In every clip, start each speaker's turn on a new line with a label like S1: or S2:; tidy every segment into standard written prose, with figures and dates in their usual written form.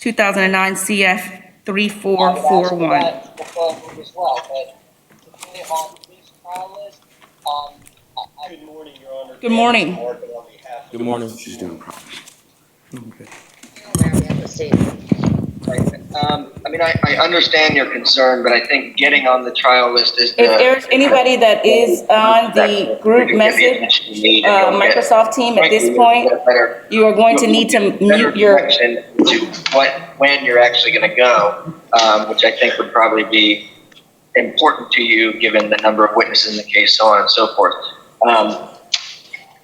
S1: 2009 CF 3441.
S2: That proposal as well, but to put it on this trial list,
S3: Good morning, Your Honor.
S1: Good morning.
S4: Good morning.
S5: She's doing proper. Okay.
S2: I mean, I understand your concern, but I think getting on the trial list is
S1: If there's anybody that is on the group message Microsoft team at this point, you are going to need to mute your.
S2: To when you're actually going to go, which I think would probably be important to you given the number of witnesses in the case, so on and so forth.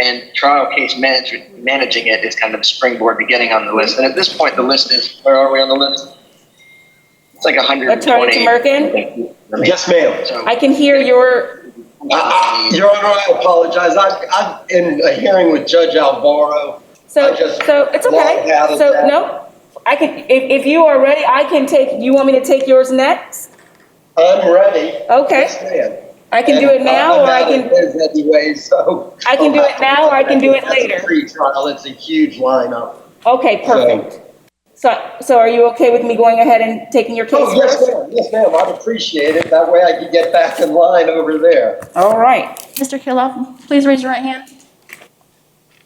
S2: And trial case managing it is kind of a springboard to getting on the list. And at this point, the list is, where are we on the list? It's like 120.
S1: Attorney Tamerkin?
S3: Yes, ma'am.
S2: So,
S1: I can hear your.
S3: Your Honor, I apologize. I'm in a hearing with Judge Alvaro.
S1: So it's okay. So no, I can. If you are ready, I can take. You want me to take yours next?
S3: I'm ready.
S1: Okay.
S3: Yes, ma'am.
S1: I can do it now, or I can.
S3: Anyway, so
S1: I can do it now, or I can do it later.
S3: Pre-trial, it's a huge lineup.
S1: Okay, perfect. So are you okay with me going ahead and taking your case
S3: yes,
S1: first?
S3: ma'am. Yes, ma'am. I'd appreciate it. That way I can get back in line over there.
S1: All right.
S6: Mr. Phillip, please raise your right hand.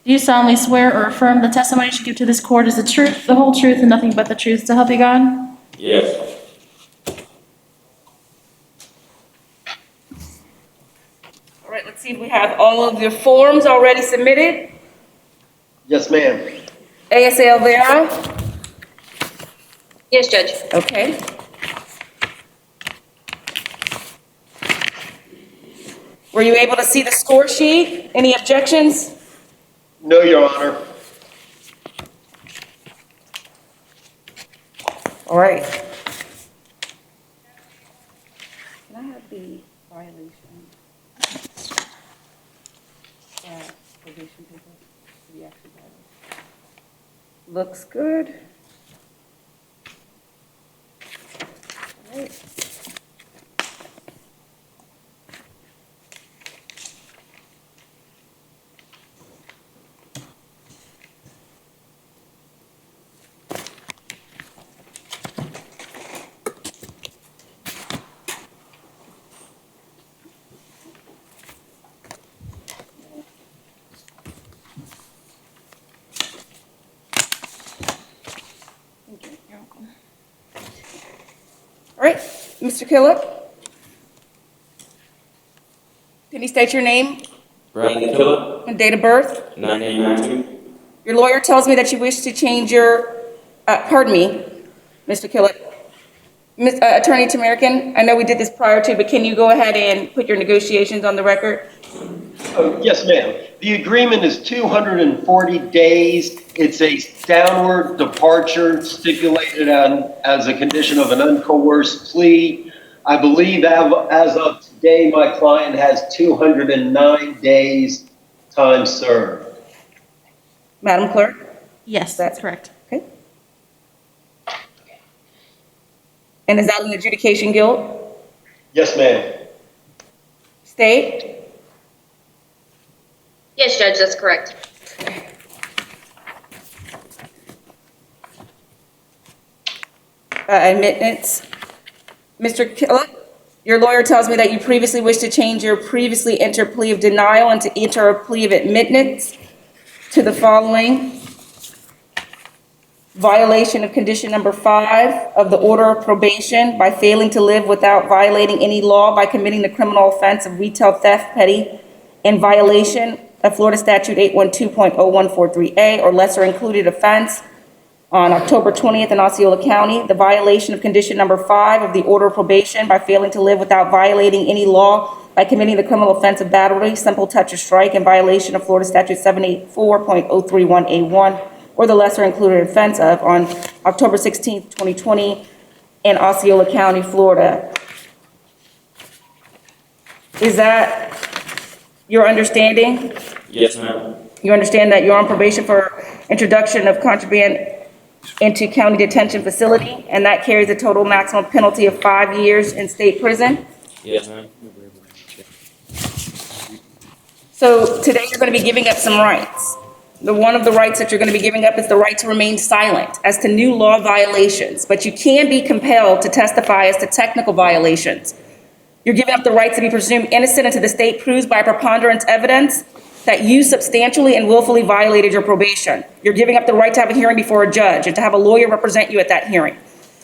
S6: Do you solemnly swear or affirm the testimony you should give to this court is the truth, the whole truth, and nothing but the truth, so help you God?
S4: Yes.
S1: All right, let's see if we have all of your forms already submitted.
S3: Yes, ma'am.
S1: ASA Alvaro?
S7: Yes, Judge.
S1: Okay. Were you able to see the score sheet? Any objections?
S3: No, Your Honor.
S1: All right. Can I have the violation? Probation paper? The actual violation. Looks good. All right. All right, Mr. Phillip, can you state your name
S4: Bradley Phillip,
S1: and date of birth?
S4: 9892.
S1: Your lawyer tells me that you wish to change your, pardon me, Mr. Phillip. Attorney Tamerkin, I know we did this prior to, but can you go ahead and put your negotiations on the record?
S3: Yes, ma'am. The agreement is 240 days. It's a downward departure stipulated as a condition of an uncoerced plea. I believe as of today, my client has 209 days time served.
S1: Madam Clerk?
S6: Yes, that's correct.
S1: Okay. And is that an adjudication guilt?
S3: Yes, ma'am.
S1: State?
S7: Yes, Judge, that's correct.
S1: Admittance. Mr. Phillip, your lawyer tells me that you previously wished to change your previously entered plea of denial and to enter a plea of admittance to the following. Violation of condition number 5 of the order of probation by failing to live without violating any law by committing the criminal offense of retail theft, petty, in violation of Florida Statute 812.0143A or lesser included offense on October 20th in Osceola County. The violation of condition number 5 of the order of probation by failing to live without violating any law by committing the criminal offense of battery, simple touch or strike in violation of Florida Statute 784.031A1 or the lesser included offense of on October 16th, 2020 in Osceola County, Florida. Is that your understanding?
S4: Yes, ma'am.
S1: You understand that you're on probation for introduction of contraband into county detention facility, and that carries a total maximum penalty of 5 years in state prison?
S4: Yes, ma'am.
S1: So today you're going to be giving up some rights. One of the rights that you're going to be giving up is the right to remain silent as to new law violations, but you can be compelled to testify as to technical violations. You're giving up the right to be presumed innocent until the state proves by preponderance evidence that you substantially and willfully violated your probation. You're giving up the right to have a hearing before a judge and to have a lawyer represent you at that hearing.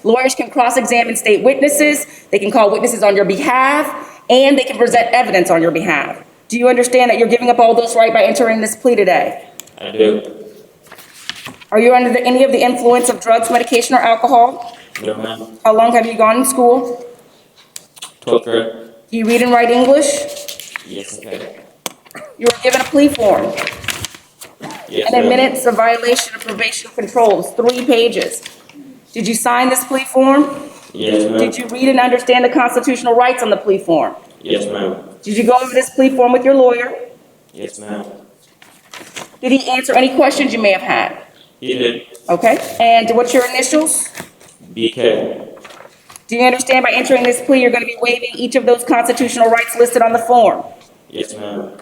S1: Lawyers can cross-examine state witnesses, they can call witnesses on your behalf, and they can present evidence on your behalf. Do you understand that you're giving up all those rights by entering this plea today?
S4: I do.
S1: Are you under any of the influence of drugs, medication, or alcohol?
S4: No, ma'am.
S1: How long have you gone in school?
S4: 12th grade.
S1: Do you read and write English?
S4: Yes, I can.
S1: You were given a plea form
S4: Yes,
S1: and a
S4: ma'am.
S1: minutes of violation of probation controls, 3 pages. Did you sign this plea form?
S4: Yes, ma'am.
S1: Did you read and understand the constitutional rights on the plea form?
S4: Yes, ma'am.
S1: Did you go over this plea form with your lawyer?
S4: Yes, ma'am.
S1: Did he answer any questions you may have had?
S4: He did.
S1: Okay, and what's your initials?
S4: BK.
S1: Do you understand by entering this plea, you're going to be waiving each of those constitutional rights listed on the form?
S4: Yes, ma'am.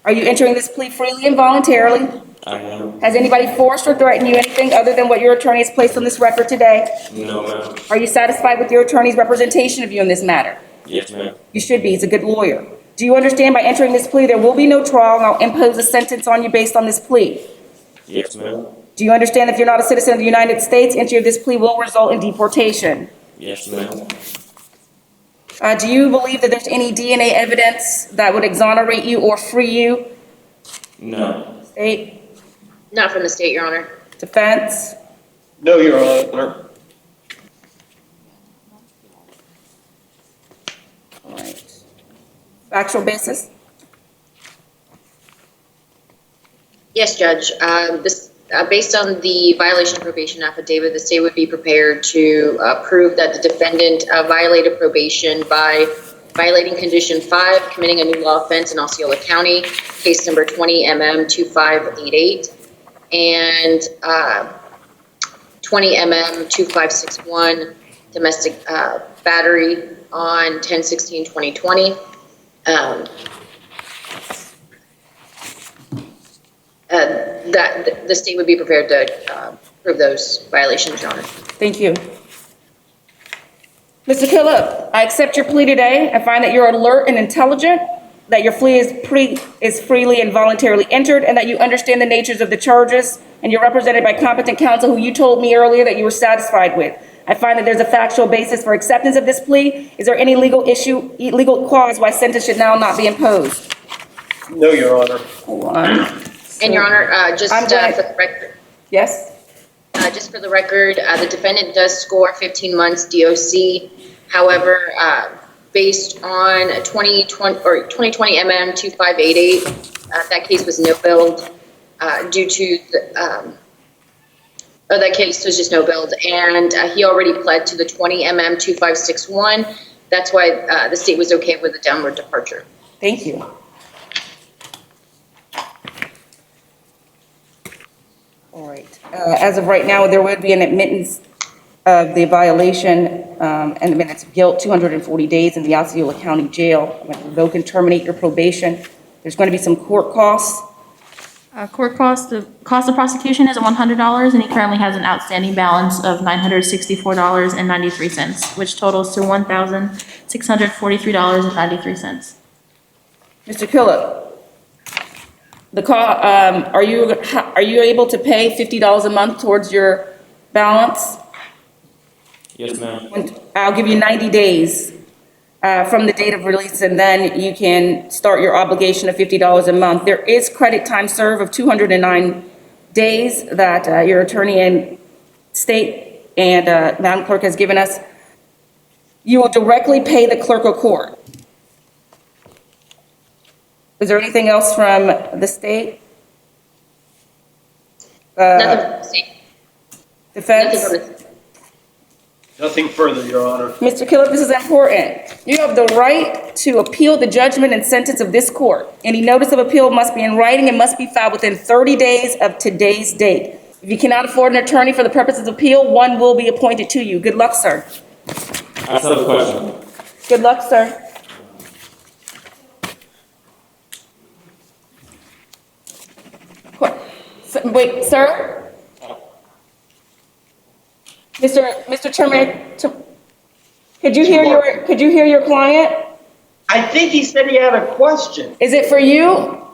S1: Are you entering this plea freely and voluntarily?
S4: I am.
S1: Has anybody forced or threatened you anything other than what your attorney has placed on this record today?
S4: No, ma'am.
S1: Are you satisfied with your attorney's representation of you in this matter?
S4: Yes, ma'am.
S1: You should be. He's a good lawyer. Do you understand by entering this plea, there will be no trial and I'll impose a sentence on you based on this plea?
S4: Yes, ma'am.
S1: Do you understand if you're not a citizen of the United States, entry of this plea will result in deportation?
S4: Yes, ma'am.
S1: Do you believe that there's any DNA evidence that would exonerate you or free you?
S4: No.
S1: State,
S7: Not from the state, Your Honor.
S1: defense?
S3: No, Your Honor.
S1: All right. Factual basis?
S7: Yes, Judge. Based on the violation of probation affidavit, the state would be prepared to prove that the defendant violated probation by violating condition 5, committing a new law offense in Osceola County, case number 20MM2588, and 20MM2561, domestic battery on 10/16/2020. That the state would be prepared to prove those violations, Your Honor.
S1: Thank you. Mr. Phillip, I accept your plea today. I find that you're alert and intelligent, that your plea is freely and voluntarily entered, and that you understand the natures of the charges, and you're represented by competent counsel who you told me earlier that you were satisfied with. I find that there's a factual basis for acceptance of this plea. Is there any legal cause why sentence should now not be imposed?
S3: No, Your Honor.
S1: Hold on.
S7: And Your Honor, just
S1: I'm
S7: for
S1: done.
S7: the record,
S1: Yes?
S7: just for the record, the defendant does score 15 months DOC. However, based on 2020 MM2588, that case was no billed due to that case was just no billed, and he already pled to the 20 MM2561. That's why the state was okay with the downward departure.
S1: Thank you. All right. As of right now, there would be an admittance of the violation and admittance of guilt, 240 days in the Osceola County Jail. I'm going to revoke and terminate your probation. There's going to be some court costs.
S6: Court cost, the cost of prosecution is $100, and he currently has an outstanding balance of $964.93, which totals to $1,643.93.
S1: Mr. Phillip, are you able to pay $50 a month towards your balance?
S4: Yes, ma'am.
S1: I'll give you 90 days from the date of release, and then you can start your obligation of $50 a month. There is credit time served of 209 days that your attorney and state and Madam Clerk has given us. You will directly pay the clerk of court. Is there anything else from the state?
S7: Nothing from the state.
S1: Defense?
S7: Nothing from the
S3: Nothing further, Your Honor.
S1: Mr. Phillip, this is important. You have the right to appeal the judgment and sentence of this court. Any notice of appeal must be in writing and must be filed within 30 days of today's date. If you cannot afford an attorney for the purposes of appeal, one will be appointed to you. Good luck, sir.
S4: I just have a question.
S1: Good luck, sir. Wait, sir? Mr. Chairman, could you hear your client?
S3: I think he said he had a question.
S1: Is it for you?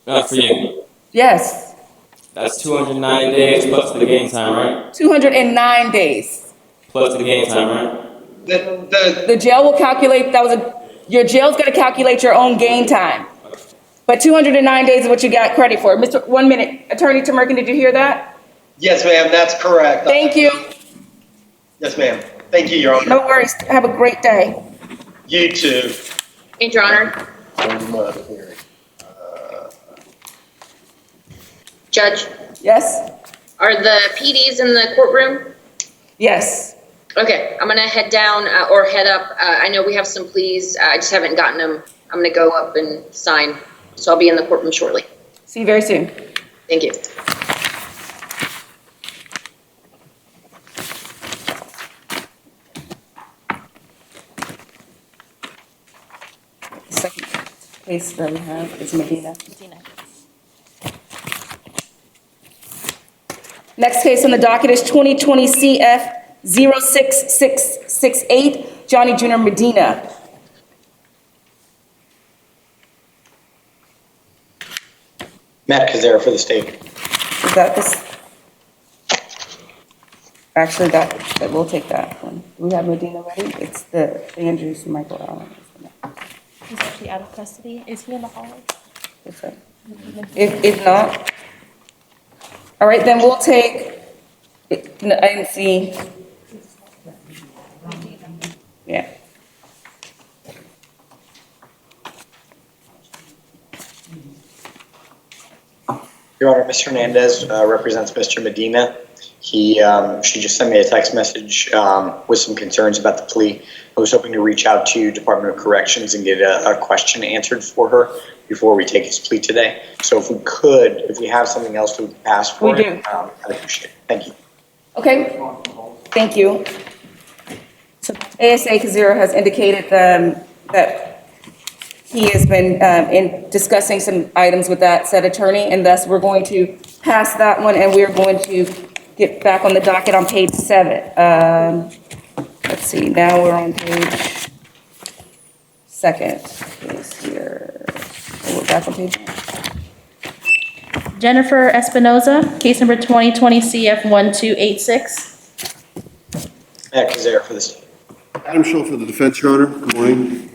S4: Not for you.
S1: Yes.
S4: That's 290 days plus the game time, right?
S1: 209 days.
S4: Plus the game time, right?
S1: The jail will calculate, your jail's gonna calculate your own gain time. But 209 days is what you got credit for. 1 minute, Attorney Tamerkin, did you hear that?
S3: Yes, ma'am, that's correct.
S1: Thank you.
S3: Yes, ma'am. Thank you, Your Honor.
S1: No worries. Have a great day.
S3: You too.
S7: Thank you, Your Honor. Judge,
S1: Yes?
S7: are the PDs in the courtroom?
S1: Yes.
S7: Okay, I'm gonna head down or head up. I know we have some pleas. I just haven't gotten them. I'm gonna go up and sign. So I'll be in the courtroom shortly.
S1: See you very soon.
S7: Thank you.
S1: The second case that we have is Medina. Next case on the docket is 2020 CF 06668, Johnny Junior Medina.
S8: Matt Kazar for the state.
S1: Is that this? Actually, that we'll take that one. Do we have Medina ready? It's the Andrews Michael Allen.
S6: He's actually out of custody. Is he in the hallway?
S1: That's right. If not, all right, then we'll take, I didn't see. Yeah.
S8: Your Honor, Mr. Hernandez represents Mr. Medina. She just sent me a text message with some concerns about the plea. I was hoping to reach out to Department of Corrections and get a question answered for her before we take his plea today. So if we have something else that we can pass for
S1: We
S8: it, I'd appreciate it. Thank you.
S1: Okay, thank you. So ASA Kazira has indicated that he has been discussing some items with that said attorney, and thus we're going to pass that one, and we're going to get back on the docket on page 7. Let's see, now we're on page 2nd. Case here. We're back on page 1.
S6: Jennifer Espinoza, case number 2020 CF 1286.
S8: Matt Kazar for the state.
S5: Adam Scholl for the defense, Your Honor. Good morning.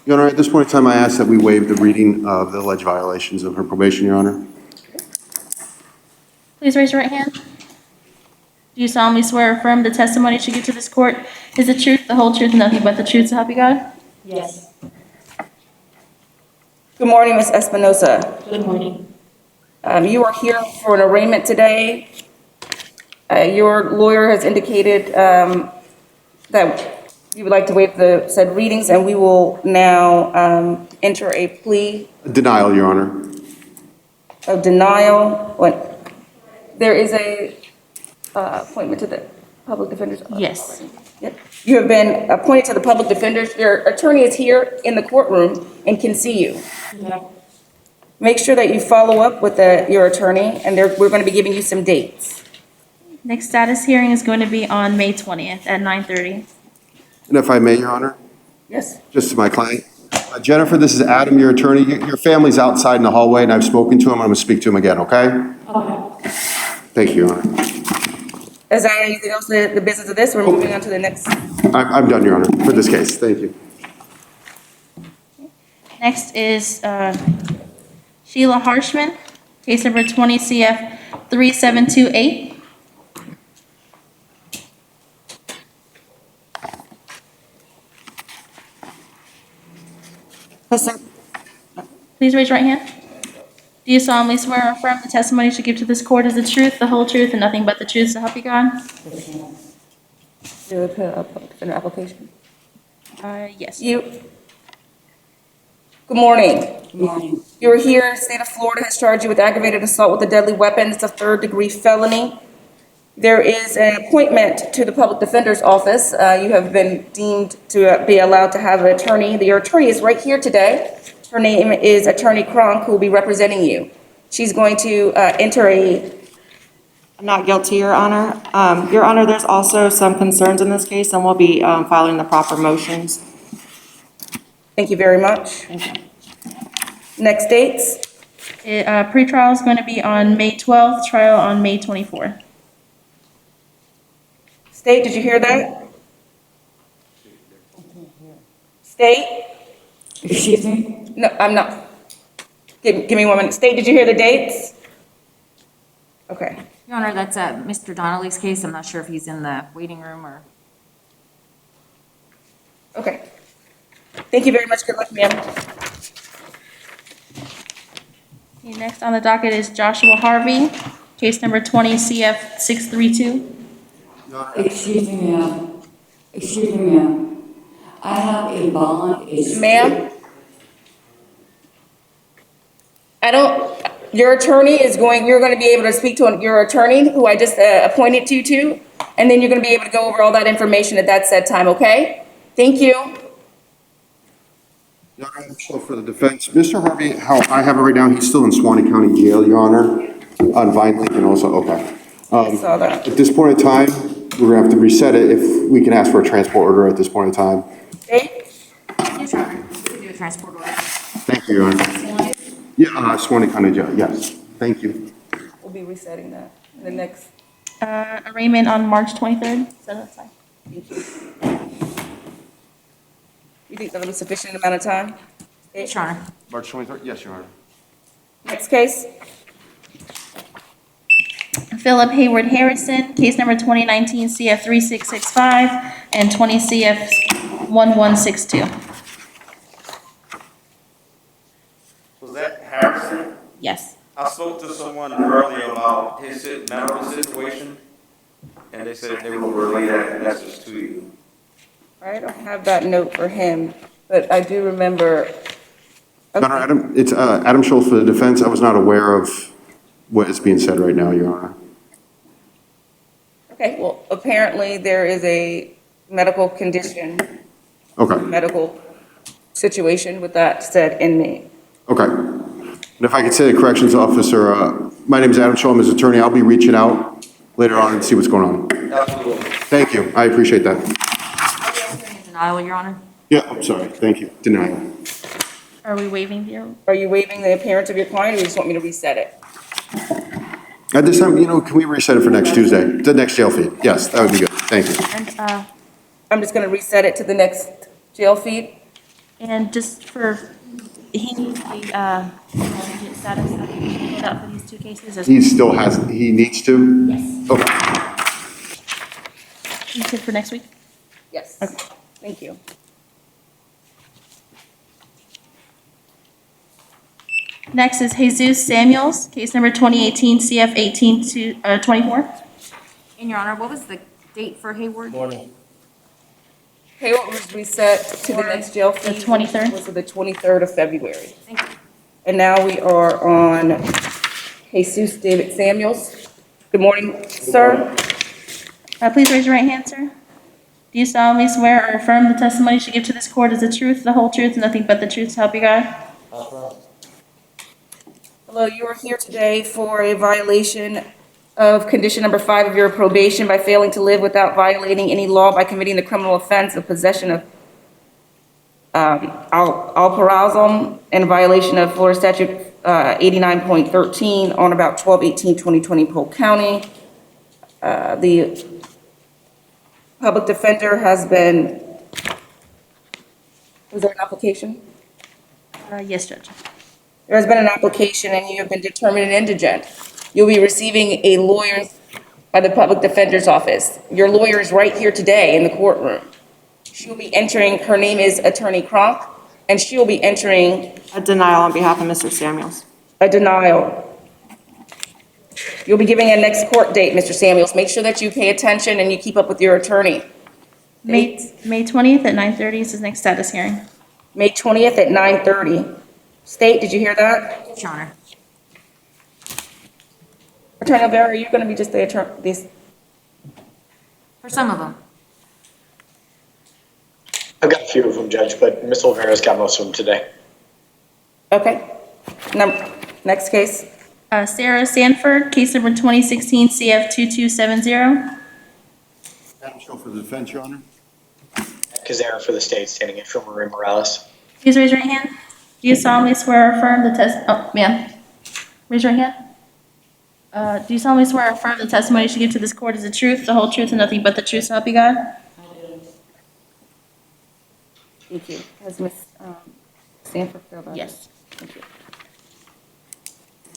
S5: Your Honor, at this point in time, I ask that we waive the reading of the alleged violations of her probation, Your Honor.
S6: Please raise your right hand. Do you solemnly swear or affirm the testimony you should give to this court is the truth, the whole truth, and nothing but the truth, so help you God?
S9: Yes.
S1: Good morning, Ms. Espinoza.
S9: Good morning.
S1: You are here for an arraignment today. Your lawyer has indicated that you would like to waive the said readings, and we will now enter a plea
S5: Denial, Your Honor.
S1: of denial. There is a appointment to the public defender's office.
S6: Yes.
S1: Yep. You have been appointed to the public defender's. Your attorney is here in the courtroom and can see you.
S9: Yeah.
S1: Make sure that you follow up with your attorney, and we're going to be giving you some dates.
S6: Next status hearing is going to be on May 20th at 9:30.
S5: And if I may, Your Honor,
S1: Yes?
S5: just to my client. Jennifer, this is Adam, your attorney. Your family's outside in the hallway, and I've spoken to him. I'm going to speak to him again, okay?
S9: Okay.
S5: Thank you, Your Honor.
S1: Is there anything else to the business of this? We're moving on to the next.
S5: I'm done, Your Honor, for this case. Thank you.
S6: Next is Sheila Harshman, case number 20 CF 3728. Please raise your right hand. Do you solemnly swear or affirm the testimony you should give to this court is the truth, the whole truth, and nothing but the truth, so help you God?
S1: Do a public defender application.
S6: Yes.
S1: Good morning.
S9: Good morning.
S1: You are here, state of Florida has charged you with aggravated assault with a deadly weapon. It's a 3rd-degree felony. There is an appointment to the public defender's office. You have been deemed to be allowed to have an attorney. Your attorney is right here today. Her name is Attorney Kronk, who will be representing you. She's going to enter a,
S9: Not guilty, Your Honor. Your Honor, there's also some concerns in this case, and we'll be filing the proper motions.
S1: thank you very much. Next dates?
S6: Pretrial is going to be on May 12th, trial on May 24th.
S1: State, did you hear that? State?
S10: Excuse me?
S1: No, I'm not. Give me 1 minute. State, did you hear the dates? Okay.
S10: Your Honor, that's Mr. Donnelly's case. I'm not sure if he's in the waiting room or.
S1: Okay. Thank you very much. Good luck, ma'am.
S6: Okay, next on the docket is Joshua Harvey, case number 20 CF 632.
S10: Excuse me, ma'am. Excuse me, ma'am. I have a bond.
S1: Ma'am? Your attorney is going, you're going to be able to speak to your attorney, who I just appointed you to, and then you're going to be able to go over all that information at that said time, okay? Thank you.
S5: Your Honor, so for the defense, Mr. Harvey, how I have it right now, he's still in Suwannee County Jail, Your Honor, on Vine and also, okay.
S1: I saw that.
S5: At this point in time, we're gonna have to reset it if we can ask for a transport order at this point in time.
S1: State?
S10: Yes, Your Honor. We can do a transport order.
S5: Thank you, Your Honor. Yeah, Suwannee County Jail, yes, thank you.
S1: We'll be resetting that in the next.
S6: Arraignment on March 23rd. So that's fine.
S1: Thank you. You think that'll be sufficient amount of time?
S10: Yes, Your Honor.
S5: March 23rd, yes, Your Honor.
S1: Next case?
S6: Phillip Hayward Harrison, case number 2019 CF 3665 and 20 CF 1162.
S4: Was that Harrison?
S6: Yes.
S4: I spoke to someone earlier about his medical situation, and they said they will relay that message to you.
S1: I don't have that note for him, but I do remember.
S5: Your Honor, it's Adam Schultz for the defense. I was not aware of what is being said right now, Your Honor.
S1: Okay, well, apparently there is a medical condition,
S5: Okay,
S1: medical situation with that said inmate.
S5: okay. And if I could say to the corrections officer, my name is Adam Schultz, I'm his attorney. I'll be reaching out later on and see what's going on.
S4: Absolutely.
S5: Thank you, I appreciate that.
S10: Denial, Your Honor.
S5: Yeah, I'm sorry, thank you. Denial.
S6: Are we waiving the?
S1: Are you waiving the appearance of your client, or you just want me to reset it?
S5: At this time, can we reset it for next Tuesday, the next jail feed? Yes, that would be good, thank you.
S6: And,
S1: I'm just gonna reset it to the next jail feed.
S6: and just for, he needs the, immediate status filled out for these two cases.
S5: He needs to?
S6: Yes.
S5: Okay.
S6: You said for next week?
S1: Yes.
S6: Okay.
S1: Thank you.
S6: Next is Jesus Samuels, case number 2018 CF 18-24.
S10: And Your Honor, what was the date for Hayward?
S4: Morning.
S1: Payroll was reset to the next jail feed.
S6: The 23rd?
S1: Was the 23rd of February.
S10: Thank you.
S1: And now we are on Jesus David Samuels. Good morning, sir.
S6: Please raise your right hand, sir. Do you solemnly swear or affirm the testimony you should give to this court is the truth, the whole truth, and nothing but the truth to help you God?
S1: Hello, you are here today for a violation of condition number 5 of your probation by failing to live without violating any law by committing the criminal offense of possession of alcoholism in violation of Florida Statute 89.13 on about 12/18/2020 Polk County. The public defender has been, was there an application?
S6: Yes, Judge.
S1: There has been an application and you have been determined indigent. You'll be receiving a lawyer by the public defender's office. Your lawyer is right here today in the courtroom. She'll be entering, her name is Attorney Kronk, and she will be entering
S9: A denial on behalf of Mr. Samuels.
S1: a denial. You'll be giving a next court date, Mr. Samuels. Make sure that you pay attention and you keep up with your attorney.
S6: May 20th at 9:30 is his next status hearing.
S1: May 20th at 9:30. State, did you hear that?
S10: Yes, Your Honor.
S1: Attorney O'Barry, are you going to be just the attorney, this?
S10: For some of them.
S8: I've got a few of them, Judge, but Ms. Olvera's got most of them today.
S1: Okay. Next case.
S6: Sarah Sanford, case number 2016 CF 2270.
S5: Adam Shaw for the defense, Your Honor.
S8: Kazar for the state, standing in for Maria Morales.
S6: Please raise your right hand. Do you solemnly swear or affirm the ma'am, raise your right hand. Do you solemnly swear or affirm the testimony you should give to this court is the truth, the whole truth, and nothing but the truth, so help you God?
S1: Thank you. Has Ms. Sanford filled out?
S6: Yes.
S1: Thank you.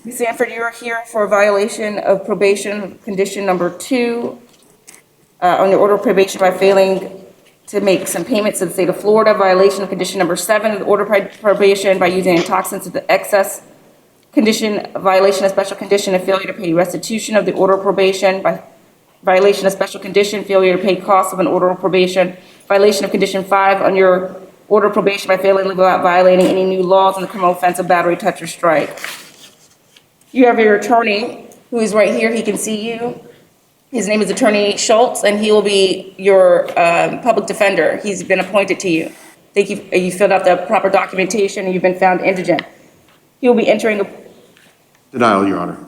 S1: Ms. Sanford, you are here for a violation of probation condition number 2 on your order of probation by failing to make some payments to the state of Florida, violation of condition number 7 of the order of probation by using intoxicants to the excess, condition, violation of special condition of failure to pay restitution of the order of probation by violation of special condition, failure to pay costs of an order of probation, violation of condition 5 on your order of probation by failing to live without violating any new laws on the criminal offense of battery, touch, or strike. You have your attorney, who is right here. He can see you. His name is Attorney Schultz, and he will be your public defender. He's been appointed to you. Thank you. You filled out the proper documentation, and you've been found indigent. He will be entering
S5: Denial, Your Honor.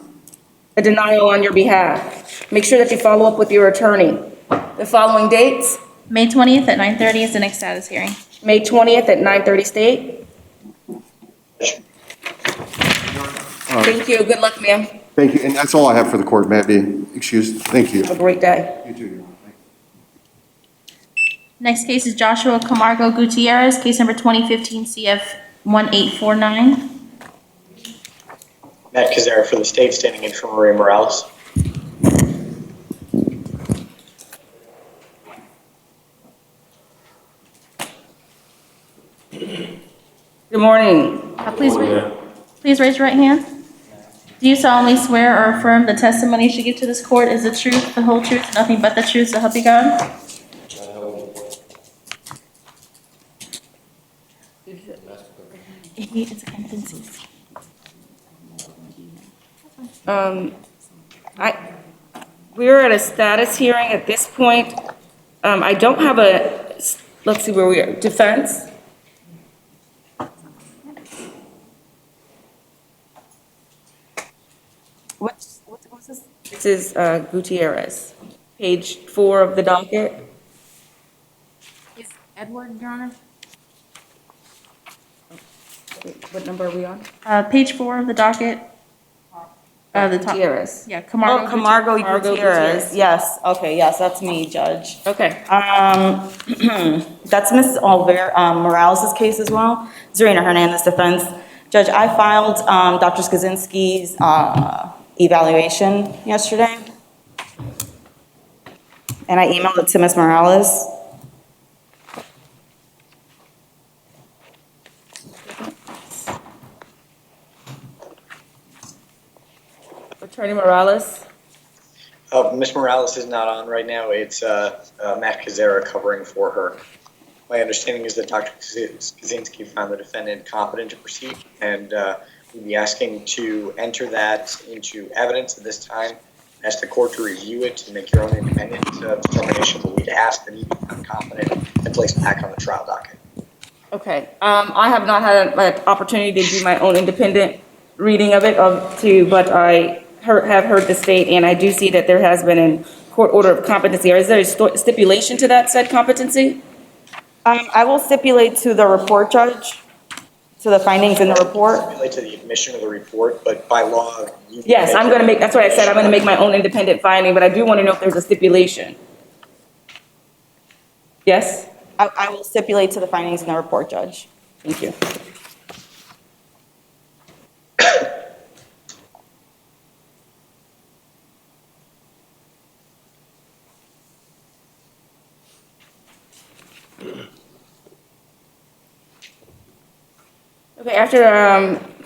S1: a denial on your behalf. Make sure that you follow up with your attorney. The following dates:
S6: May 20th at 9:30 is the next status hearing.
S1: May 20th at 9:30 State. Thank you. Good luck, ma'am.
S5: Thank you, and that's all I have for the court. May I be excused? Thank you.
S1: Have a great day.
S5: You too, Your Honor. Thank you.
S6: Next case is Joshua Camargo Gutierrez, case number 2015 CF 1849.
S8: Matt Kazar for the state, standing in for Maria Morales.
S1: Good morning.
S6: Please raise your right hand. Do you solemnly swear or affirm the testimony you should give to this court is the truth, the whole truth, and nothing but the truth, so help you God? It's a competency.
S1: We're at a status hearing at this point. I don't have let's see where we are, defense. What's this? This is Gutierrez, page 4 of the docket.
S6: Is Edward, Your Honor?
S1: Wait, what number are we on?
S6: Page 4 of the docket. The top.
S1: Gutierrez.
S6: Yeah, Camargo.
S9: Oh, Camargo
S1: Camargo
S9: Gutierrez.
S1: Gutierrez.
S9: Yes, okay, yes, that's me, Judge.
S1: Okay.
S9: That's Ms. Morales' case as well, Zarina Hernandez defense. Judge, I filed Dr. Skaczynski's evaluation yesterday, and I emailed it to Ms. Morales.
S1: Attorney Morales.
S8: Ms. Morales is not on right now. It's Matt Kazara covering for her. My understanding is that Dr. Skaczynski found the defendant competent to proceed, and we'd be asking to enter that into evidence at this time. Ask the court to review it and make your own independent determination, but we'd ask that he be found competent and placed back on the trial docket.
S1: Okay. I have not had an opportunity to do my own independent reading of it, but I have heard the state, and I do see that there has been a court order of competency. Is there a stipulation to that said competency?
S9: I will stipulate to the report, Judge, to the findings in the report.
S8: Stipulate to the admission of the report, but by law, you
S1: Yes, I'm going to make, that's what I said, I'm going to make my own independent finding, but I do want to know if there's a stipulation. Yes?
S9: I will stipulate to the findings in the report, Judge.
S1: Thank you. Okay, after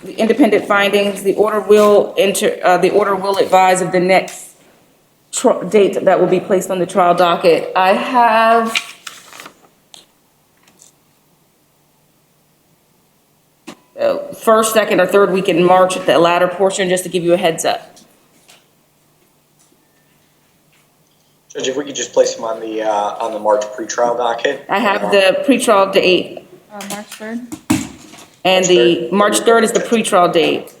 S1: the independent findings, the order will advise of the next date that will be placed on the trial docket. I have first, second, or third week in March at the latter portion, just to give you a heads up.
S8: Judge, if we could just place him on the March pretrial docket.
S1: I have the pretrial date,
S6: March 3rd.
S1: and the March 3rd is the pretrial date.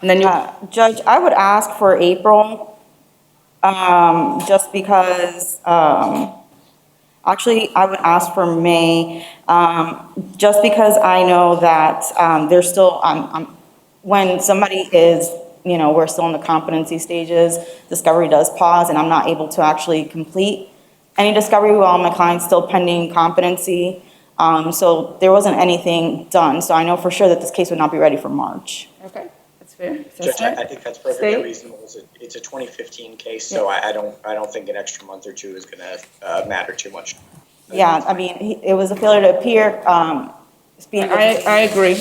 S1: And then you,
S9: Judge, I would ask for April, just because, actually, I would ask for May, just because I know that there's still, when somebody is, we're still in the competency stages, discovery does pause, and I'm not able to actually complete any discovery while my client's still pending competency. So there wasn't anything done, so I know for sure that this case would not be ready for March.
S1: okay, that's fair.
S8: Judge, I think that's perfectly
S1: State?
S8: reasonable. It's a 2015 case, so I don't think an extra month or two is gonna matter too much.
S9: Yeah, I mean, it was a failure to appear,
S1: I agree.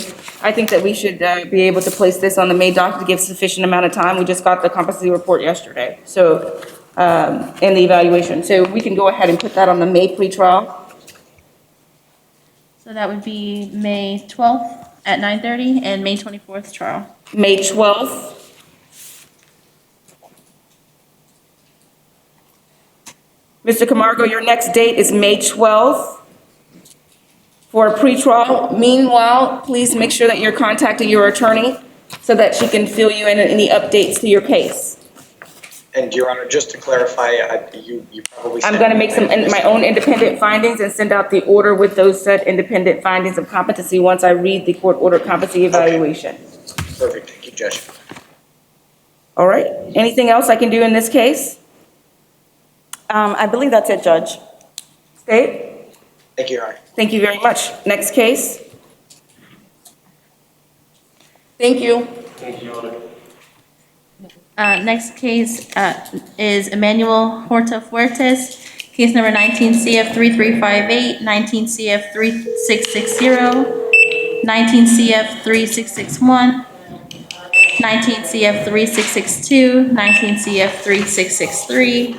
S1: I think that we should be able to place this on the May docket to give sufficient amount of time. We just got the competency report yesterday, so, and the evaluation. So we can go ahead and put that on the May pretrial.
S6: So that would be May 12th at 9:30 and May 24th trial.
S1: May 12th. Mr. Camargo, your next date is May 12th for a pretrial. Meanwhile, please make sure that you're contacting your attorney so that she can fill you in on any updates to your case.
S8: And Your Honor, just to clarify, you probably
S1: I'm
S8: said-
S1: going to make my own independent findings and send out the order with those said independent findings of competency once I read the court order competency evaluation.
S8: Perfect, thank you, Judge.
S1: All right, anything else I can do in this case?
S9: I believe that's it, Judge.
S1: State?
S8: Thank you, Your Honor.
S1: Thank you very much. Next case? Thank you.
S6: Next case is Emmanuel Horta Fuertes, case number 19 CF 3358, 19 CF 3660, 19 CF 3661, 19 CF 3662, 19 CF 3663,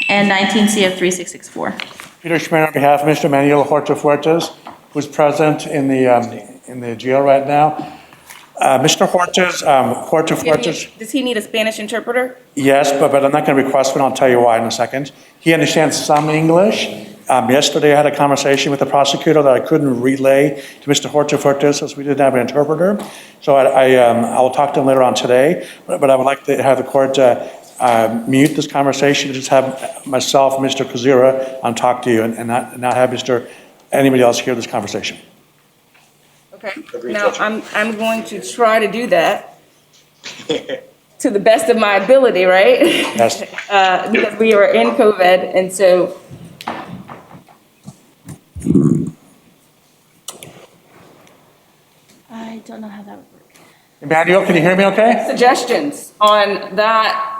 S6: and 19 CF 3664.
S11: Peter Schmidt on behalf of Mr. Emmanuel Horta Fuertes, who's present in the jail right now. Mr. Horta Fuertes,
S1: Does he need a Spanish interpreter?
S11: yes, but I'm not going to request one. I'll tell you why in a second. He understands some English. Yesterday, I had a conversation with the prosecutor that I couldn't relay to Mr. Horta Fuertes as we didn't have an interpreter. So I will talk to him later on today, but I would like to have the court mute this conversation, just have myself, Mr. Kazar, talk to you and not have anybody else hear this conversation.
S1: Okay.
S8: Agreed,
S1: Now,
S8: Judge.
S1: I'm going to try to do that to the best of my ability, right?
S11: Yes.
S1: Because we are in COVID, and so.
S6: I don't know how that would work.
S11: Emmanuel, can you hear me okay?
S1: Suggestions on that?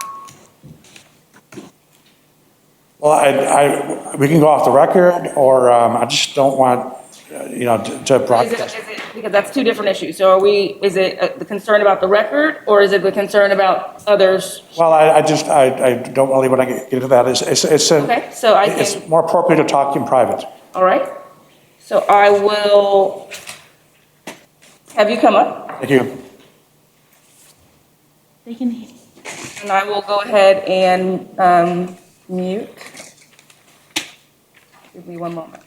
S11: Well, we can go off the record, or I just don't want, to broadcast.
S1: Because that's two different issues. So is it the concern about the record, or is it the concern about others?
S11: Well, I don't really want to get into that.
S1: Okay, so I can.
S11: It's more appropriate to talk in private.
S1: All right. So I will have you come up,
S11: Thank you.
S6: They can hear.
S1: and I will go ahead and mute. Give me one moment.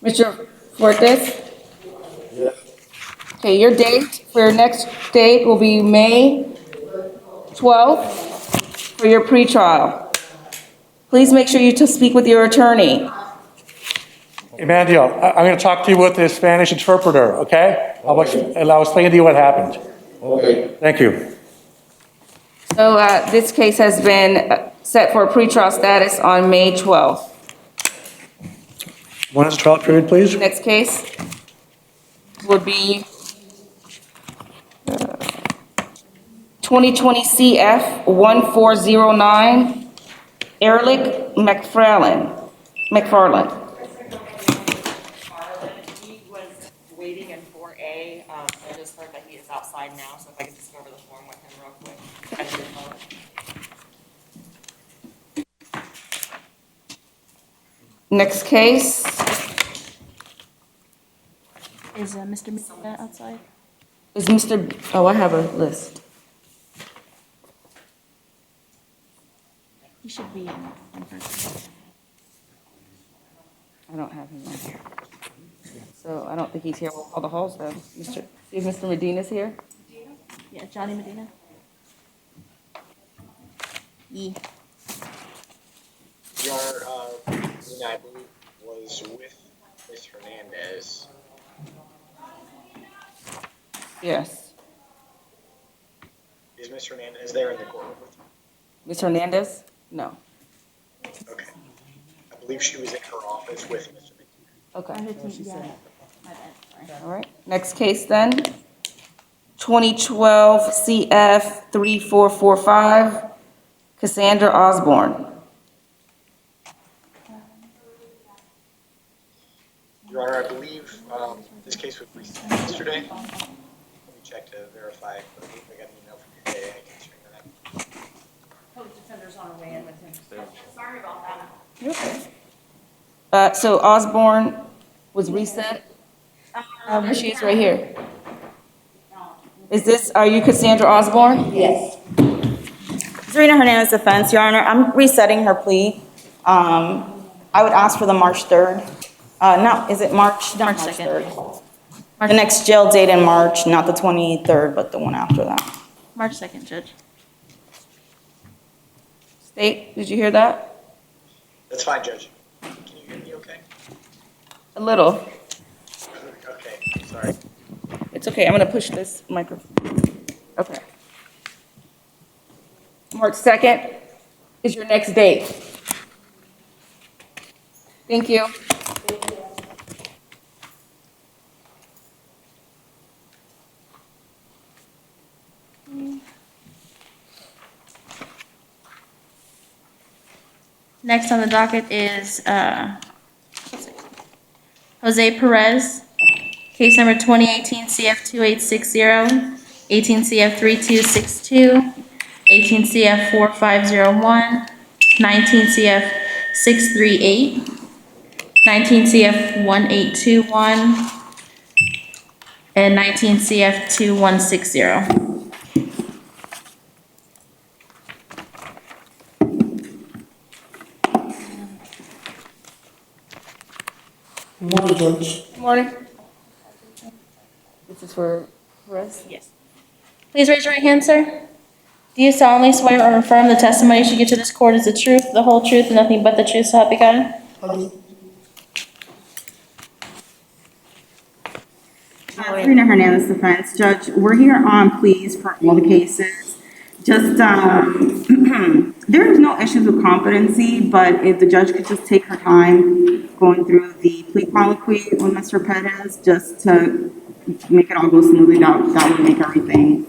S1: Mr. Fuertes? Okay, your date, for your next date will be May 12th for your pretrial. Please make sure you speak with your attorney.
S11: Emmanuel, I'm going to talk to you with the Spanish interpreter, okay? I'll explain to you what happened.
S3: Okay.
S11: Thank you.
S1: So this case has been set for pretrial status on May 12th.
S11: When is the trial period, please?
S1: Next case would be 2020 CF 1409, Ehrlich McFarland.
S12: He was waiting in 4A. I just heard that he is outside now, so if I could just go over the form with him real quick. I should call it.
S1: Next case,
S6: Is Mr. Medina outside?
S1: is Mr., oh, I have a list.
S6: He should be in person.
S1: I don't have him on here. So I don't think he's here with all the halls though. See if Mr. Medina's here?
S6: Yeah, Johnny Medina. Yeah.
S8: Your Honor, Medina, I believe, was with Ms. Hernandez.
S1: Yes.
S8: Is Ms. Hernandez there in the courtroom with you?
S1: Ms. Hernandez? No.
S8: Okay. I believe she was in her office with Mr. Medina.
S1: Okay. All right, next case then. 2012 CF 3445, Cassandra Osborne.
S8: Your Honor, I believe this case was received yesterday. Let me check to verify. I believe I got an email from you today concerning that.
S12: Public defender's on her way in with him. Sorry about that.
S1: So Osborne was reset. She's right here. Are you Cassandra Osborne?
S9: Yes. Serena Hernandez defense, Your Honor, I'm resetting her plea. I would ask for the March 3rd. No, is it March? Not
S6: March 2nd.
S9: 3rd. The next jail date in March, not the 23rd, but the one after that.
S6: March 2nd, Judge.
S1: State, did you hear that?
S8: That's fine, Judge. Can you hear me okay?
S1: A little.
S8: Okay, sorry.
S1: It's okay, I'm gonna push this microphone. Okay. March 2nd is your next date. Thank you.
S6: Next on the docket is Jose Perez, case number 2018 CF 2860, 18 CF 3262, 18 CF 4501, 19 CF 638, 19 CF 1821, and 19 CF 2160.
S13: Good morning, Judge.
S1: Good morning. This is for Perez?
S6: Yes. Please raise your right hand, sir. Do you solemnly swear or affirm the testimony you should give to this court is the truth, the whole truth, and nothing but the truth, so help you God?
S9: Serena Hernandez defense, Judge, we're here on pleas for all the cases. Just, there is no issues with competency, but if the judge could just take her time going through the plea colloquy with Mr. Perez, just to make it all go smoothly, that would make everything,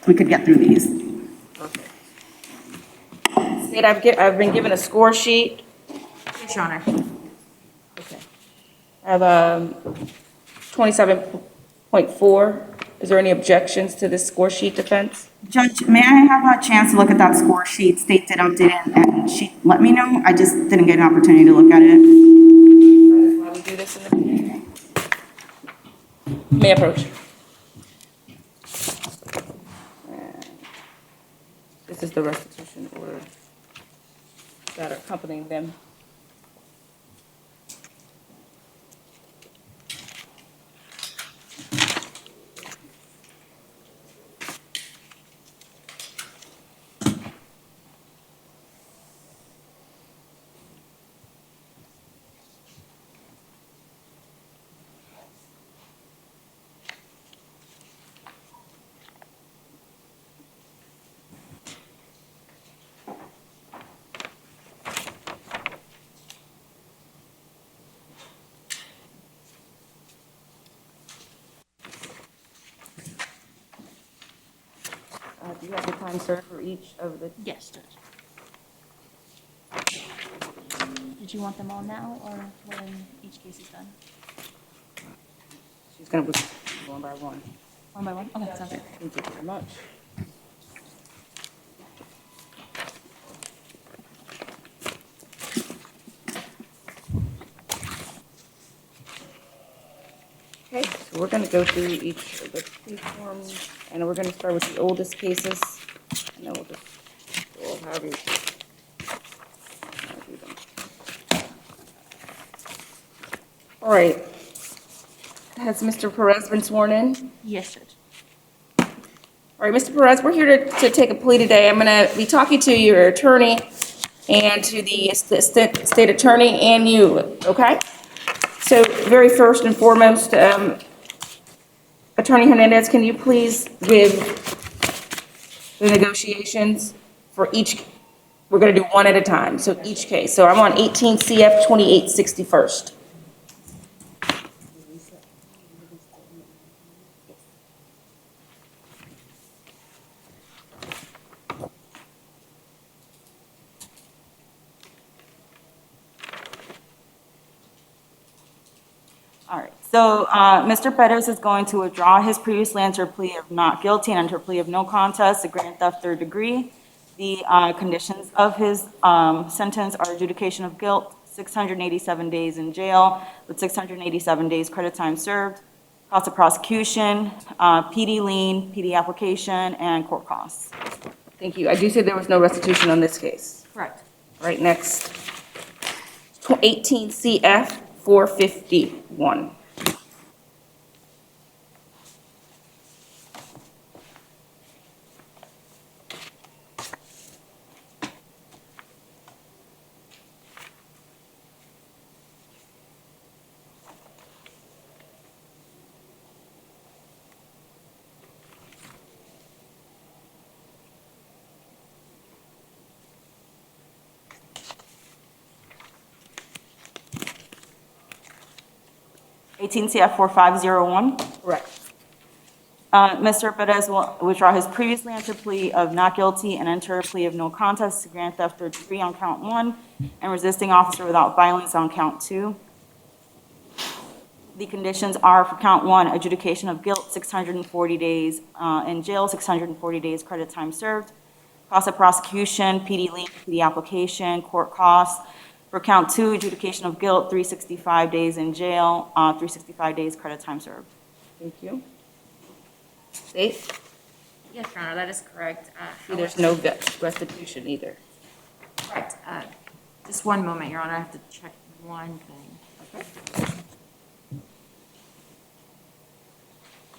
S9: we could get through these.
S1: State, I've been given a score sheet.
S6: Yes, Your Honor.
S1: Okay. I have 27.4. Is there any objections to this score sheet defense?
S9: Judge, may I have a chance to look at that score sheet? State did, update, and she let me know. I just didn't get an opportunity to look at it.
S1: That's why we do this in the... May I approach? This is the restitution order that are accompanying them. you have the time served for each of the?
S6: Yes, Judge. Did you want them all now or when each case is done?
S1: She's gonna go one by one.
S6: One by one? Okay, sounds good.
S1: Thank you very much. Okay, so we're gonna go through each of the plea forms, and we're gonna start with the oldest cases, and then we'll just go however you do them. All right. Has Mr. Perez been sworn in?
S6: Yes, Judge.
S1: All right, Mr. Perez, we're here to take a plea today. I'm gonna be talking to your attorney and to the state attorney and you, okay? So very first and foremost, Attorney Hernandez, can you please give the negotiations for each, we're gonna do one at a time, so each case. So I'm on 18 CF 2861st.
S9: All right, so Mr. Perez is going to withdraw his previously entered plea of not guilty and enter plea of no contest to grand theft third degree. The conditions of his sentence are adjudication of guilt, 687 days in jail with 687 days credit time served, cost of prosecution, PD lien, PD application, and court costs.
S1: Thank you. I do say there was no restitution on this case.
S6: Correct.
S1: All right, next. 18 CF 451.
S9: CF 4501.
S1: Correct.
S9: Mr. Perez will withdraw his previously entered plea of not guilty and enter a plea of no contest to grand theft third degree on count 1 and resisting officer without violence on count 2. The conditions are for count 1, adjudication of guilt, 640 days in jail, 640 days credit time served, cost of prosecution, PD lien, PD application, court costs. For count 2, adjudication of guilt, 365 days in jail, 365 days credit time served.
S1: Thank you. State?
S12: Yes, Your Honor, that is correct.
S1: There's no restitution either.
S12: Correct. Just one moment, Your Honor, I have to check one thing.
S1: Okay.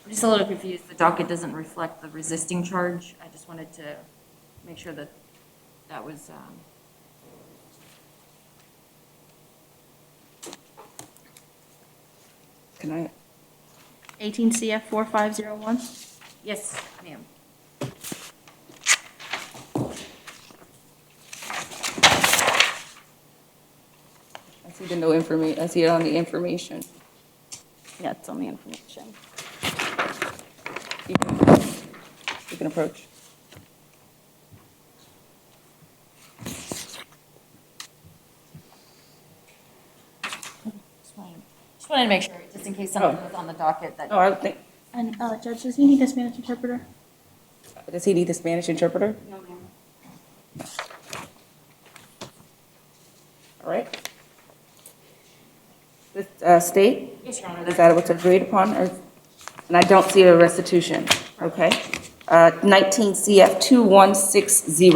S12: I'm just a little confused. The docket doesn't reflect the resisting charge. I just wanted to make sure that that was,
S1: Can I?
S6: 18 CF 4501.
S12: yes, ma'am.
S1: I see the no information, I see it on the information.
S9: Yeah, it's on the information.
S1: You can approach.
S12: Just wanted to make sure, just in case something was on the docket that.
S1: Oh, I think,
S6: And Judge, does he need a Spanish interpreter?
S1: does he need the Spanish interpreter?
S6: No, ma'am.
S1: All right. This, state?
S12: Yes, Your Honor.
S1: Is that what's agreed upon? And I don't see a restitution, okay? 19 CF 2160.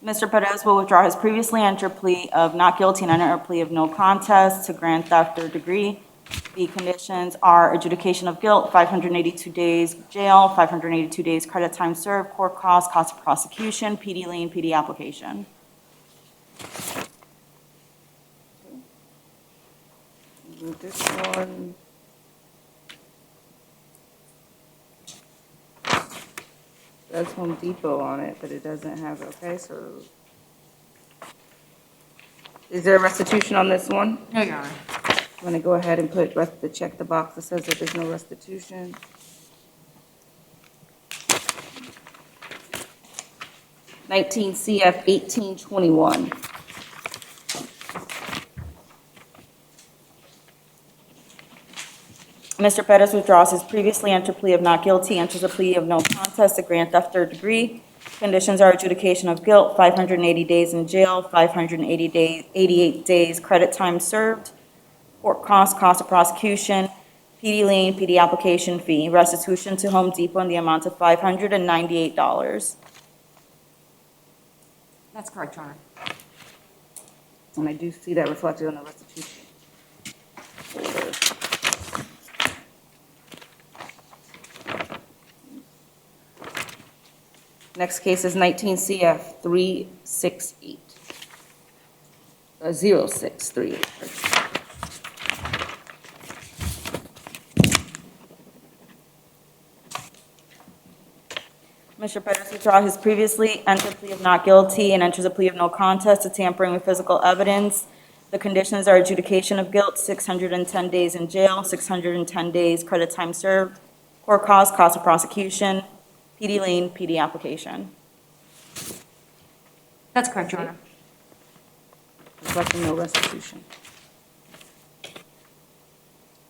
S9: Mr. Perez will withdraw his previously entered plea of not guilty and enter a plea of no contest to grand theft third degree. The conditions are adjudication of guilt, 582 days jail, 582 days credit time served, court costs, cost of prosecution, PD lien, PD application.
S1: This one. That's Home Depot on it, but it doesn't have, okay, so. Is there a restitution on this one?
S12: No, Your Honor.
S1: I'm gonna go ahead and check the box that says that there's no restitution. Nineteen CF 1821.
S9: Mr. Perez withdraws his previously entered plea of not guilty, enters a plea of no contest to grand theft third degree. Conditions are adjudication of guilt, 580 days in jail, 88 days credit time served, court cost, cost of prosecution, PD lien, PD application fee, restitution to Home Depot in the amount of $598.
S12: That's correct, Your Honor.
S1: And I do see that reflected on the restitution order. Next case is 19 CF 368. 0638.
S9: Mr. Perez withdraws his previously entered plea of not guilty and enters a plea of no contest to tampering with physical evidence. The conditions are adjudication of guilt, 610 days in jail, 610 days credit time served, court cost, cost of prosecution, PD lien, PD application.
S12: That's correct, Your Honor.
S1: Reflecting no restitution.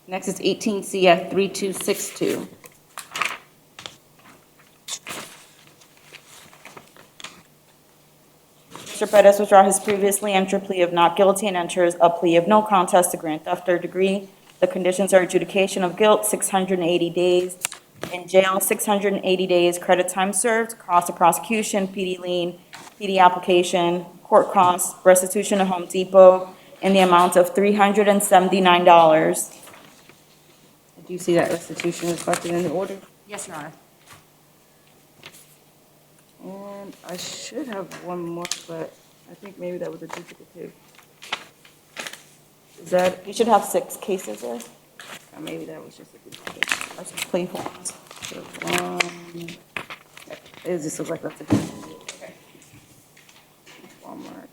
S1: Next is 18 CF 3262.
S9: Mr. Perez withdraws his previously entered plea of not guilty and enters a plea of no contest to grand theft third degree. The conditions are adjudication of guilt, 680 days in jail, 680 days credit time served, cost of prosecution, PD lien, PD application, court costs, restitution to Home Depot in the amount of $379.
S1: Do you see that restitution reflected in the order?
S12: Yes, Your Honor.
S1: And I should have one more, but I think maybe that was a duplicate too. Is that,
S9: You should have 6 cases there.
S1: maybe that was just a duplicate.
S9: That's plea forms.
S1: So, it just looks like that's a duplicate. Okay. Walmart.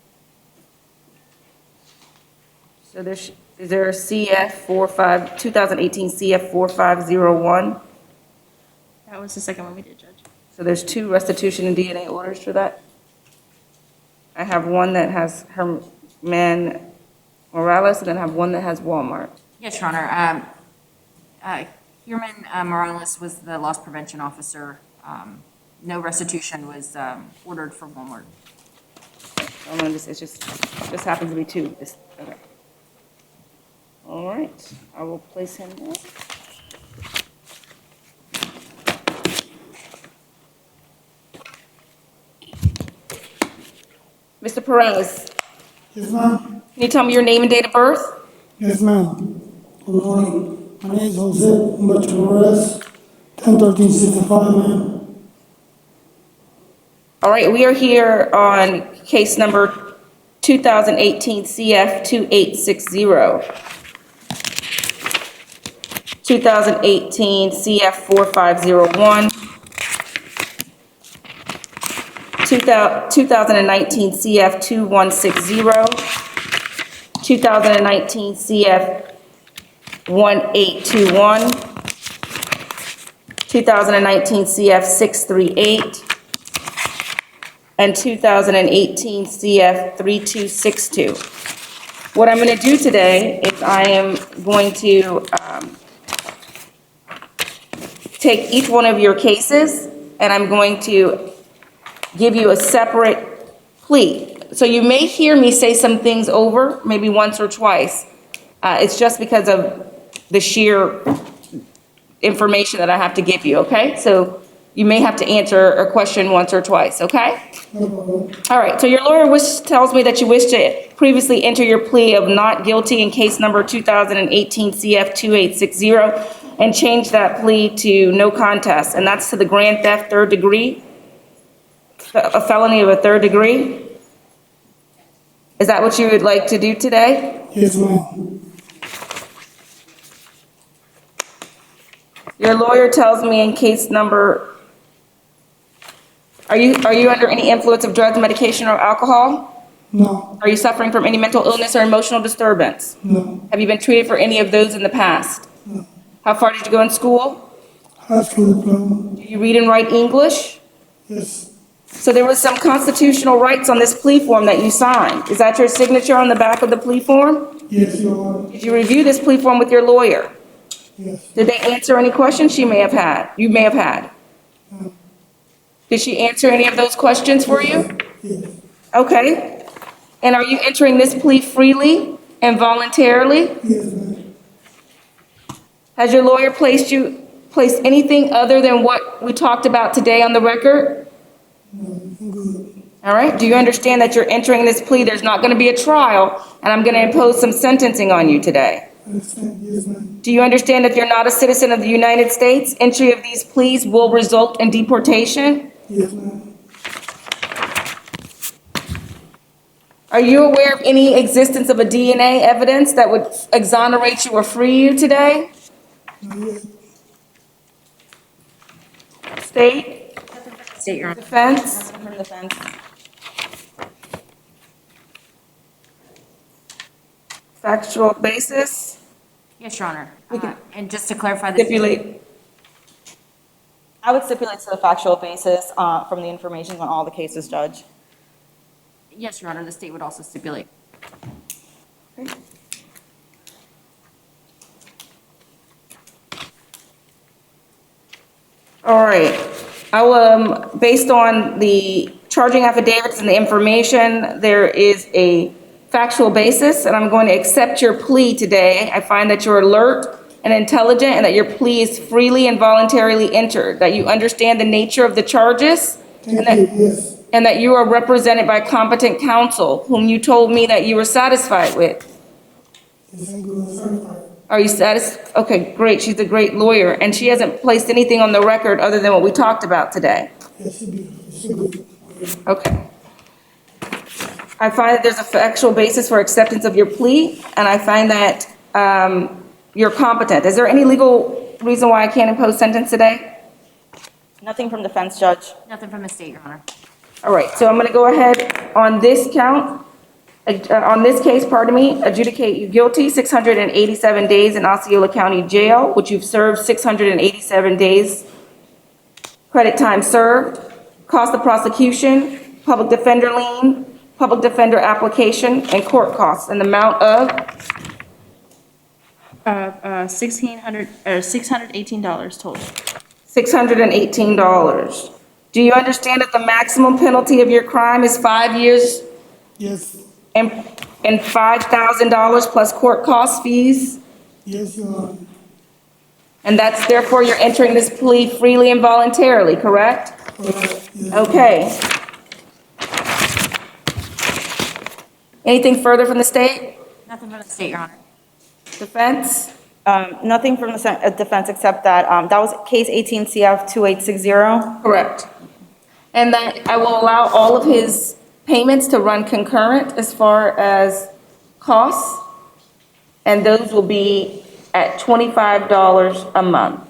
S1: So is there a CF 2018 CF 4501?
S6: That was the second one we did, Judge.
S1: So there's 2 restitution and DNA orders for that. I have one that has Herman Morales, and then I have one that has Walmart.
S12: Yes, Your Honor. Herman Morales was the loss prevention officer. No restitution was ordered for Walmart.
S1: Oh, no, it just happens to be 2. Okay. All right, I will place him there. Mr. Perez,
S13: Yes, ma'am.
S1: can you tell me your name and date of birth?
S13: Yes, ma'am. Good morning. My name is Jose Humberto Perez, 10/13/65, ma'am.
S1: All right, we are here on case number 2018 CF 2860. 2018 CF 4501. 2019 CF 2160. 2019 CF 1821. 2019 CF 638. And 2018 CF 3262. What I'm going to do today is I am going to take each one of your cases and I'm going to give you a separate plea. So you may hear me say some things over, maybe once or twice. It's just because of the sheer information that I have to give you, okay? So you may have to answer a question once or twice, okay? All right, so your lawyer tells me that you wish to previously enter your plea of not guilty in case number 2018 CF 2860 and change that plea to no contest, and that's to the grand theft third degree, a felony of a third degree. Is that what you would like to do today?
S13: Yes, ma'am.
S1: Your lawyer tells me in case number, are you under any influence of drugs, medication, or alcohol?
S13: No,
S1: Are you suffering from any mental illness or emotional disturbance?
S13: no,
S1: Have you been treated for any of those in the past?
S13: no.
S1: How far did you go in school?
S13: High school diploma,
S1: Do you read and write English?
S13: yes,
S1: So there was some constitutional rights on this plea form that you signed. Is that your signature on the back of the plea form?
S13: yes, Your Honor,
S1: Did you review this plea form with your lawyer?
S13: yes,
S1: Did they answer any questions you may have had?
S13: no,
S1: Did she answer any of those questions for you?
S13: yes,
S1: Okay. And are you entering this plea freely and voluntarily?
S13: yes, ma'am,
S1: Has your lawyer placed anything other than what we talked about today on the record?
S13: no, good,
S1: All right. Do you understand that you're entering this plea? There's not going to be a trial, and I'm going to impose some sentencing on you today.
S13: understand, yes, ma'am,
S1: Do you understand that if you're not a citizen of the United States, entry of these pleas will result in deportation?
S13: yes, ma'am,
S1: Are you aware of any existence of a DNA evidence that would exonerate you or free you today?
S13: not yet,
S1: State,
S6: State Your Honor.
S1: defense?
S9: From the defense.
S1: Factual basis?
S6: Yes, Your Honor.
S1: We can-
S6: And just to clarify,
S1: Stipulate.
S9: I would stipulate to the factual basis from the information on all the cases, Judge.
S6: yes, Your Honor, the state would also stipulate.
S1: All right. I will, based on the charging affidavits and the information, there is a factual basis, and I'm going to accept your plea today. I find that you're alert and intelligent, and that your plea is freely and voluntarily entered, that you understand the nature of the charges, and
S13: thank you, yes,
S1: and that you are represented by competent counsel, whom you told me that you were satisfied with.
S13: yes, I'm good, certified,
S1: Are you satisfied? Okay, great. She's a great lawyer, and she hasn't placed anything on the record other than what we talked about today.
S13: yes, should be,
S1: Okay. I find that there's a factual basis for acceptance of your plea, and I find that you're competent. Is there any legal reason why I can't impose sentence today?
S9: Nothing from defense, Judge.
S6: Nothing from the state, Your Honor.
S1: All right, so I'm going to go ahead on this count, on this case, pardon me, adjudicate you guilty, 687 days in Osceola County Jail, which you've served 687 days, credit time served, cost of prosecution, public defender lien, public defender application, and court costs, an amount of
S6: $618 total.
S1: $618. Do you understand that the maximum penalty of your crime is 5 years
S13: yes,
S1: and $5,000 plus court costs, fees?
S13: yes, Your Honor,
S1: And that's therefore you're entering this plea freely and voluntarily, correct?
S13: correct, yes,
S1: Okay. Anything further from the state?
S6: Nothing from the state, Your Honor.
S1: Defense?
S9: Nothing from the defense except that, that was case 18 CF 2860.
S1: Correct. And that I will allow all of his payments to run concurrent as far as costs, and those will be at $25 a month.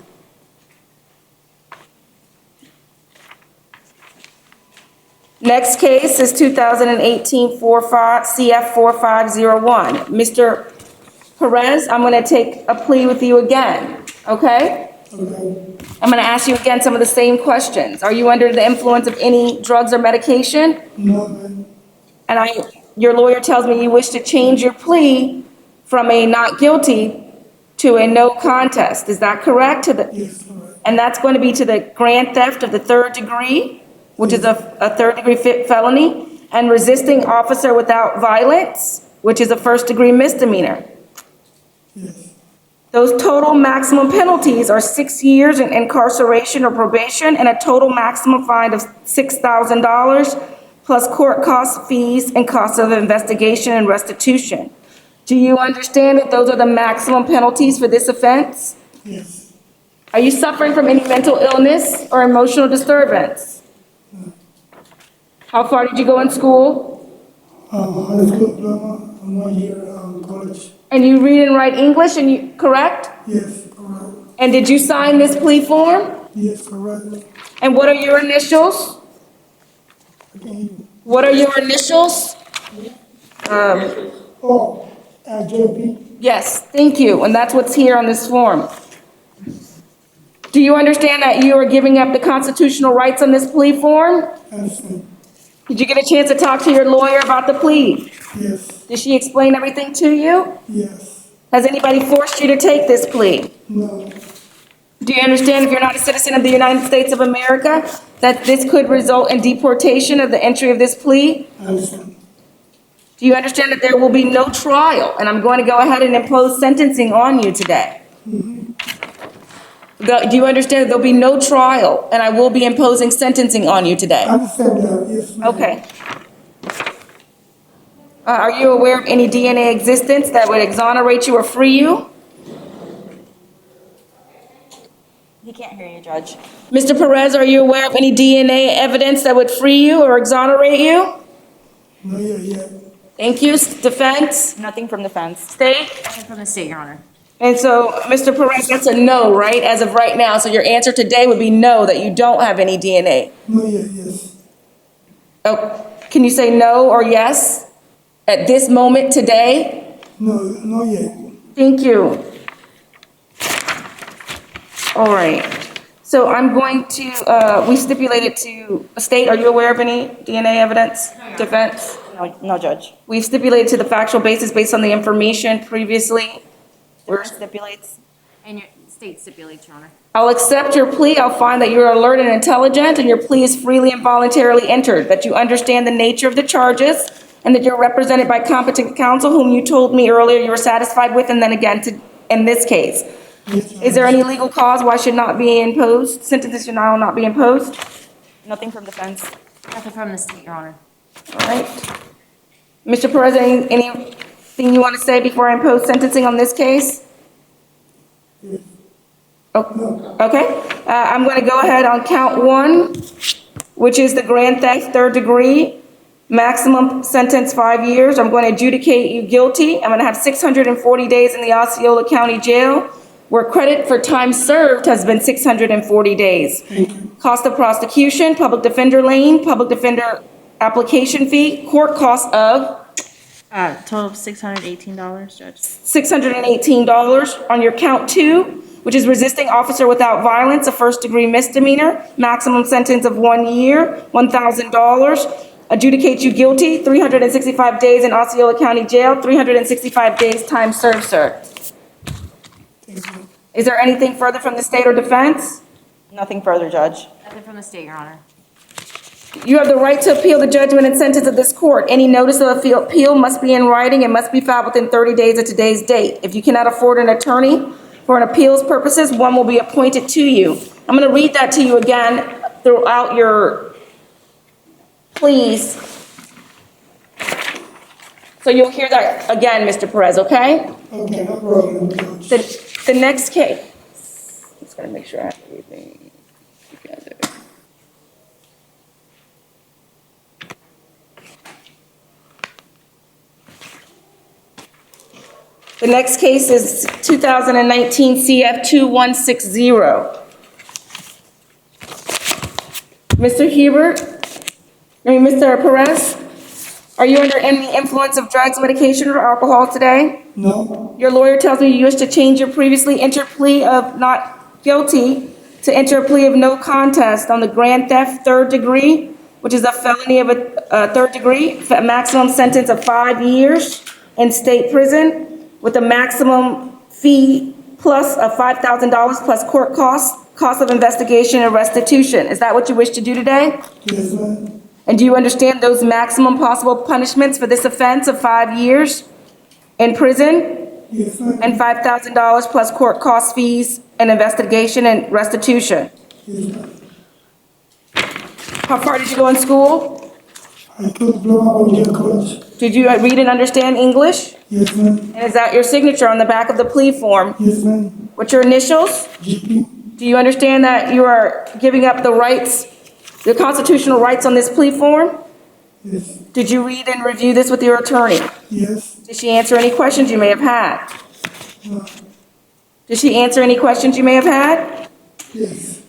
S1: Next case is 2018 CF 4501. Mr. Perez, I'm going to take a plea with you again, okay?
S13: okay,
S1: I'm going to ask you again some of the same questions. Are you under the influence of any drugs or medication?
S13: no, ma'am,
S1: And your lawyer tells me you wish to change your plea from a not guilty to a no contest. Is that correct?
S13: yes, correct,
S1: And that's going to be to the grand theft of the third degree, which is a third degree felony, and resisting officer without violence, which is a first degree misdemeanor.
S13: yes,
S1: Those total maximum penalties are 6 years in incarceration or probation and a total maximum fine of $6,000 plus court costs, fees, and costs of investigation and restitution. Do you understand that those are the maximum penalties for this offense?
S13: yes,
S1: Are you suffering from any mental illness or emotional disturbance? How far did you go in school?
S13: high school diploma, and 1 year, college,
S1: And you read and write English, and you correct?
S13: yes, correct,
S1: And did you sign this plea form?
S13: yes, correct,
S1: And what are your initials?
S13: okay,
S1: What are your initials?
S13: JP,
S1: Yes, thank you, and that's what's here on this form. Do you understand that you are giving up the constitutional rights on this plea form?
S13: understand,
S1: Did you get a chance to talk to your lawyer about the plea?
S13: yes,
S1: Did she explain everything to you?
S13: yes,
S1: Has anybody forced you to take this plea?
S13: no,
S1: Do you understand if you're not a citizen of the United States of America, that this could result in deportation of the entry of this plea?
S13: understand,
S1: Do you understand that there will be no trial, and I'm going to go ahead and impose sentencing on you today? Do you understand that there'll be no trial, and I will be imposing sentencing on you today?
S13: understand that, yes, ma'am.
S1: Okay. Are you aware of any DNA existence that would exonerate you or free you?
S9: He can't hear you, Judge.
S1: Mr. Perez, are you aware of any DNA evidence that would free you or exonerate you?
S13: No, yeah,
S1: Thank you. Defense?
S9: Nothing from defense.
S1: State?
S6: Nothing from the state, Your Honor.
S1: And so, Mr. Perez, that's a no, right, as of right now? So your answer today would be no, that you don't have any DNA?
S13: no, yeah, yes,
S1: Oh, can you say no or yes at this moment today?
S13: no, yeah,
S1: Thank you. All right. So I'm going to, we stipulated to, state, are you aware of any DNA evidence? Defense?
S9: No, Judge.
S1: We've stipulated to the factual basis based on the information previously.
S9: Defense stipulates.
S6: And your state stipulates, Your Honor.
S1: I'll accept your plea. I'll find that you're alert and intelligent, and your plea is freely and voluntarily entered, that you understand the nature of the charges, and that you're represented by competent counsel whom you told me earlier you were satisfied with, and then again in this case.
S13: yes,
S1: Is there any legal cause why should not be imposed, sentences should not be imposed?
S9: Nothing from defense.
S6: Nothing from the state, Your Honor.
S1: All right. Mr. Perez, anything you want to say before I impose sentencing on this case? Oh, okay. I'm going to go ahead on count one, which is the grand theft, third degree, maximum sentence 5 years. I'm going to adjudicate you guilty. I'm going to have 640 days in the Osceola County Jail, where credit for time served has been 640 days. Cost of prosecution, public defender lane, public defender application fee, court cost of
S6: Total of $618, Judge.
S1: $618 on your count two, which is resisting officer without violence, a first-degree misdemeanor, maximum sentence of 1 year, $1,000. Adjudicate you guilty, 365 days in Osceola County Jail, 365 days time served, sir. Is there anything further from the state or defense?
S9: Nothing further, Judge.
S6: Nothing from the state, Your Honor.
S1: You have the right to appeal the judgment and sentence of this court. Any notice of appeal must be in writing and must be filed within 30 days of today's date. If you cannot afford an attorney for an appeals purposes, one will be appointed to you. I'm going to read that to you again throughout your pleas. So you'll hear that again, Mr. Perez, okay?
S13: okay, no problem, Judge.
S1: The next case. I'm just going to make sure I have everything together. The next case is 2019 CF 2160. Mr. Perez, are you under any influence of drugs, medication, or alcohol today?
S13: No,
S1: Your lawyer tells me you wish to change your previously entered plea of not guilty to enter a plea of no contest on the grand theft third degree, which is a felony of a third degree, a maximum sentence of 5 years in state prison, with a maximum fee plus of $5,000 plus court cost of investigation and restitution. Is that what you wish to do today?
S13: yes, ma'am,
S1: And do you understand those maximum possible punishments for this offense of 5 years in prison
S13: yes, ma'am,
S1: and $5,000 plus court cost fees and investigation and restitution?
S13: yes, ma'am.
S1: How far did you go in school?
S13: I took diploma on Yale College.
S1: Did you read and understand English?
S13: Yes, ma'am,
S1: And is that your signature on the back of the plea form?
S13: yes, ma'am,
S1: What's your initials?
S13: GP,
S1: Do you understand that you are giving up the rights, the constitutional rights on this plea form?
S13: yes,
S1: Did you read and review this with your attorney?
S13: yes,
S1: Did she answer any questions you may have had?
S13: no,
S1: Did she answer any questions you may have had?
S13: yes,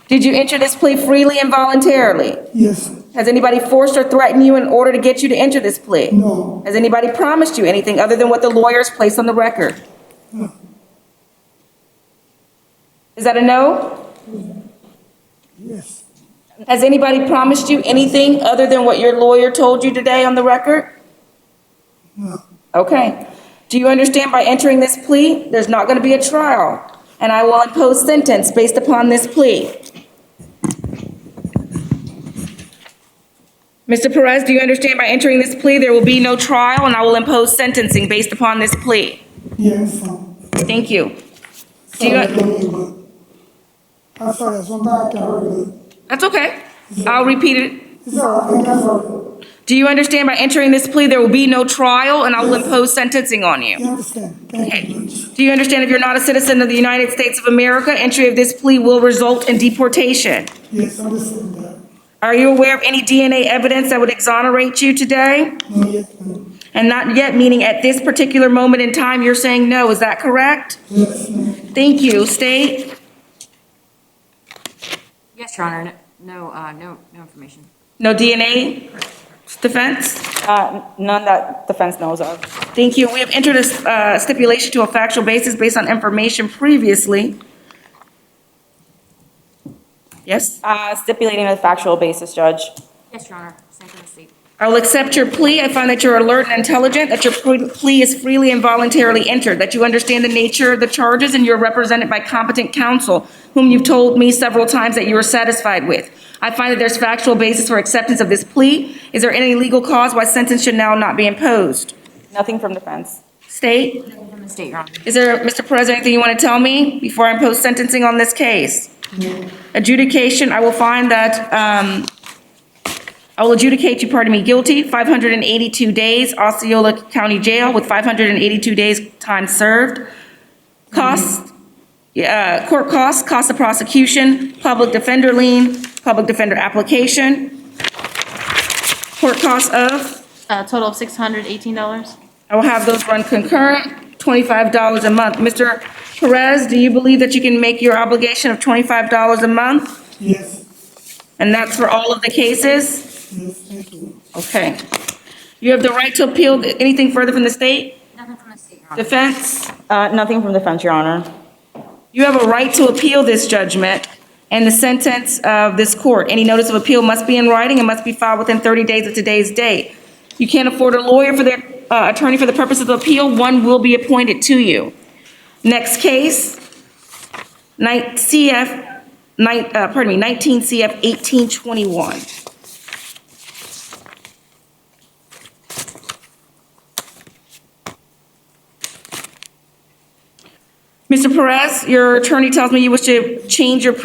S1: Did you enter this plea freely and voluntarily?
S13: yes,
S1: Has anybody forced or threatened you in order to get you to enter this plea?
S13: No.
S1: Has anybody promised you anything other than what the lawyers placed on the record?
S13: No.
S1: Is that a no?
S13: Yes.
S1: Has anybody promised you anything other than what your lawyer told you today on the record?
S13: No.
S1: Okay. Do you understand by entering this plea, there's not going to be a trial, and I will impose sentence based upon this plea? Mr. Perez, do you understand by entering this plea, there will be no trial, and I will impose sentencing based upon this plea?
S13: Yes.
S1: Thank you. Do
S13: Sorry, I
S1: you,
S13: can't hear good. I'm sorry, sometimes I can't hear good.
S1: that's okay. I'll repeat it.
S13: It's all right, I'm sorry.
S1: Do you understand by entering this plea, there will be no trial, and I will impose sentencing on you?
S13: You understand? Thank you, Judge.
S1: Do you understand if you're not a citizen of the United States of America, entry of this plea will result in deportation?
S13: Yes, I understand that.
S1: Are you aware of any DNA evidence that would exonerate you today?
S13: No, yes, ma'am.
S1: And not yet, meaning at this particular moment in time, you're saying no, is that correct?
S13: Yes, ma'am.
S1: Thank you. State?
S14: Yes, Your Honor, no information.
S1: No DNA defense?
S9: None that defense knows of.
S1: Thank you. We have entered a stipulation to a factual basis based on information previously. Yes?
S9: Stipulating a factual basis, Judge.
S14: Yes, Your Honor, same from the state.
S1: I will accept your plea. I find that you're alert and intelligent, that your plea is freely and voluntarily entered, that you understand the nature of the charges, and you're represented by competent counsel, whom you've told me several times that you are satisfied with. I find that there's factual basis for acceptance of this plea. Is there any legal cause why sentence should now not be imposed?
S9: Nothing from defense.
S1: State?
S14: Nothing from the state, Your Honor.
S1: Is there, Mr. Perez, anything you want to tell me before I impose sentencing on this case? Adjudication, I will find that, I will adjudicate you, guilty, 582 days, Osceola County Jail with 582 days time served. Cost, court costs, cost of prosecution, public defender lien, public defender application. Court costs of?
S6: Total of $618.
S1: I will have those run concurrent, $25 a month. Mr. Perez, do you believe that you can make your obligation of $25 a month?
S13: Yes.
S1: And that's for all of the cases?
S13: Yes, thank you.
S1: Okay. You have the right to appeal anything further from the state?
S14: Nothing from the state, Your Honor.
S1: Defense?
S9: Nothing from defense, Your Honor.
S1: You have a right to appeal this judgment and the sentence of this court. Any notice of appeal must be in writing and must be filed within 30 days of today's date. You can't afford a lawyer for the attorney for the purpose of the appeal. One will be appointed to you. Next case, 19 CF 1821. Mr. Perez, your attorney tells me you wish to change your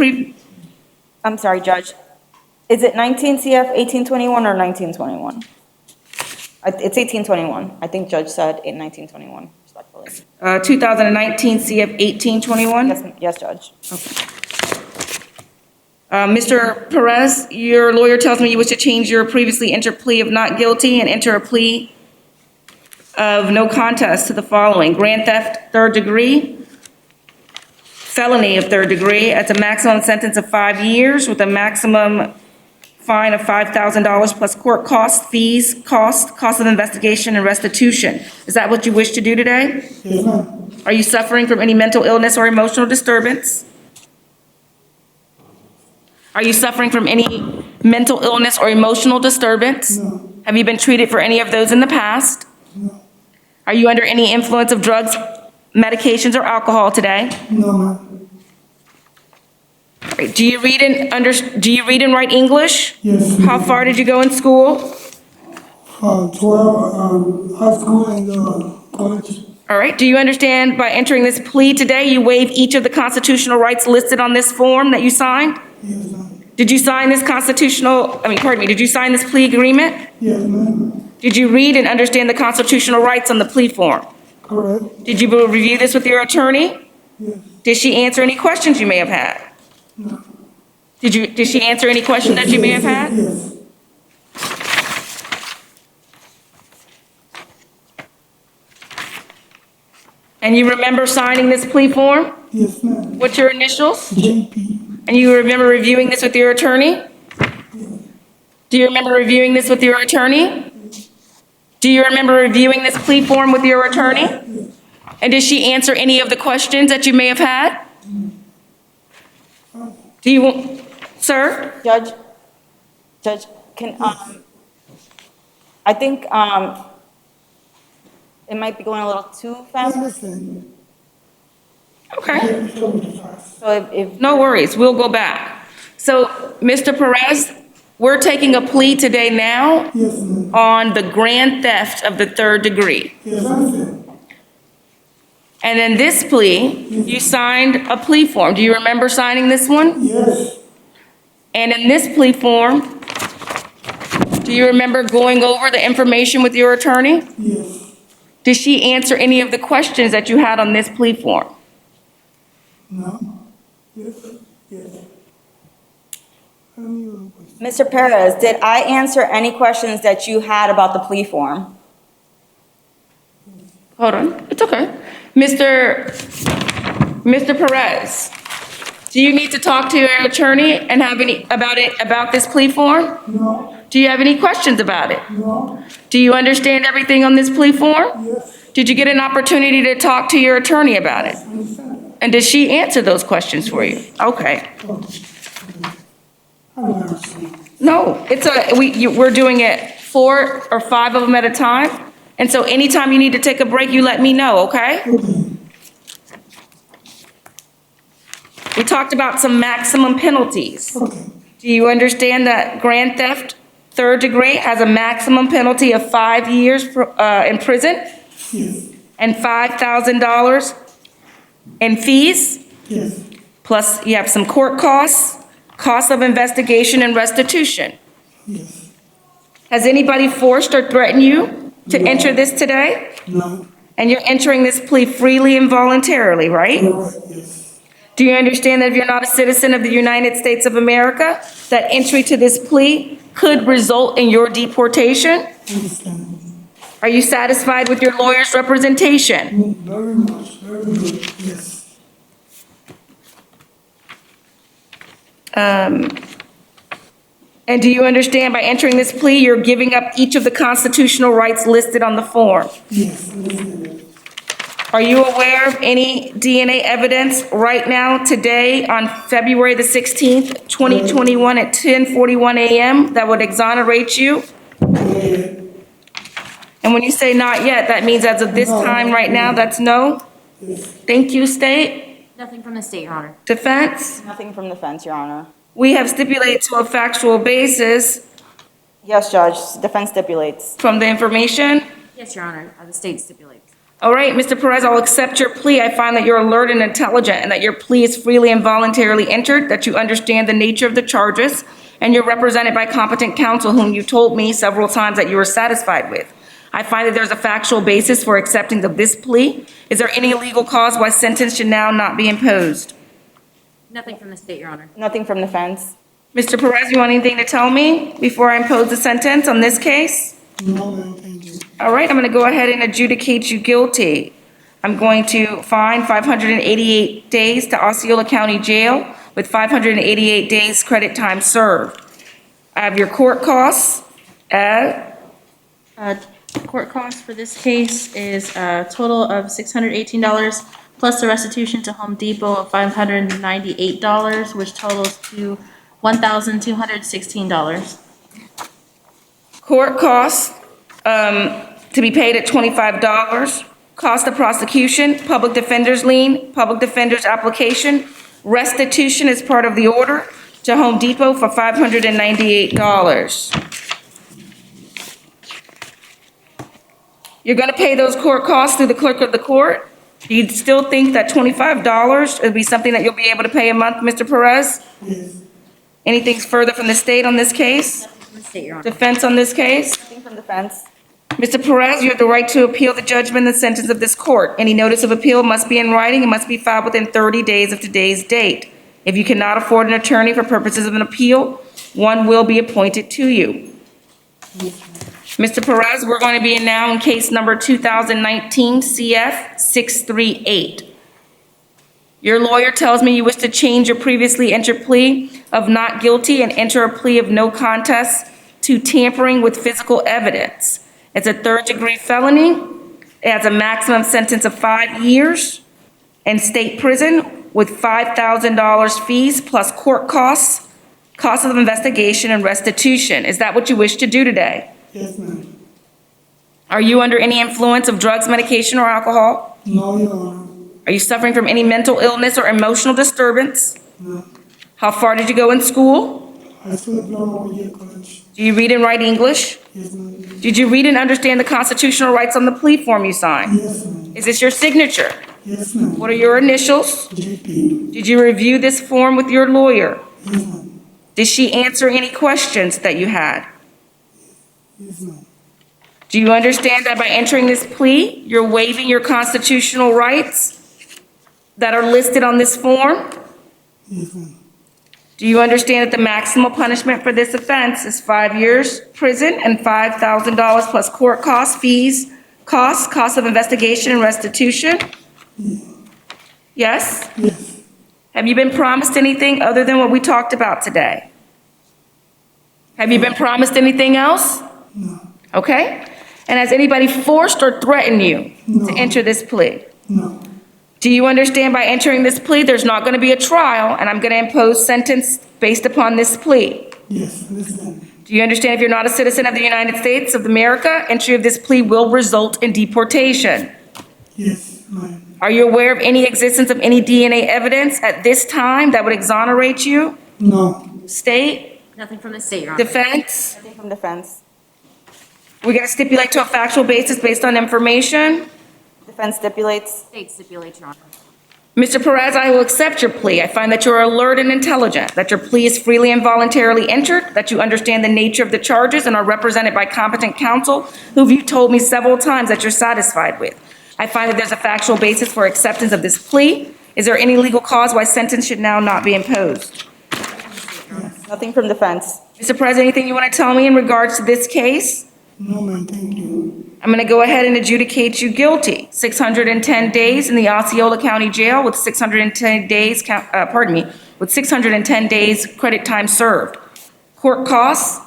S9: I'm sorry, Judge. Is it 19 CF 1821 or 1921? It's 1821. I think Judge said in 1921, respectfully.
S1: 2019 CF 1821?
S9: Yes, Judge.
S1: Mr. Perez, your lawyer tells me you wish to change your previously entered plea of not guilty and enter a plea of no contest to the following: grand theft, third degree, felony of third degree. It's a maximum sentence of 5 years with a maximum fine of $5,000 plus court costs, fees, cost of investigation, and restitution. Is that what you wish to do today?
S13: Yes, ma'am.
S1: Are you suffering from any mental illness or emotional disturbance? Are you suffering from any mental illness or emotional disturbance?
S13: No.
S1: Have you been treated for any of those in the past?
S13: No.
S1: Are you under any influence of drugs, medications, or alcohol today?
S13: No, ma'am.
S1: All right, do you read and write English?
S13: Yes.
S1: How far did you go in school?
S13: 12, high school and college.
S1: All right, do you understand by entering this plea today, you waive each of the constitutional rights listed on this form that you signed?
S13: Yes, ma'am.
S1: Did you sign this did you sign this plea agreement?
S13: Yes, ma'am.
S1: Did you read and understand the constitutional rights on the plea form?
S13: Correct.
S1: Did you review this with your attorney?
S13: Yes.
S1: Did she answer any questions you may have had?
S13: No.
S1: Did she answer any questions that you may have had?
S13: Yes.
S1: And you remember signing this plea form?
S13: Yes, ma'am.
S1: What's your initials?
S13: JP.
S1: And you remember reviewing this with your attorney? Do you remember reviewing this with your attorney? Do you remember reviewing this plea form with your attorney? And did she answer any of the questions that you may have had? Do you, sir?
S9: Judge, can, I think, it might be going a little too fast.
S1: Okay.
S9: So if,
S1: No worries, we'll go back. So, Mr. Perez, we're taking a plea today now
S13: Yes, ma'am.
S1: on the grand theft of the third degree.
S13: Yes, I understand.
S1: And in this plea, you signed a plea form. Do you remember signing this one?
S13: Yes,
S1: And in this plea form, do you remember going over the information with your attorney?
S13: yes.
S1: Did she answer any of the questions that you had on this plea form?
S13: No. Yes, yes. I don't need a question.
S9: Mr. Perez, did I answer any questions that you had about the plea form?
S1: Hold on, it's okay. Mr. Perez, do you need to talk to your attorney and have any, about this plea form?
S13: No,
S1: Do you have any questions about it?
S13: no,
S1: Do you understand everything on this plea form?
S13: yes,
S1: Did you get an opportunity to talk to your attorney about it?
S13: I understand.
S1: And did she answer those questions for you? Okay.
S13: I don't understand.
S1: No, we're doing it 4 or 5 of them at a time. And so anytime you need to take a break, you let me know, okay? We talked about some maximum penalties.
S13: Okay,
S1: Do you understand that grand theft, third degree, has a maximum penalty of 5 years in prison
S13: yes,
S1: and $5,000 in fees?
S13: yes,
S1: Plus, you have some court costs, costs of investigation and restitution.
S13: yes.
S1: Has anybody forced or threatened you to
S13: No.
S1: enter this today?
S13: No,
S1: And you're entering this plea freely and voluntarily, right?
S13: all right, yes.
S1: Do you understand that if you're not a citizen of the United States of America, that entry to this plea could result in your deportation?
S13: Understand.
S1: Are you satisfied with your lawyer's representation?
S13: Very much, very good, yes.
S1: And do you understand by entering this plea, you're giving up each of the constitutional rights listed on the form?
S13: Yes, understand.
S1: Are you aware of any DNA evidence right now, today, on February the 16th, 2021 at 10:41 a.m. that would exonerate you? And when you say not yet, that means as of this time right now, that's no? Thank you, state.
S14: Nothing from the state, Your Honor.
S1: Defense?
S9: Nothing from the fence, Your Honor.
S1: We have stipulated to a factual basis
S9: Yes, Judge, defense stipulates.
S1: from the information.
S14: Yes, Your Honor, the state stipulates.
S1: All right, Mr. Perez, I'll accept your plea. I find that you're alert and intelligent and that your plea is freely and voluntarily entered, that you understand the nature of the charges, and you're represented by competent counsel whom you told me several times that you were satisfied with. I find that there's a factual basis for accepting of this plea. Is there any legal cause why sentence should now not be imposed?
S14: Nothing from the state, Your Honor.
S9: Nothing from the fence.
S1: Mr. Perez, you want anything to tell me before I impose the sentence on this case?
S13: No, ma'am, thank you.
S1: All right, I'm going to go ahead and adjudicate you guilty. I'm going to fine 588 days to Osceola County Jail with 588 days credit time served. I have your court costs at,
S6: Court cost for this case is a total of $618 plus the restitution to Home Depot of $598, which totals to $1,216.
S1: court costs to be paid at $25, cost of prosecution, public defender's lien, public defender's application, restitution is part of the order to Home Depot for $598. You're going to pay those court costs through the clerk of the court? Do you still think that $25 would be something that you'll be able to pay a month, Mr. Perez?
S13: Yes,
S1: Anything further from the state on this case?
S14: Nothing from the state, Your Honor.
S1: Defense on this case?
S9: Nothing from the fence.
S1: Mr. Perez, you have the right to appeal the judgment and sentence of this court. Any notice of appeal must be in writing and must be filed within 30 days of today's date. If you cannot afford an attorney for purposes of an appeal, one will be appointed to you. Mr. Perez, we're going to be now in case number 2019 CF 638. Your lawyer tells me you wish to change your previously entered plea of not guilty and enter a plea of no contest to tampering with physical evidence. It's a third-degree felony. It has a maximum sentence of 5 years in state prison with $5,000 fees plus court costs, costs of investigation, and restitution. Is that what you wish to do today?
S13: Yes, ma'am.
S1: Are you under any influence of drugs, medication, or alcohol?
S13: No, Your Honor.
S1: Are you suffering from any mental illness or emotional disturbance?
S13: No.
S1: How far did you go in school?
S13: I still diploma 1 year college.
S1: Do you read and write English?
S13: Yes, ma'am.
S1: Did you read and understand the constitutional rights on the plea form you signed?
S13: Yes, ma'am.
S1: Is this your signature?
S13: Yes, ma'am.
S1: What are your initials?
S13: JP.
S1: Did you review this form with your lawyer?
S13: Yes, ma'am.
S1: Did she answer any questions that you had?
S13: Yes, ma'am.
S1: Do you understand that by entering this plea, you're waiving your constitutional rights that are listed on this form?
S13: Yes, ma'am.
S1: Do you understand that the maximum punishment for this offense is 5 years prison and $5,000 plus court costs, fees, costs of investigation and restitution? Yes?
S13: Yes.
S1: Have you been promised anything other than what we talked about today? Have you been promised anything else?
S13: No.
S1: Okay. And has anybody forced or threatened you
S13: No.
S1: to enter this plea?
S13: No.
S1: Do you understand by entering this plea, there's not going to be a trial, and I'm going to impose sentence based upon this plea?
S13: Yes, understand.
S1: Do you understand if you're not a citizen of the United States of America, entry of this plea will result in deportation?
S13: Yes, ma'am.
S1: Are you aware of any existence of any DNA evidence at this time that would exonerate you?
S13: No.
S1: State?
S14: Nothing from the state, Your Honor.
S1: Defense?
S9: Nothing from defense.
S1: We're going to stipulate to a factual basis based on information?
S9: Defense stipulates.
S14: State stipulates, Your Honor.
S1: Mr. Perez, I will accept your plea. I find that you're alert and intelligent, that your plea is freely and voluntarily entered, that you understand the nature of the charges and are represented by competent counsel, who you told me several times that you're satisfied with. I find that there's a factual basis for acceptance of this plea. Is there any legal cause why sentence should now not be imposed?
S9: Nothing from defense.
S1: Mr. Perez, anything you want to tell me in regards to this case?
S13: No, ma'am. Thank you.
S1: I'm going to go ahead and adjudicate you guilty. 610 days in the Osceola County Jail with 610 days, with 610 days credit time served. Court costs,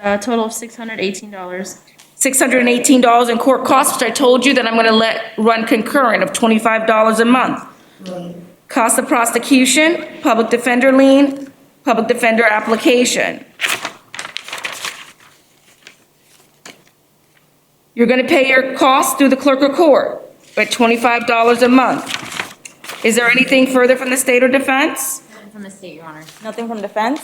S6: Total of $618.
S1: $618 in court costs, which I told you that I'm going to let run concurrent of $25 a month.
S13: Right.
S1: Cost of prosecution, public defender lien, public defender application. You're going to pay your costs through the clerk of court at $25 a month. Is there anything further from the state or defense?
S14: Nothing from the state, Your Honor.
S9: Nothing from defense.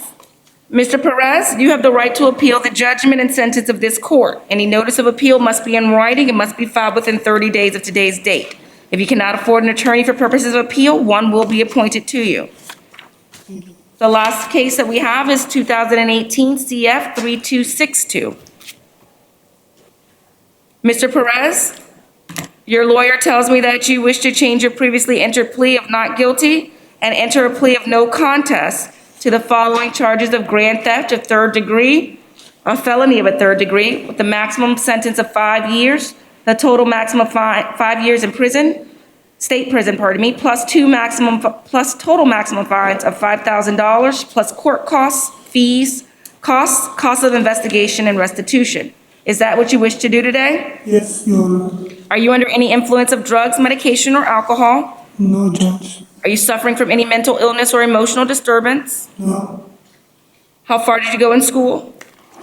S1: Mr. Perez, you have the right to appeal the judgment and sentence of this court. Any notice of appeal must be in writing and must be filed within 30 days of today's date. If you cannot afford an attorney for purposes of appeal, one will be appointed to you. The last case that we have is 2018 CF 3262. Mr. Perez, your lawyer tells me that you wish to change your previously entered plea of not guilty and enter a plea of no contest to the following charges of grand theft of third degree, a felony of a third degree, with the maximum sentence of 5 years, the total maximum 5 years in prison, state prison, pardon me, plus total maximum fines of $5,000, plus court costs, fees, costs of investigation and restitution. Is that what you wish to do today?
S13: Yes, Your Honor.
S1: Are you under any influence of drugs, medication, or alcohol?
S13: No, Judge.
S1: Are you suffering from any mental illness or emotional disturbance?
S13: No.
S1: How far did you go in school?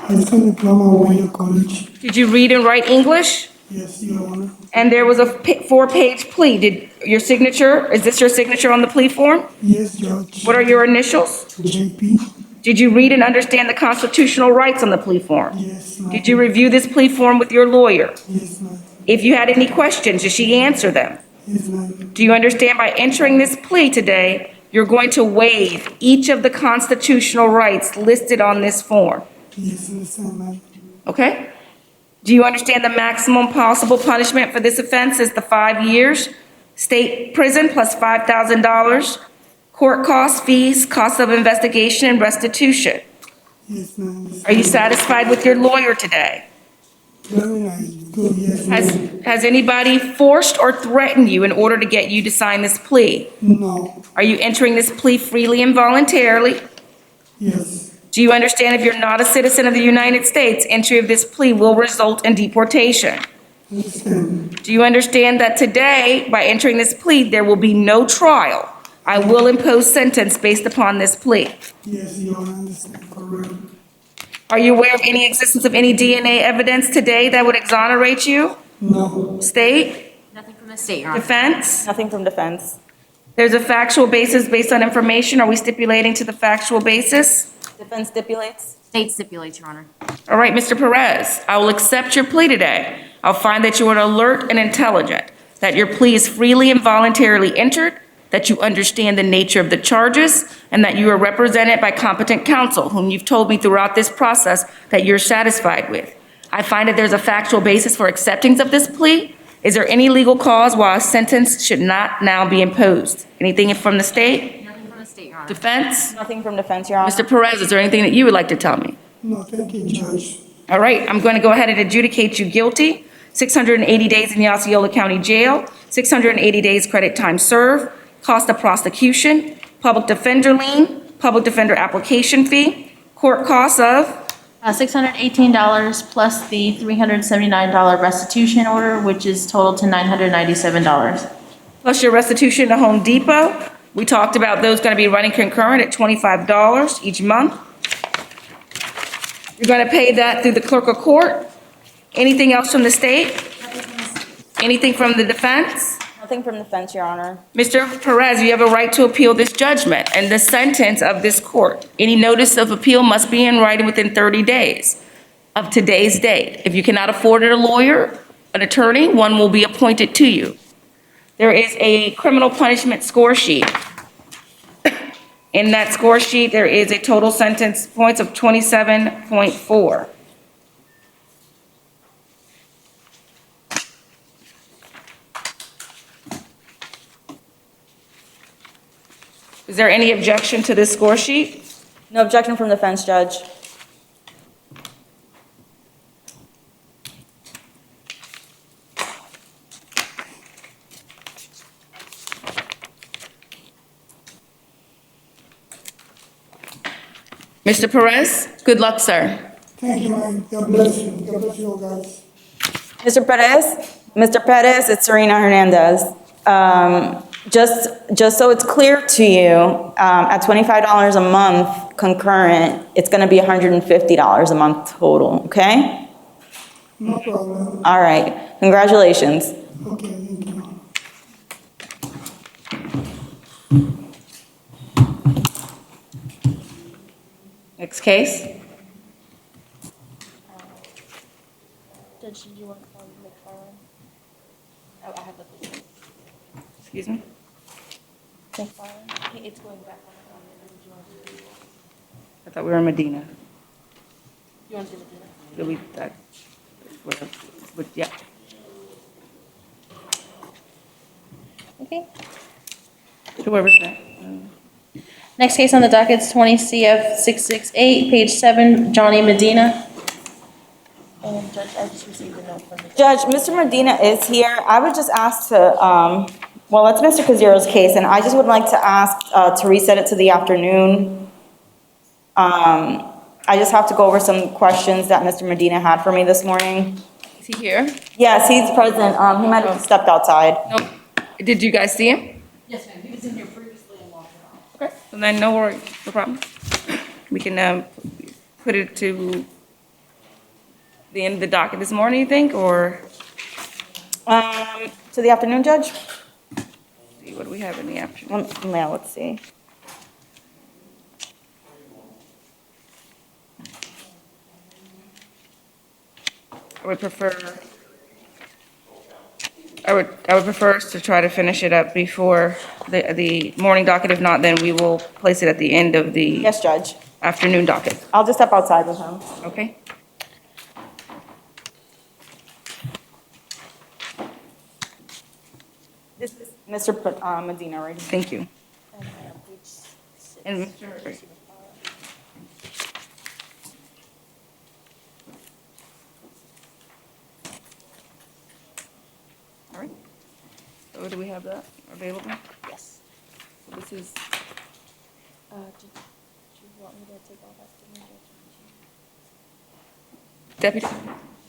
S13: I still diploma 1 year college.
S1: Did you read and write English?
S13: Yes, Your Honor.
S1: And there was a 4-page plea. Is this your signature on the plea form?
S13: Yes, Judge.
S1: What are your initials?
S13: JP.
S1: Did you read and understand the constitutional rights on the plea form?
S13: Yes, ma'am.
S1: Did you review this plea form with your lawyer?
S13: Yes, ma'am.
S1: If you had any questions, did she answer them?
S13: Yes, ma'am.
S1: Do you understand by entering this plea today, you're going to waive each of the constitutional rights listed on this form?
S13: Yes, understand, ma'am.
S1: Okay? Do you understand the maximum possible punishment for this offense is the 5 years, state prison plus $5,000, court costs, fees, costs of investigation, and restitution?
S13: Yes, ma'am.
S1: Are you satisfied with your lawyer today?
S13: Very nice. Good, yes, ma'am.
S1: Has anybody forced or threatened you in order to get you to sign this plea?
S13: No.
S1: Are you entering this plea freely and voluntarily?
S13: Yes.
S1: Do you understand if you're not a citizen of the United States, entry of this plea will result in deportation?
S13: Understand?
S1: Do you understand that today, by entering this plea, there will be no trial? I will impose sentence based upon this plea.
S13: Yes, Your Honor, understand, correct.
S1: Are you aware of any existence of any DNA evidence today that would exonerate you?
S13: No,
S1: State?
S14: Nothing from the state, Your Honor.
S1: Defense?
S9: Nothing from defense.
S1: There's a factual basis based on information. Are we stipulating to the factual basis?
S9: Defense stipulates?
S14: State stipulates, Your Honor.
S1: All right, Mr. Perez, I will accept your plea today. I'll find that you are alert and intelligent, that your plea is freely and voluntarily entered, that you understand the nature of the charges, and that you are represented by competent counsel, whom you've told me throughout this process that you're satisfied with. I find that there's a factual basis for acceptance of this plea. Is there any legal cause why a sentence should not now be imposed? Anything from the state?
S14: Nothing from the state, Your Honor.
S1: Defense?
S9: Nothing from defense, Your Honor.
S1: Mr. Perez, is there anything that you would like to tell me?
S13: no, thank you, Judge.
S1: All right, I'm going to go ahead and adjudicate you guilty. 680 days in the Osceola County Jail, 680 days credit time served, cost of prosecution, public defender lien, public defender application fee, court costs of
S6: $618 plus the $379 restitution order, which is total to $997.
S1: plus your restitution to Home Depot. We talked about those going to be running concurrent at $25 each month. You're going to pay that through the clerk of court. Anything else from the state? Anything from the defense?
S9: Nothing from defense, Your Honor.
S1: Mr. Perez, you have a right to appeal this judgment and the sentence of this court. Any notice of appeal must be in writing within 30 days of today's date. If you cannot afford a lawyer, an attorney, one will be appointed to you. There is a criminal punishment score sheet. In that score sheet, there is a total sentence points of 27.4. Is there any objection to this score sheet?
S9: No objection from defense, Judge.
S1: Mr. Perez, good luck, sir.
S13: Thank you, man. God bless you. God bless you all, guys.
S9: Mr. Perez, it's Serena Hernandez. Just so it's clear to you, at $25 a month concurrent, it's gonna be $150 a month total, okay?
S13: No problem.
S9: All right, congratulations.
S13: Okay, thank you.
S1: Next case.
S6: Judge, did you want to call McFarland? Oh, I have a.
S1: Excuse me?
S6: McFarland? It's going back on.
S1: I thought we were in Medina.
S6: You want to do it?
S1: Did we, that, yeah.
S6: Okay.
S1: Whoever's that.
S6: Next case on the docket is 20 CF 668, page 7, Johnny Medina. And Judge, I just received a note from the.
S9: Judge, Mr. Medina is here. I would just ask to, well, that's Mr. Gutierrez's case, and I just would like to ask to reset it to the afternoon. I just have to go over some questions that Mr. Medina had for me this morning.
S1: Is he here?
S9: Yes, he's present. He might have stepped outside.
S1: Nope. Did you guys see him?
S6: Yes, ma'am, he was in here previously and walked out.
S1: Okay. And then no worries, no problem. We can put it to the end of the docket this morning, you think, or?
S9: To the afternoon, Judge?
S1: See, what do we have in the afternoon?
S9: Yeah, let's see.
S1: I would prefer us to try to finish it up before the morning docket. If not, then we will place it at the end of the
S9: Yes, Judge.
S1: afternoon docket.
S9: I'll just step outside with him.
S1: Okay?
S9: This is Mr. Medina, right?
S1: Thank you. And Mr. All right. So do we have that available?
S6: Yes.
S1: So this is, Deputy,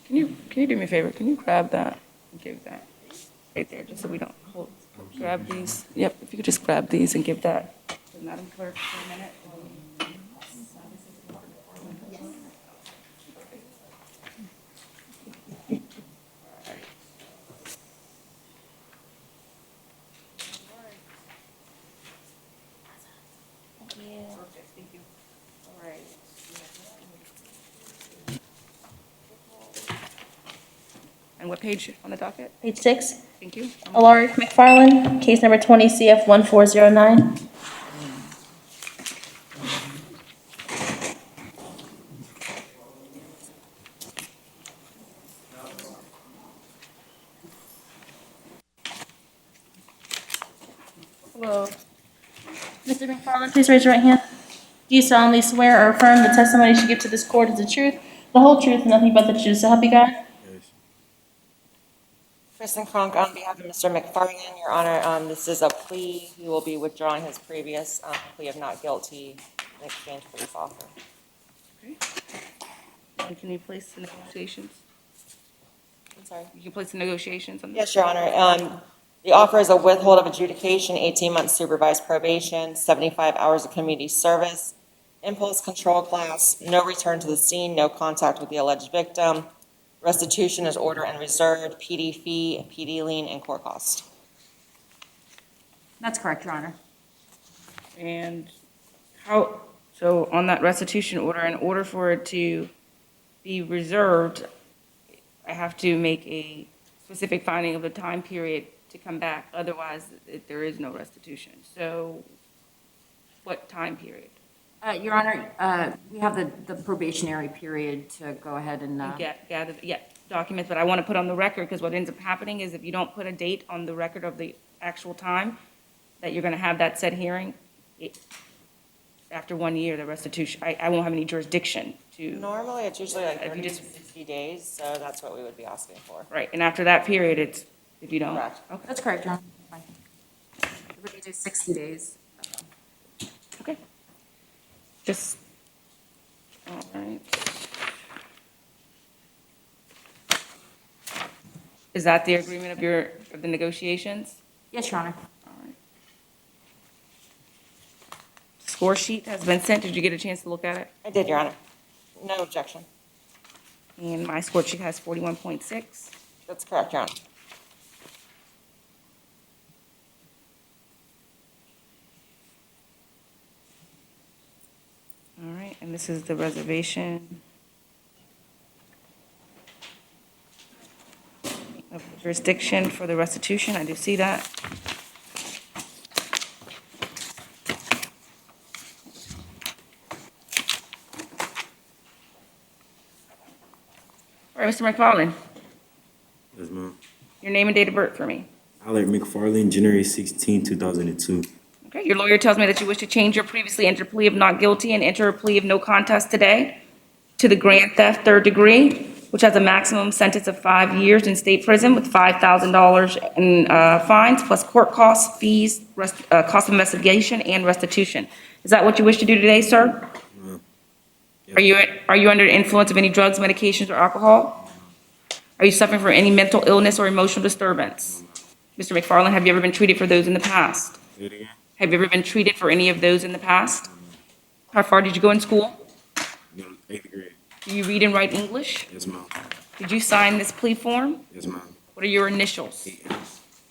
S1: can you do me a favor? Can you grab that and give that right there, just so we don't hold, grab these? Yep, if you could just grab these and give that to Madam Clerk for a minute. Thank you. All right. And what page on the docket?
S6: Page 6.
S1: Thank you.
S6: Alaric McFarland, case number 20 CF 1409. Hello. Mr. McFarland, please raise your right hand. Do you solemnly swear or affirm the testimony you should give to this court is the truth, the whole truth, and nothing but the truth, so help you God?
S12: Kristen Cronk on behalf of Mr. McFarland, Your Honor, this is a plea. He will be withdrawing his previous plea of not guilty in exchange for this offer.
S1: Okay. And can you place the negotiations?
S12: I'm sorry.
S1: You can place the negotiations on this?
S12: Yes, Your Honor. The offer is a withhold of adjudication, 18 months supervised probation, 75 hours of community service, impulse control class, no return to the scene, no contact with the alleged victim. Restitution is order and reserved, PD fee, PD lien, and court cost.
S14: That's correct, Your Honor.
S1: And how, so on that restitution order, in order for it to be reserved, I have to make a specific finding of the time period to come back, otherwise there is no restitution. So what time period?
S14: Your Honor, we have the probationary period to go ahead and,
S1: Gather, yeah, documents, but I want to put on the record, because what ends up happening is if you don't put a date on the record of the actual time that you're going to have that said hearing, after 1 year, the restitution, I won't have any jurisdiction to.
S12: Normally, it's usually like
S1: If you
S12: 30 to
S1: just-
S12: 60 days, so that's what we would be asking for.
S1: Right, and after that period, it's, if you don't.
S12: Correct.
S1: Okay.
S14: that's correct, Your Honor. Fine. We're going to do 60 days.
S1: Okay. Just, all right. Is that the agreement of the negotiations?
S14: Yes, Your Honor.
S1: All right. Score sheet has been sent. Did you get a chance to look at it?
S12: I did, Your Honor. No objection.
S1: And my score sheet has 41.6.
S12: That's correct, Your Honor.
S1: All right, and this is the reservation of jurisdiction for the restitution. I do see that. All right, Mr. McFarland,
S15: Yes, ma'am.
S1: your name and date of birth for me.
S15: Alec McFarlane, January 16, 2002.
S1: Okay, your lawyer tells me that you wish to change your previously entered plea of not guilty and enter a plea of no contest today to the grand theft third degree, which has a maximum sentence of 5 years in state prison with $5,000 in fines, plus court costs, fees, cost of investigation, and restitution. Is that what you wish to do today, sir?
S15: Yes.
S1: Are you under the influence of any drugs, medications, or alcohol? Are you suffering from any mental illness or emotional disturbance? Mr. McFarland, have you ever been treated for those in the past?
S15: Say it again.
S1: Have you ever been treated for any of those in the past? How far did you go in school?
S15: 8th grade.
S1: Do you read and write English?
S15: Yes, ma'am.
S1: Did you sign this plea form?
S15: Yes, ma'am.
S1: What are your initials?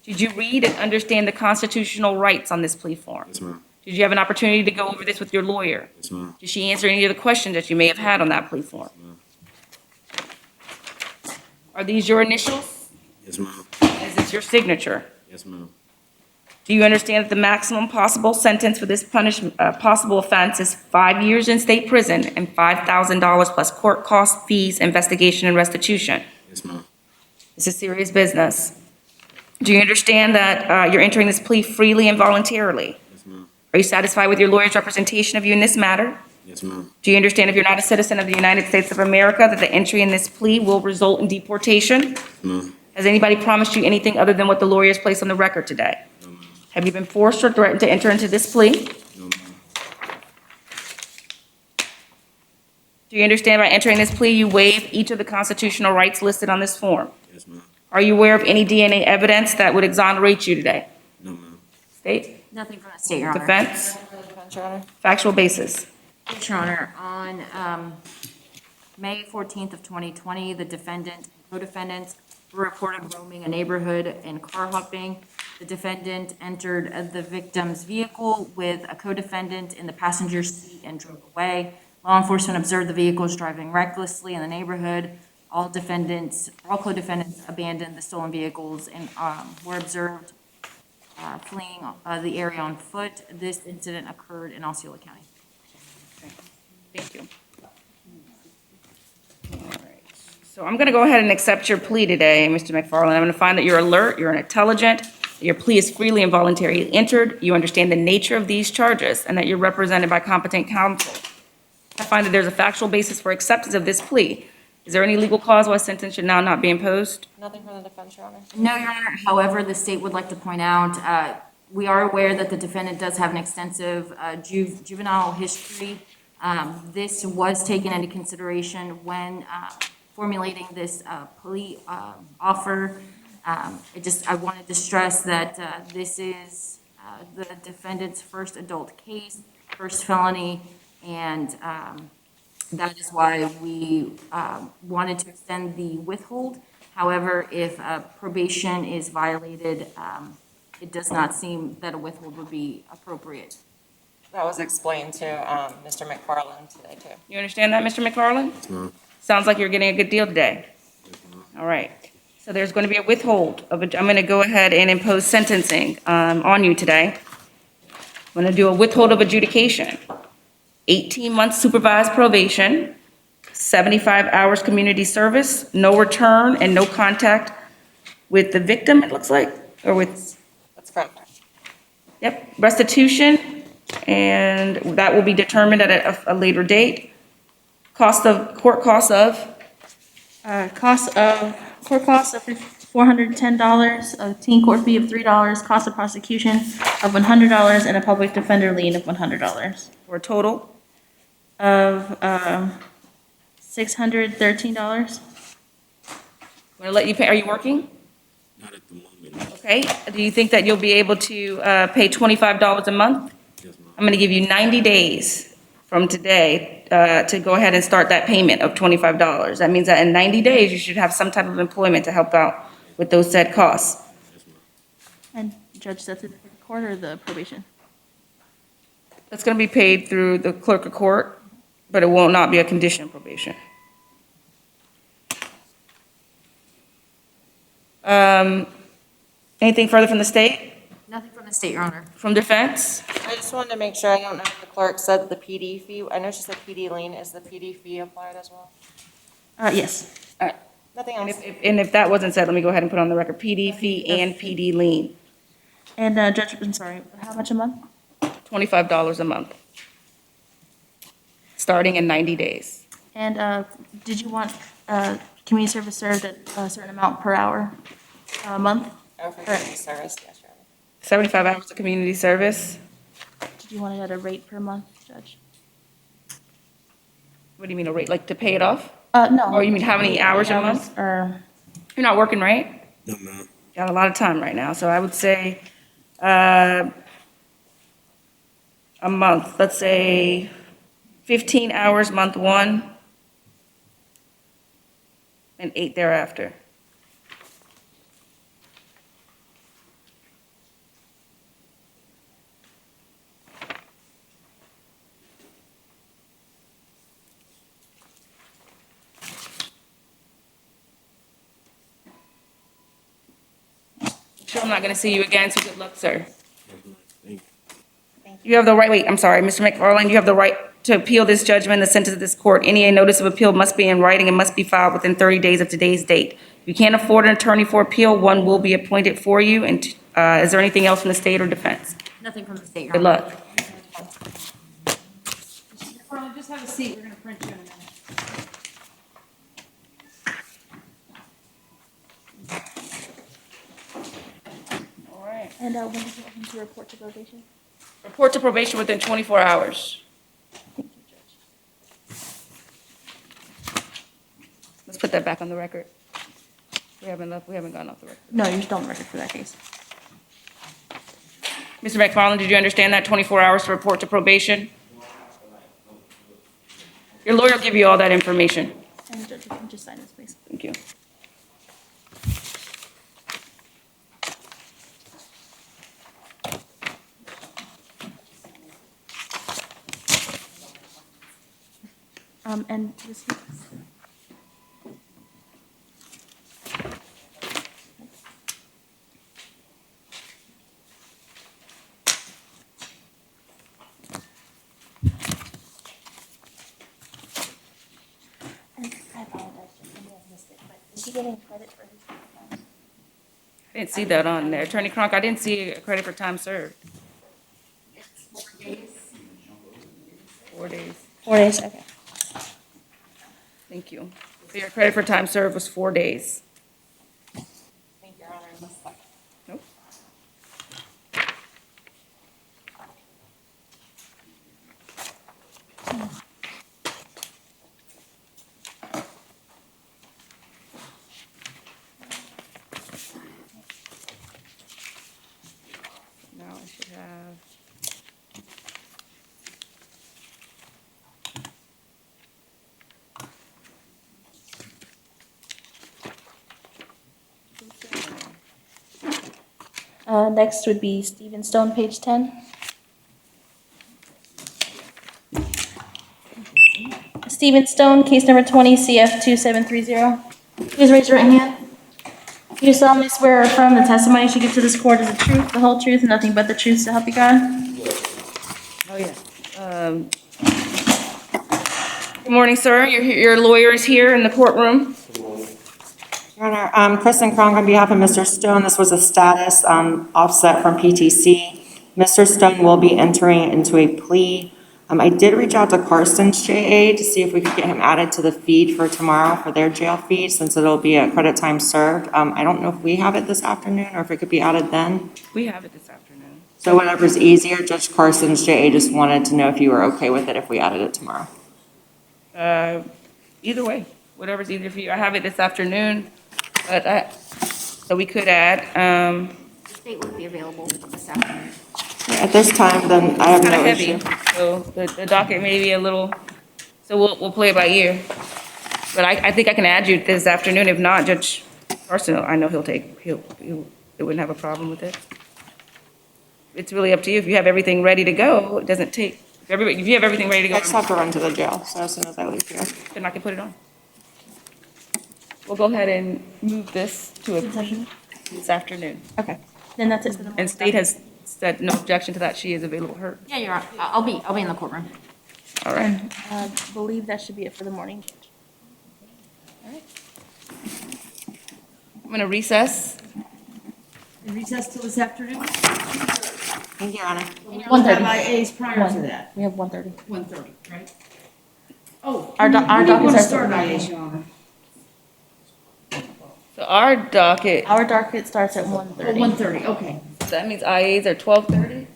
S1: Did you read and understand the constitutional rights on this plea form?
S15: Yes, ma'am.
S1: Did you have an opportunity to go over this with your lawyer?
S15: Yes, ma'am.
S1: Did she answer any of the questions that you may have had on that plea form? Are these your initials?
S15: Yes, ma'am.
S1: Is this your signature?
S15: Yes, ma'am.
S1: Do you understand that the maximum possible sentence for this possible offense is 5 years in state prison and $5,000 plus court costs, fees, investigation, and restitution?
S15: Yes, ma'am.
S1: This is serious business. Do you understand that you're entering this plea freely and voluntarily?
S15: Yes, ma'am.
S1: Are you satisfied with your lawyer's representation of you in this matter?
S15: Yes, ma'am.
S1: Do you understand if you're not a citizen of the United States of America, that the entry in this plea will result in deportation?
S15: Yes, ma'am.
S1: Has anybody promised you anything other than what the lawyer has placed on the record today?
S15: No, ma'am.
S1: Have you been forced or threatened to enter into this plea?
S15: No, ma'am.
S1: Do you understand by entering this plea, you waive each of the constitutional rights listed on this form?
S15: Yes, ma'am.
S1: Are you aware of any DNA evidence that would exonerate you today?
S15: No, ma'am.
S1: State?
S14: Nothing from the state, Your Honor.
S1: Defense?
S12: Defense, Your Honor.
S1: Factual basis?
S14: Yes, Your Honor. On May 14th of 2020, the defendant and co-defendants were reported roaming a neighborhood and car hopping. The defendant entered the victim's vehicle with a co-defendant in the passenger seat and drove away. Law enforcement observed the vehicles driving recklessly in the neighborhood. All co-defendants abandoned the stolen vehicles and were observed fleeing the area on foot. This incident occurred in Osceola County.
S1: Thank you. All right. So I'm going to go ahead and accept your plea today, Mr. McFarland. I'm going to find that you're alert, you're intelligent, that your plea is freely and voluntarily entered, you understand the nature of these charges, and that you're represented by competent counsel. I find that there's a factual basis for acceptance of this plea. Is there any legal cause why a sentence should now not be imposed?
S12: Nothing from the defense, Your Honor.
S14: No, Your Honor. However, the state would like to point out, we are aware that the defendant does have an extensive juvenile history. This was taken into consideration when formulating this plea offer. I wanted to stress that this is the defendant's first adult case, first felony, and that is why we wanted to extend the withhold. However, if probation is violated, it does not seem that a withhold would be appropriate.
S12: That was explained to Mr. McFarland today, too.
S1: You understand that, Mr. McFarland?
S15: Yes, ma'am.
S1: Sounds like you're getting a good deal today. All right. So there's going to be a withhold I'm going to go ahead and impose sentencing on you today. I'm going to do a withhold of adjudication. 18 months supervised probation, 75 hours community service, no return and no contact with the victim, it looks like, or with,
S12: That's correct.
S1: yep, restitution, and that will be determined at a later date. Court costs of
S6: $410, a teen court fee of $3, cost of prosecution of $100, and a public defender lien of $100.
S1: For a total?
S6: Of $613.
S1: I'm going to let you pay, are you working?
S15: Not at the moment.
S1: Okay, do you think that you'll be able to pay $25 a month?
S15: Yes, ma'am.
S1: I'm going to give you 90 days from today to go ahead and start that payment of $25. That means that in 90 days, you should have some type of employment to help out with those said costs.
S15: Yes, ma'am.
S6: And Judge, that's the court or the probation?
S1: That's going to be paid through the clerk of court, but it will not be a condition of probation. Anything further from the state?
S14: Nothing from the state, Your Honor.
S1: From defense?
S12: I just wanted to make sure, I don't know if the clerk said the PD fee, I know she said PD lien, is the PD fee applied as well?
S6: Yes.
S1: All right.
S12: Nothing
S1: And
S12: else?
S1: if that wasn't said, let me go ahead and put on the record, PD fee and PD lien,
S6: And Judge, I'm sorry, how much a month?
S1: $25 a month, starting in 90 days.
S6: And did you want community service served at a certain amount per hour, a month?
S12: Oh, for community service, yes, Your Honor.
S1: 75 hours of community service.
S6: Did you want it at a rate per month, Judge?
S1: What do you mean a rate, like to pay it off?
S6: No.
S1: Or you mean how many hours a month?
S6: Or,
S1: You're not working, right?
S15: No, ma'am.
S1: Got a lot of time right now, so I would say a month, let's say 15 hours month one and 8 thereafter. Sure, I'm not going to see you again, so good luck, sir.
S15: Thank you.
S1: You have the right, wait, I'm sorry, Mr. McFarland, you have the right to appeal this judgment, the sentence of this court. Any notice of appeal must be in writing and must be filed within 30 days of today's date. If you can't afford an attorney for appeal, one will be appointed for you. And is there anything else from the state or defense?
S14: Nothing from the state, Your
S1: Good
S14: Honor.
S1: luck.
S14: Just have a seat, we're going to print you in a minute.
S1: All right.
S6: and when did you want him to report to probation?
S1: Report to probation within 24 hours.
S6: Thank you, Judge.
S1: put that back on the record. We haven't gone off the record.
S6: No, you're still on record for that case.
S1: Mr. McFarland, did you understand that 24 hours to report to probation? Your lawyer will give you all that information.
S6: And Judge, you can just sign this, please.
S1: Thank you.
S6: And this. I apologize, I may have missed it, but is he getting credit for his?
S1: I didn't see that on there. Attorney Cronk, I didn't see a credit for time served.
S6: 4 days.
S1: 4 days.
S6: 4 days, okay.
S1: Thank you. So your credit for time served was 4 days.
S12: Thank you, Your Honor. I missed that.
S1: Nope. Now I should have.
S6: Next would be Stephen Stone, page 10. Stephen Stone, case number 20, CF 2730. Please raise your right hand. Do you solemnly swear or affirm the testimony you should give to this court is the truth, the whole truth, and nothing but the truth, so help you God?
S1: Oh, yeah. Good morning, sir. Your lawyer is here in the courtroom.
S12: Your Honor, Kristen Cronk on behalf of Mr. Stone, this was a status offset from PTC. Mr. Stone will be entering into a plea. I did reach out to Carson's JA to see if we could get him added to the feed for tomorrow for their jail feed, since it'll be a credit time served. I don't know if we have it this afternoon or if it could be added then.
S1: We have it this afternoon.
S12: So whatever's easier, Judge Carson's JA just wanted to know if you were okay with it if we added it tomorrow.
S1: Either way, whatever's easier for you. I have it this afternoon, but so we could add.
S14: The state would be available this afternoon.
S12: At this time, then I have
S1: Kind
S12: no
S1: of heavy,
S12: issue.
S1: so the docket may be a little, so we'll play it by ear. But I think I can add you this afternoon. If not, Judge Carson, I know he wouldn't have a problem with it. It's really up to you. If you have everything ready to go, it doesn't take, if you have everything ready to go.
S12: I just have to run to the jail, so as soon as I leave here.
S1: Then I can put it on. We'll go ahead and move this to a plea this afternoon.
S6: Okay, then that's it for the morning.
S1: And state has said no objection to that. She is available. Her.
S14: Yeah, you're on. I'll be in the courtroom.
S1: All right.
S6: I believe that should be it for the morning. All right.
S1: I'm gonna recess.
S16: Recess till this afternoon?
S12: Thank you, Your Honor.
S6: 1:30.
S16: IAs prior to that.
S6: We have 1:30.
S16: 1:30, right? Oh.
S6: Our
S16: when do you
S6: docket
S16: want to
S6: starts
S16: start
S6: at
S16: IAs, Your Honor?
S1: So our docket.
S6: Our docket starts at 1:30.
S16: 1:30, okay.
S1: So that means IAs are 12:30?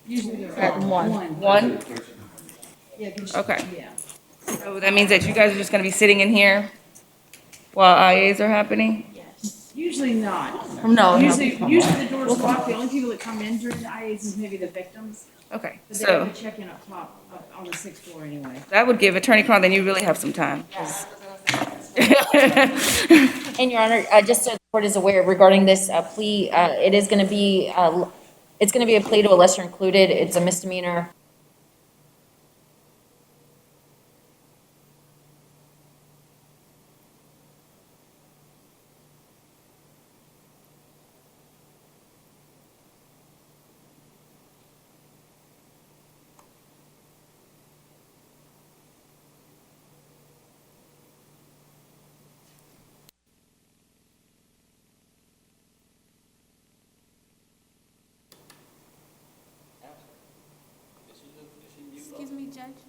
S16: Usually they're
S6: At 1.
S1: 1?
S16: Yeah,
S1: Okay.
S16: yeah.
S1: So that means that you guys are just gonna be sitting in here while IAs are happening?
S16: Usually not.
S6: No.
S16: Usually the door's locked. The only people that come in during the IAs is maybe the victims.
S1: Okay,
S16: But they have
S1: so
S16: to check in up top, up on the 6th floor anyway.
S1: that would give Attorney Cron, then you really have some time.
S14: And Your Honor, just so the court is aware regarding this plea, it is going to be, it's going to be a plea to a lesser included. It's a misdemeanor.
S6: Excuse me, Judge?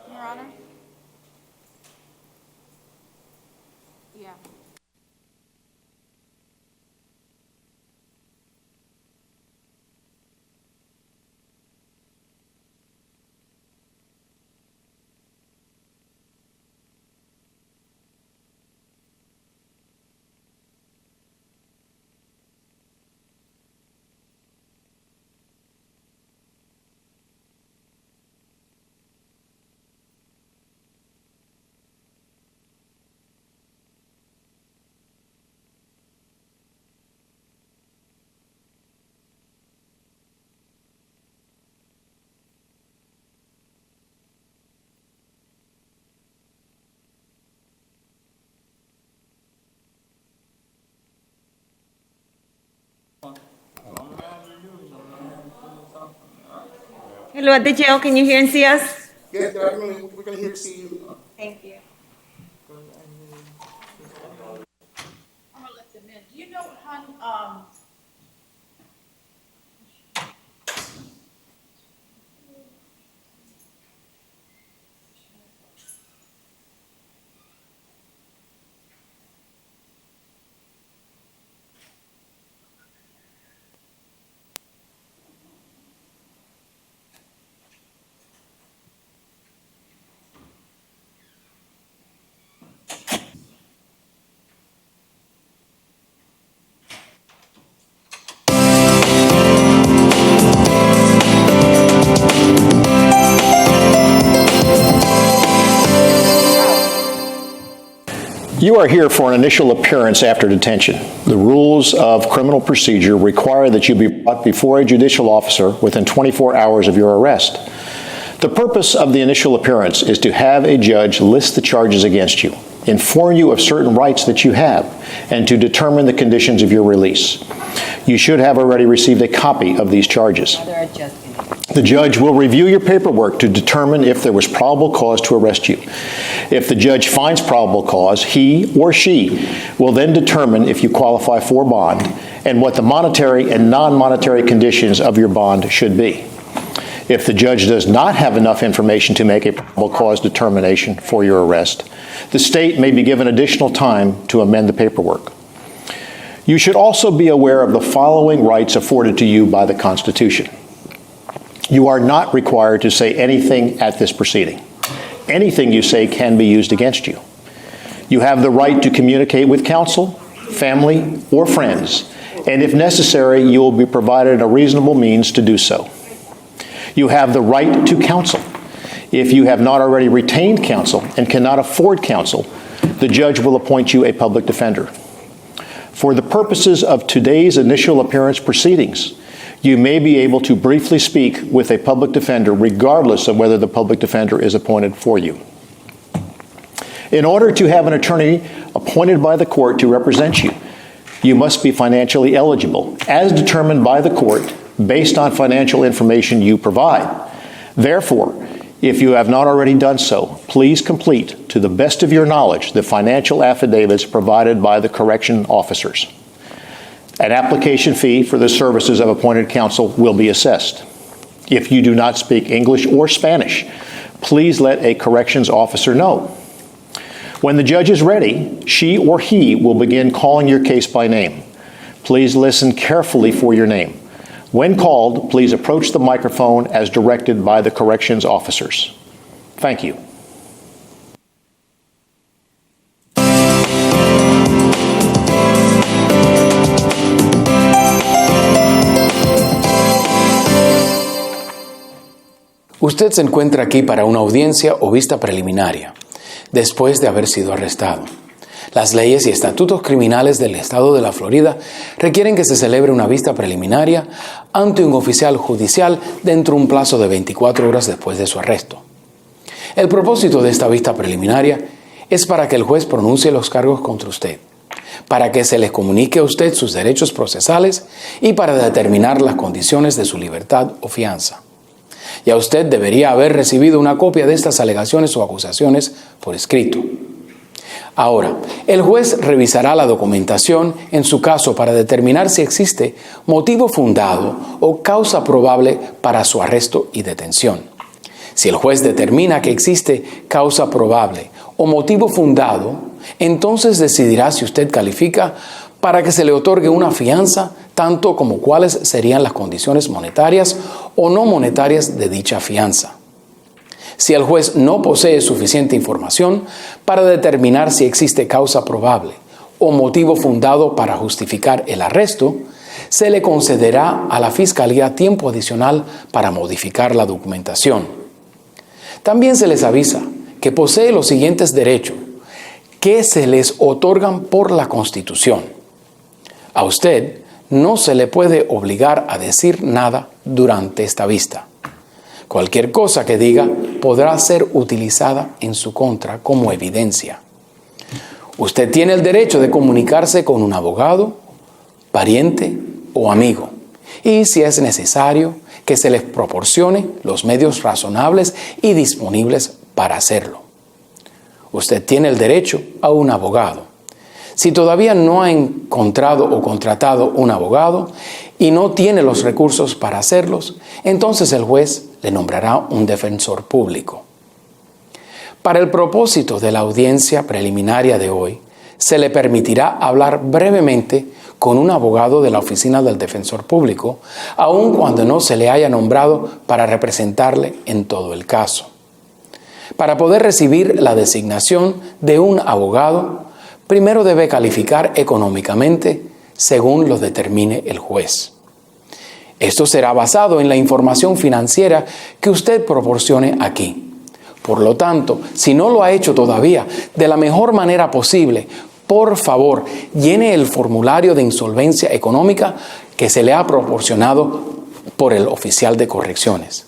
S6: Your Honor? Yeah.
S17: Hello at the jail, can you hear and see us?
S5: Yes, we're going to hear see you.
S17: Thank you.
S16: I'm gonna let them in. Do you know what, hon,
S18: You are here for an initial appearance after detention. The rules of criminal procedure require that you be brought before a judicial officer within 24 hours of your arrest. The purpose of the initial appearance is to have a judge list the charges against you, inform you of certain rights that you have, and to determine the conditions of your release. You should have already received a copy of these charges. The judge will review your paperwork to determine if there was probable cause to arrest you. If the judge finds probable cause, he or she will then determine if you qualify for bond and what the monetary and non-monetary conditions of your bond should be. If the judge does not have enough information to make a probable cause determination for your arrest, the state may be given additional time to amend the paperwork. You should also be aware of the following rights afforded to you by the Constitution. You are not required to say anything at this proceeding. Anything you say can be used against you. You have the right to communicate with counsel, family, or friends, and if necessary, you will be provided a reasonable means to do so. You have the right to counsel. If you have not already retained counsel and cannot afford counsel, the judge will appoint you a public defender. For the purposes of today's initial appearance proceedings, you may be able to briefly speak with a public defender regardless of whether the public defender is appointed for you. In order to have an attorney appointed by the court to represent you, you must be financially eligible, as determined by the court based on financial information you provide. Therefore, if you have not already done so, please complete, to the best of your knowledge, the financial affidavits provided by the correction officers. An application fee for the services of appointed counsel will be assessed. If you do not speak English or Spanish, please let a corrections officer know. When the judge is ready, she or he will begin calling your case by name. Please listen carefully for your name. When called, please approach the microphone as directed by the corrections officers. Thank you.
S19: Usted se encuentra aquí para una audiencia o vista preliminaria, después de haber sido arrestado. Las leyes y estatutos criminales del estado de la Florida requieren que se celebre una vista preliminaria ante un oficial judicial dentro de un plazo de 24 horas después de su arresto. El propósito de esta vista preliminaria es para que el juez pronuncie los cargos contra usted, para que se les comunique a usted sus derechos procesales y para determinar las condiciones de su libertad o fianza. Ya usted debería haber recibido una copia de estas alegaciones o acusaciones por escrito. Ahora, el juez revisará la documentación en su caso para determinar si existe motivo fundado o causa probable para su arresto y detención. Si el juez determina que existe causa probable o motivo fundado, entonces decidirá si usted califica para que se le otorgue una fianza, tanto como cuáles serían las condiciones monetarias o no monetarias de dicha fianza. Si el juez no posee suficiente información para determinar si existe causa probable o motivo fundado para justificar el arresto, se le concederá a la Fiscalía tiempo adicional para modificar la documentación. También se les avisa que posee los siguientes derechos que se les otorgan por la Constitución. A usted no se le puede obligar a decir nada durante esta vista. Cualquier cosa que diga podrá ser utilizada en su contra como evidencia. Usted tiene el derecho de comunicarse con un abogado, pariente o amigo. Y si es necesario, que se les proporcione los medios razonables y disponibles para hacerlo. Usted tiene el derecho a un abogado. Si todavía no ha encontrado o contratado un abogado y no tiene los recursos para hacerlos, entonces el juez le nombrará un defensor público. Para el propósito de la audiencia preliminaria de hoy, se le permitirá hablar brevemente con un abogado de la Oficina del Defensor Público, aun cuando no se le haya nombrado para representarle en todo el caso. Para poder recibir la designación de un abogado, primero debe calificar económicamente según lo determine el juez. Esto será basado en la información financiera que usted proporcione aquí. Por lo tanto, si no lo ha hecho todavía, de la mejor manera posible, por favor, llene el formulario de insolvencia económica que se le ha proporcionado por el oficial de correcciones.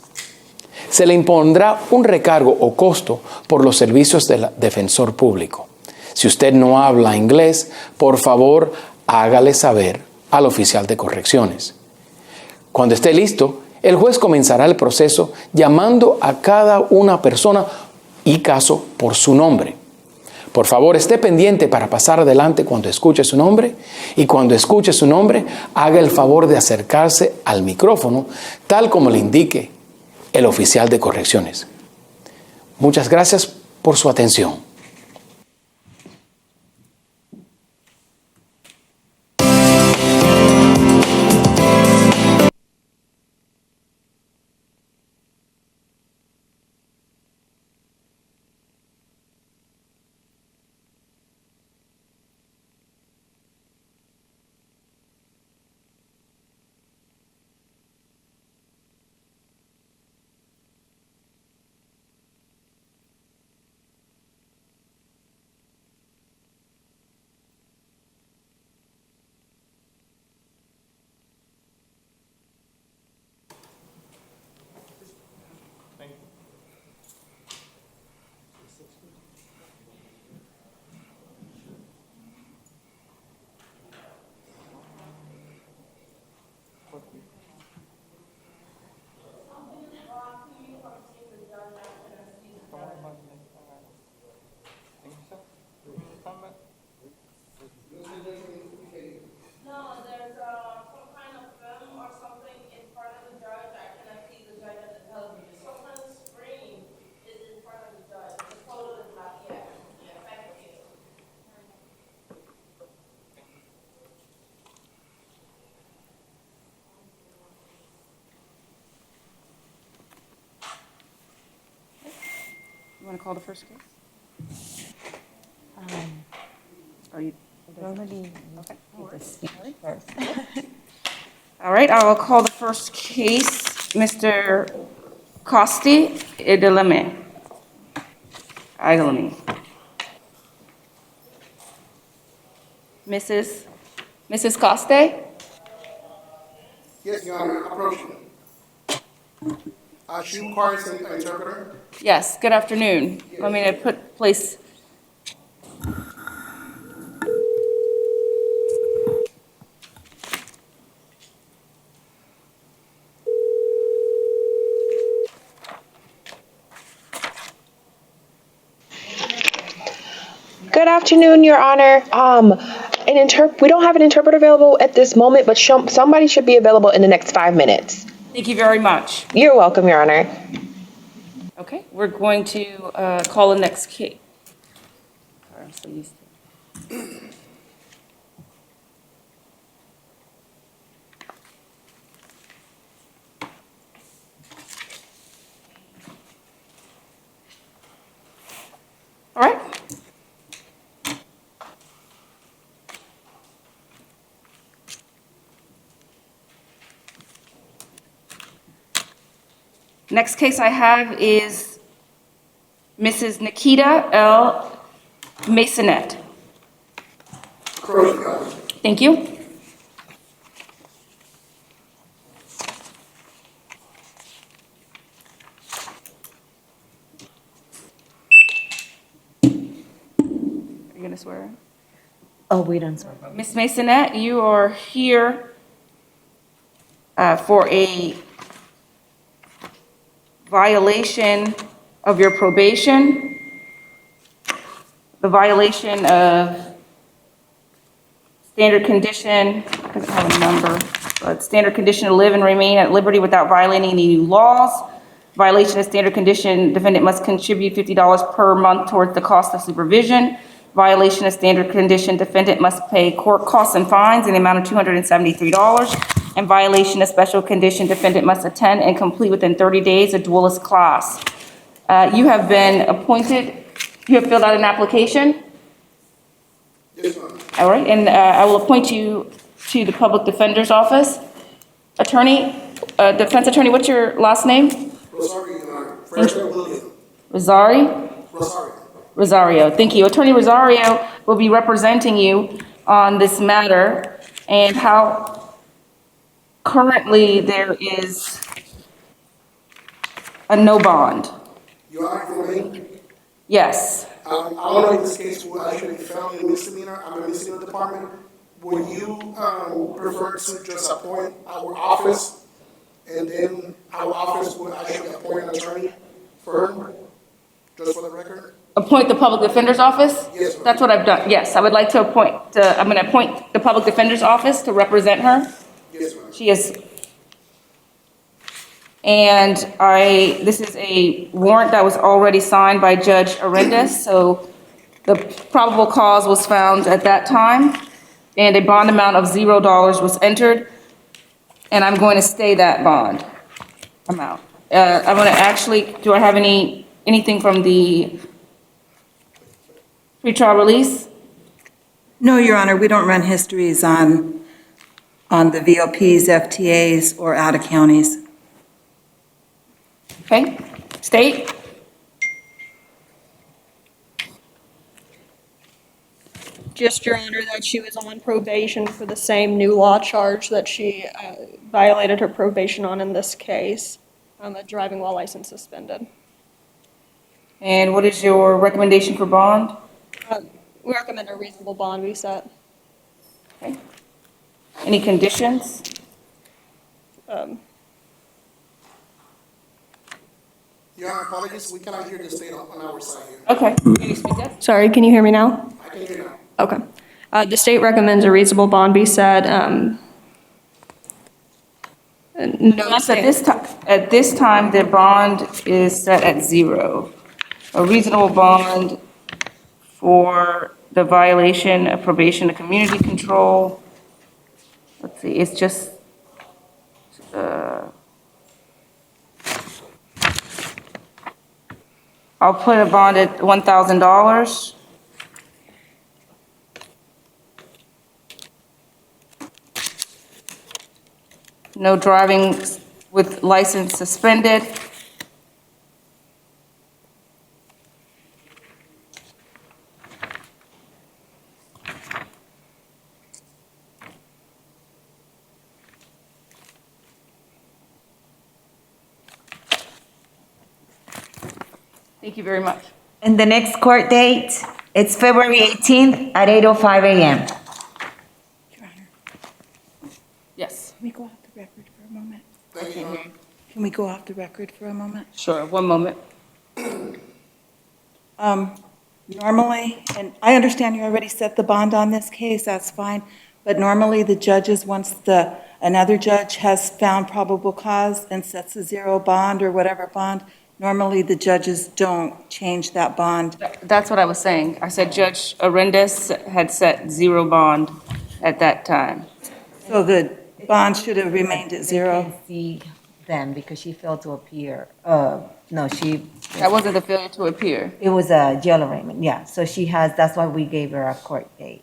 S19: Se le impondrá un recargo o costo por los servicios del defensor público. Si usted no habla inglés, por favor, hágale saber al oficial de correcciones. Cuando esté listo, el juez comenzará el proceso llamando a cada una persona y caso por su nombre. Por favor, esté pendiente para pasar adelante cuando escuche su nombre y cuando escuche su nombre, haga el favor de acercarse al micrófono, tal como le indique el oficial de correcciones. Muchas gracias por su atención.
S1: You want to call the first case? Or you?
S17: Normally,
S1: Okay.
S17: the speaker first.
S1: All right, I will call the first case, Mr. Costi Ideleme. Mrs. Coste?
S5: Yes, Your Honor, approach. She requires an interpreter.
S1: Yes, good afternoon. Let me place.
S20: Good afternoon, Your Honor. We don't have an interpreter available at this moment, but somebody should be available in the next 5 minutes.
S1: Thank you very much.
S20: You're welcome, Your Honor.
S1: Okay, we're going to call the next case. Sorry, I'm so used to it. All right. Next case I have is Mrs. Nikita L. Masonette. Thank you. Are you going to swear in?
S17: Oh, we don't swear.
S1: Ms. Masonette, you are here for a violation of your probation, the violation of standard condition, I don't have a number, but standard condition to live and remain at liberty without violating any new laws. Violation of standard condition, defendant must contribute $50 per month towards the cost of supervision. Violation of standard condition, defendant must pay court costs and fines in the amount of $273. And violation of special condition, defendant must attend and complete within 30 days a dualist class. You have been appointed, you have filled out an application? All right, and I will appoint you to the public defender's office. Attorney, defense attorney, what's your last name? Rosario, thank you. Attorney Rosario will be representing you on this matter and how currently there is a no bond.
S21: You are for me?
S1: Yes.
S21: I don't know if this case will actually be found in misdemeanor. I'm a misdemeanor department. Would you prefer to just appoint our office and then our office will actually appoint an attorney for her? Just for the record?
S1: Appoint the public defender's office?
S21: Yes, ma'am.
S1: That's what I've done. Yes, I would like to appoint, I'm going to appoint the public defender's office to represent her.
S21: Yes, ma'am.
S1: She is, and this is a warrant that was already signed by Judge Arendas, so the probable cause was found at that time, and a bond amount of $0 was entered, and I'm going to stay that bond amount. I'm going to actually, do I have anything from the pretrial release?
S22: No, Your Honor, we don't run histories on the VOPs, FTAs, or out-of-counties.
S1: Okay, state?
S23: Just, Your Honor, that she was on probation for the same new law charge that she violated her probation on in this case, a driving while license suspended.
S1: And what is your recommendation for bond?
S23: We recommend a reasonable bond be set.
S1: Okay. Any conditions?
S21: Your Honor, apologies, we cannot hear the state on our side here.
S1: Okay, can you speak up?
S23: Sorry, can you hear me now?
S21: I can hear now.
S23: Okay. The state recommends a reasonable bond be set.
S1: Yes, at this time, the bond is set at $0. A reasonable bond for the violation of probation and community control. Let's see, it's just, I'll put a bond at $1,000. No driving with license suspended. Thank you very much.
S24: And the next court date, it's February 18th at 8:05 a.m.
S1: Yes.
S22: Can we go off the record for a moment?
S21: Thank you, Your Honor.
S22: Can we go off the record for a moment?
S1: Sure, one moment.
S22: Normally, and I understand you already set the bond on this case, that's fine, but normally the judges, once another judge has found probable cause and sets a $0 bond or whatever bond, normally the judges don't change that bond.
S1: That's what I was saying. I said Judge Arendas had set $0 bond at that time.
S22: So the bond should have remained at $0.
S17: Can't see them because she failed to appear.
S1: That wasn't the failure to appear.
S17: It was a jail arraignment, yeah. So she has, that's why we gave her a court date.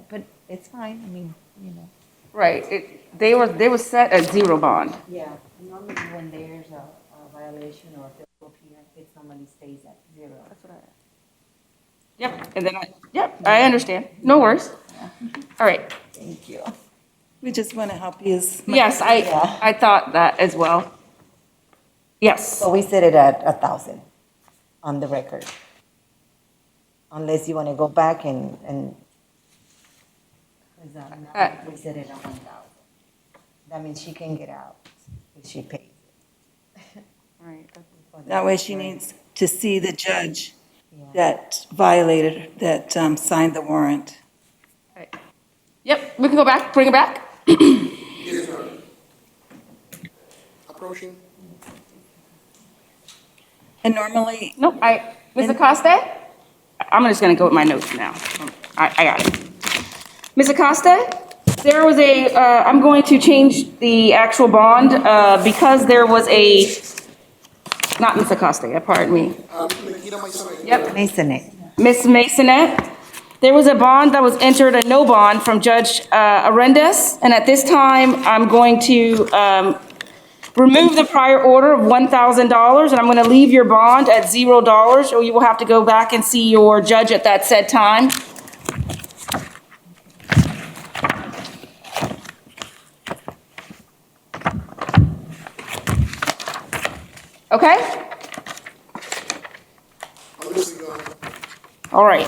S17: But it's fine, I mean, you know.
S1: Right, they were set at $0 bond.
S17: Yeah, normally when there's a violation or failure to appear, it normally stays at $0.
S1: That's what Yep, and then I understand. No worries. All right.
S17: Thank you.
S22: We just want to help you as much.
S1: Yes, I thought that as well. Yes.
S17: So we set it at 1,000 on the record. Unless you want to go back and we set it at 1,000. That means she can get out if she pays.
S1: All
S22: That way she needs to see the judge that violated, that signed the warrant.
S1: Yep, we can go back, bring it back.
S21: Yes, Your Honor. Approaching.
S22: And normally.
S1: Nope, Ms. Acosta? I'm just gonna go with my notes now. I got it. Ms. Acosta, there was I'm going to change the actual bond, because there was not Ms. Acosta, pardon me. Yep.
S17: Masonette.
S1: Ms. Masonette, there was a bond that was entered, a no bond from Judge Arendes, and at this time, I'm going to remove the prior order of $1,000, and I'm going to leave your bond at $0, or you will have to go back and see your judge at that said time. Okay? All right.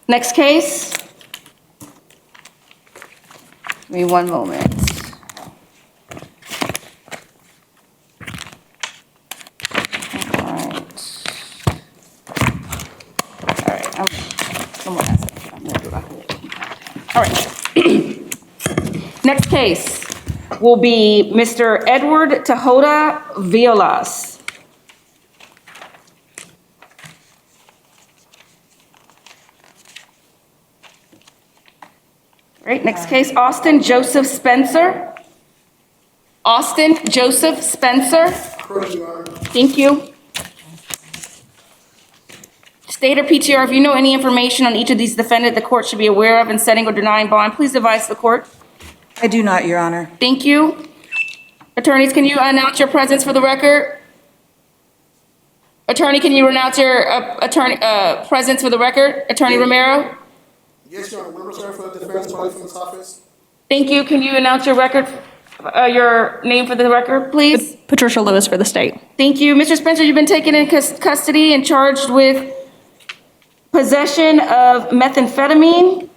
S1: Next case. Give me one moment. All right. Next case will be Mr. Edward Tejada Violas. All right, next case, Austin Joseph Spencer. Austin Joseph Spencer. Thank you. State or PTR, if you know any information on each of these defendants the court should be aware of in setting or denying bond, please advise the court.
S22: I do not, Your Honor.
S1: Thank you. Attorneys, can you announce your presence for the record? Attorney, can you announce your presence for the record? Attorney Romero?
S21: Yes, Your Honor. Member Sir for the Defense Police Office.
S1: Thank you. Can you announce your your name for the record, please?
S23: Patricia Lewis for the state.
S1: Thank you. Mr. Spencer, you've been taken in custody and charged with possession of methamphetamine.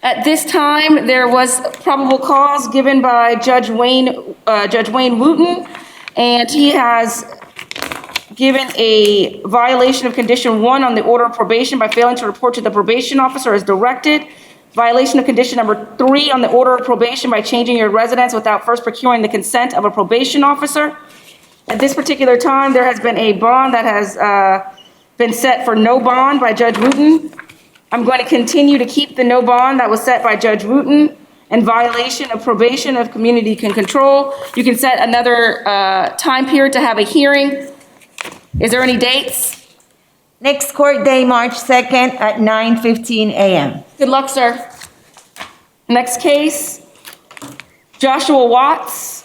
S1: At this time, there was probable cause given by Judge Wayne Wooten, and he has given a violation of condition 1 on the order of probation by failing to report to the probation officer as directed. Violation of condition number 3 on the order of probation by changing your residence without first procuring the consent of a probation officer. At this particular time, there has been a bond that has been set for no bond by Judge Wooten. I'm going to continue to keep the no bond that was set by Judge Wooten in violation of probation of community control. You can set another time period to have a hearing. Is there any dates?
S24: Next court day, March 2nd at 9:15 a.m.
S1: Good luck, sir. Next case, Joshua Watts.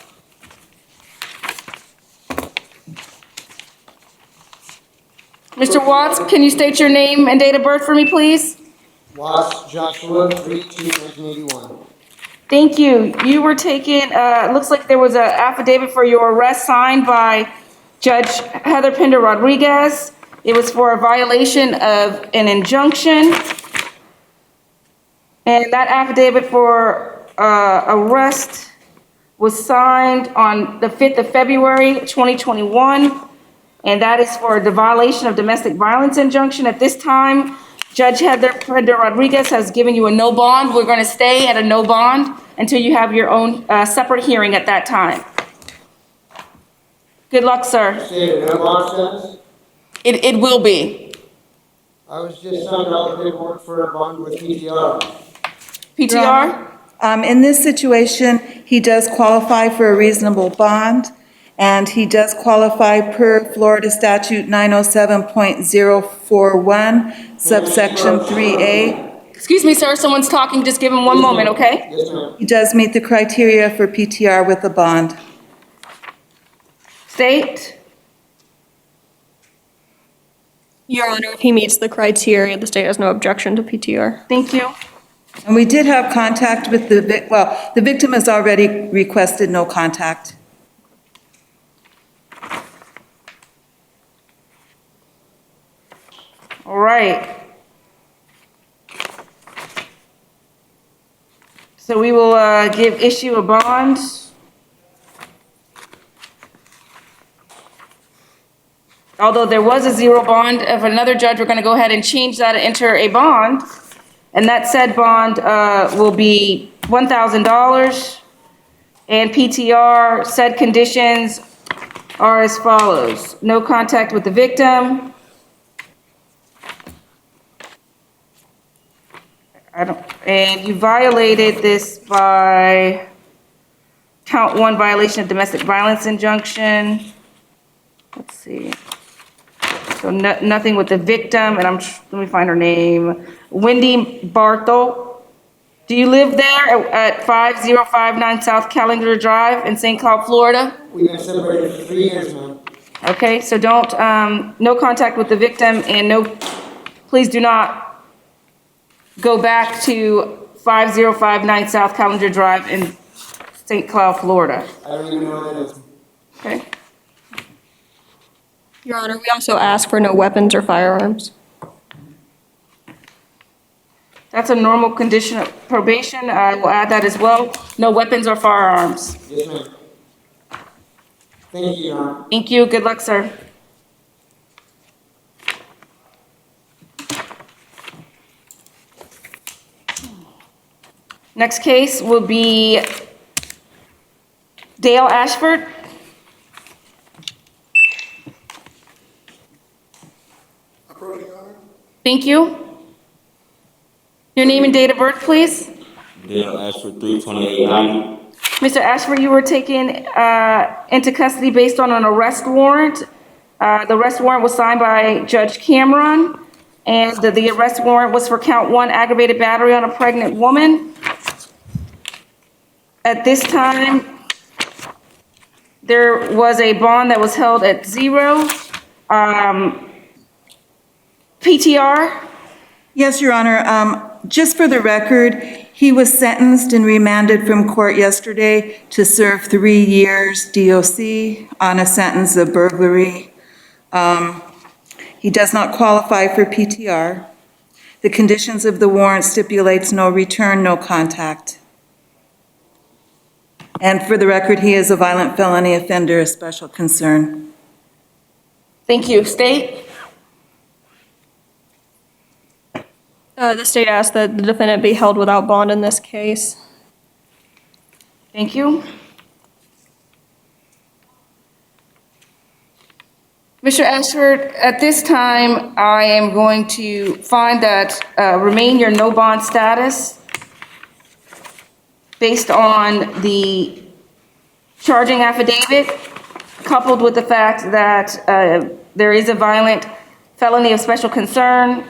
S1: Mr. Watts, can you state your name and date of birth for me, please?
S2: Watts Joshua, 3/2/1981.
S1: Thank you. You were taken, it looks like there was an affidavit for your arrest signed by Judge Heather Pender Rodriguez. It was for a violation of an injunction. And that affidavit for arrest was signed on the 5th of February, 2021. And that is for the violation of domestic violence injunction. At this time, Judge Heather Pender Rodriguez has given you a no bond. We're going to stay at a no bond until you have your own separate hearing at that time. Good luck, sir.
S2: No bond status?
S1: It will be.
S2: I was just signed out the paperwork for a bond with PTR.
S1: PTR?
S22: In this situation, he does qualify for a reasonable bond, and he does qualify per Florida Statute 907.041, subsection 3A.
S1: Excuse me, sir, someone's talking. Just give him one moment, okay?
S2: Yes, ma'am.
S22: He does meet the criteria for PTR with a bond.
S1: State?
S23: Your Honor, if he meets the criteria, the state has no objection to PTR.
S1: Thank you.
S22: And we did have contact with the victim has already requested no contact.
S1: All right. So we will issue a bond although there was a zero bond of another judge, we're going to go ahead and change that and enter a bond. And that said bond will be $1,000. And PTR, said conditions are as follows. No contact with the victim. And you violated this by count 1 violation of domestic violence injunction. Let's see. So nothing with the victim, and let me find her name. Wendy Barthel. Do you live there at 5059 South Callender Drive in St. Cloud, Florida?
S2: We've been separated for 3 years now.
S1: Okay, so no contact with the victim, and please do not go back to 5059 South Callender Drive in St. Cloud, Florida.
S2: I don't even know where that is.
S1: Okay.
S23: Your Honor, we also ask for no weapons or firearms.
S1: That's a normal condition of probation. I will add that as well. No weapons or firearms.
S2: Yes, ma'am. Thank you, Your Honor.
S1: Thank you. Good luck, sir. Next case will be Dale Ashford. Thank you. Your name and date of birth, please.
S15: Dale Ashford, 32890.
S1: Mr. Ashford, you were taken into custody based on an arrest warrant. The arrest warrant was signed by Judge Cameron, and the arrest warrant was for count 1, aggravated battery on a pregnant woman. At this time, there was a bond that was held at 0. PTR?
S22: Yes, Your Honor. Just for the record, he was sentenced and remanded from court yesterday to serve 3 years DOC on a sentence of burglary. He does not qualify for PTR. The conditions of the warrant stipulates no return, no contact. And for the record, he is a violent felony offender of special concern.
S1: Thank you. State?
S23: The state asks that the defendant be held without bond in this case.
S1: Thank you. Mr. Ashford, at this time, I am going to find that remain your no bond status based on the charging affidavit, coupled with the fact that there is a violent felony of special concern,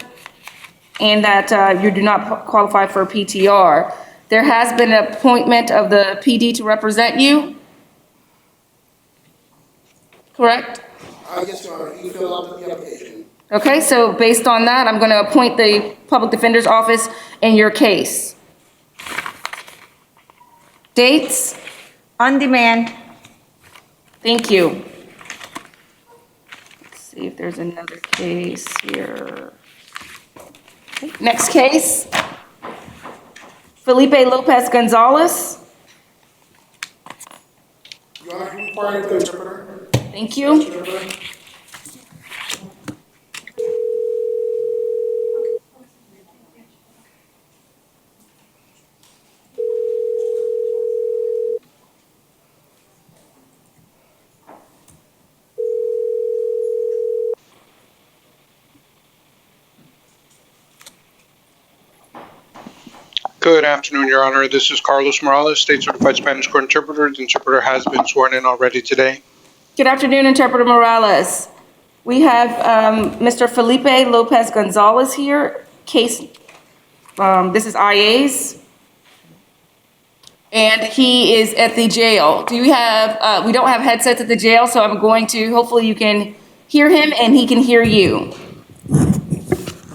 S1: and that you do not qualify for a PTR. There has been an appointment of the PD to represent you, correct?
S21: Yes, Your Honor, you fill out the application.
S1: Okay, so based on that, I'm going to appoint the Public Defender's Office in your case. Dates?
S24: On demand.
S1: Thank you. Let's see if there's another case here. Next case, Felipe Lopez Gonzalez.
S21: Your Honor, you require the interpreter.
S1: Thank you.
S3: Good afternoon, Your Honor. This is Carlos Morales, State Certified Spanish Court Interpreter. The interpreter has been sworn in already today.
S1: Good afternoon, Interpreter Morales. We have Mr. Felipe Lopez Gonzalez here. Case, this is IA's. And he is at the jail. Do you have, we don't have headsets at the jail, so I'm going to, hopefully you can hear him and he can hear you.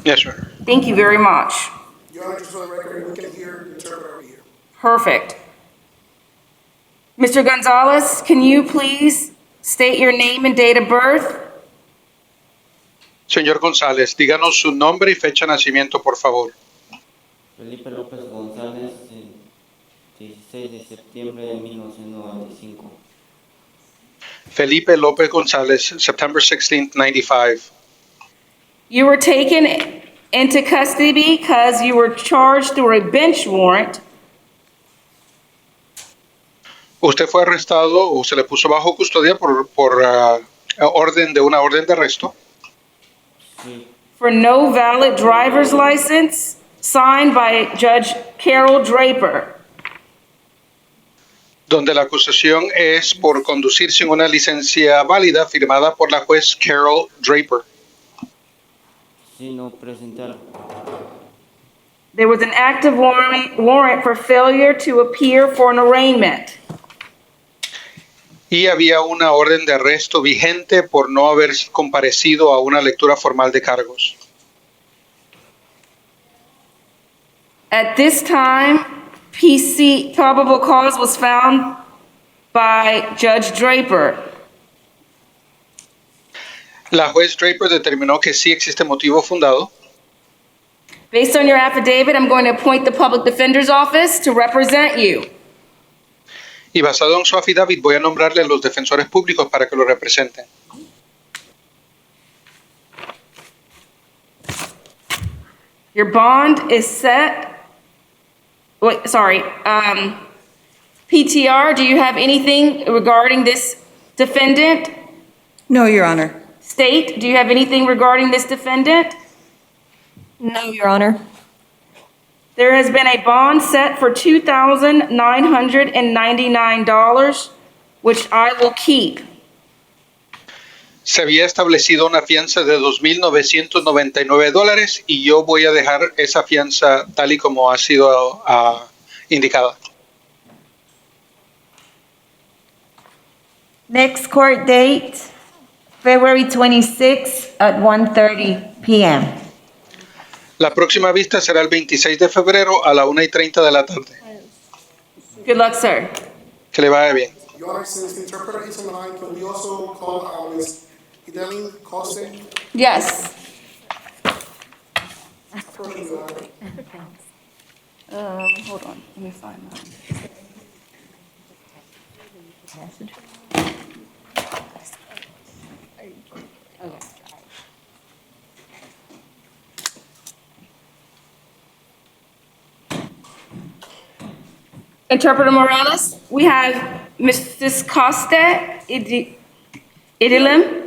S3: Yes, Your Honor.
S1: Thank you very much.
S21: Your Honor, just for the record, we can hear the interpreter over here.
S1: Perfect. Mr. Gonzalez, can you please state your name and date of birth?
S3: Señor González, díganos su nombre y fecha de nacimiento, por favor.
S4: Felipe López González, 16 de septiembre de 1995.
S3: Felipe Lopez Gonzalez, September 16th, 95.
S1: You were taken into custody because you were charged through a bench warrant
S3: Usted fue arrestado o se le puso bajo custodia por orden de una orden de arresto
S1: for no valid driver's license signed by Judge Carol Draper.
S3: donde la acusación es por conducir sin una licencia válida firmada por la juez Carol Draper.
S4: Sí, no presentar.
S1: There was an active warrant for failure to appear for an arraignment.
S3: Y había una orden de arresto vigente por no haber comparecido a una lectura formal de cargos.
S1: At this time, PC probable cause was found by Judge Draper.
S3: La juez Draper determinó que sí existe motivo fundado.
S1: Based on your affidavit, I'm going to appoint the Public Defender's Office to represent you.
S3: Y basado en su affidavit voy a nombrarle a los defensores públicos para que lo representen.
S1: Your bond is set. Wait, sorry. PTR, do you have anything regarding this defendant?
S22: No, Your Honor.
S1: State, do you have anything regarding this defendant?
S23: No, Your Honor.
S1: There has been a bond set for $2,999, which I will keep.
S3: Se había establecido una fianza de $2,999 y yo voy a dejar esa fianza tal y como ha sido indicada.
S24: Next court date, February 26 at 1:30 p.m.
S3: La próxima vista será el 26 de febrero a la 1:30 de la tarde.
S1: Good luck, sir.
S3: Que le vaya bien.
S21: Your Honor, since the interpreter is on the line, can we also call Ms. Idelin Coste?
S1: Yes. Hold on, let me find that. Interpreter Morales, we have Mrs. Costa Idilim.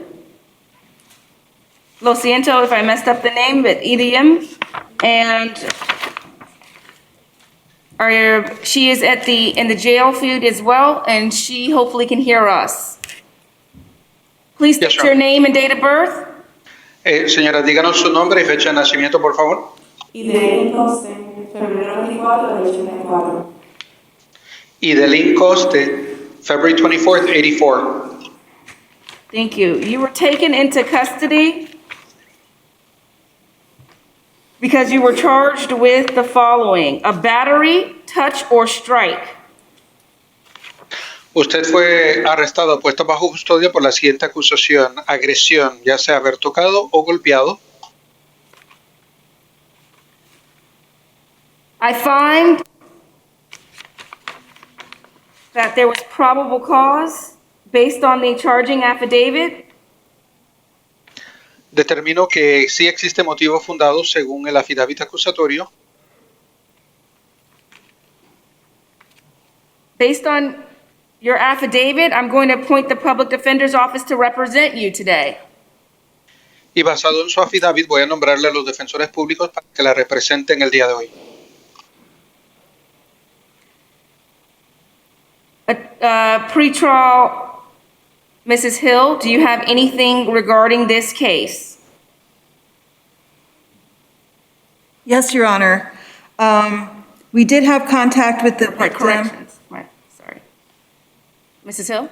S1: Lo siento if I messed up the name, but Idilim. And she is in the jail field as well, and she hopefully can hear us. Please state your name and date of birth.
S3: Señora, díganos su nombre y fecha de nacimiento, por favor.
S7: Idelin Coste, febrero 24 del 84.
S3: Idelin Coste, February 24th, 84.
S1: Thank you. You were taken into custody because you were charged with the following: a battery, touch, or strike.
S3: Usted fue arrestado, puesto bajo custodia por la siguiente acusación: agresión, ya sea haber tocado o golpeado.
S1: I find that there was probable cause based on the charging affidavit.
S3: Determinó que sí existe motivo fundado según el affidavit acusatorio.
S1: Based on your affidavit, I'm going to appoint the Public Defender's Office to represent you today.
S3: Y basado en su affidavit voy a nombrarle a los defensores públicos para que la representen el día de hoy.
S1: Pretrial, Mrs. Hill, do you have anything regarding this case?
S22: Yes, Your Honor. We did have contact with the victim.
S1: Corrections. Right, sorry. Mrs. Hill?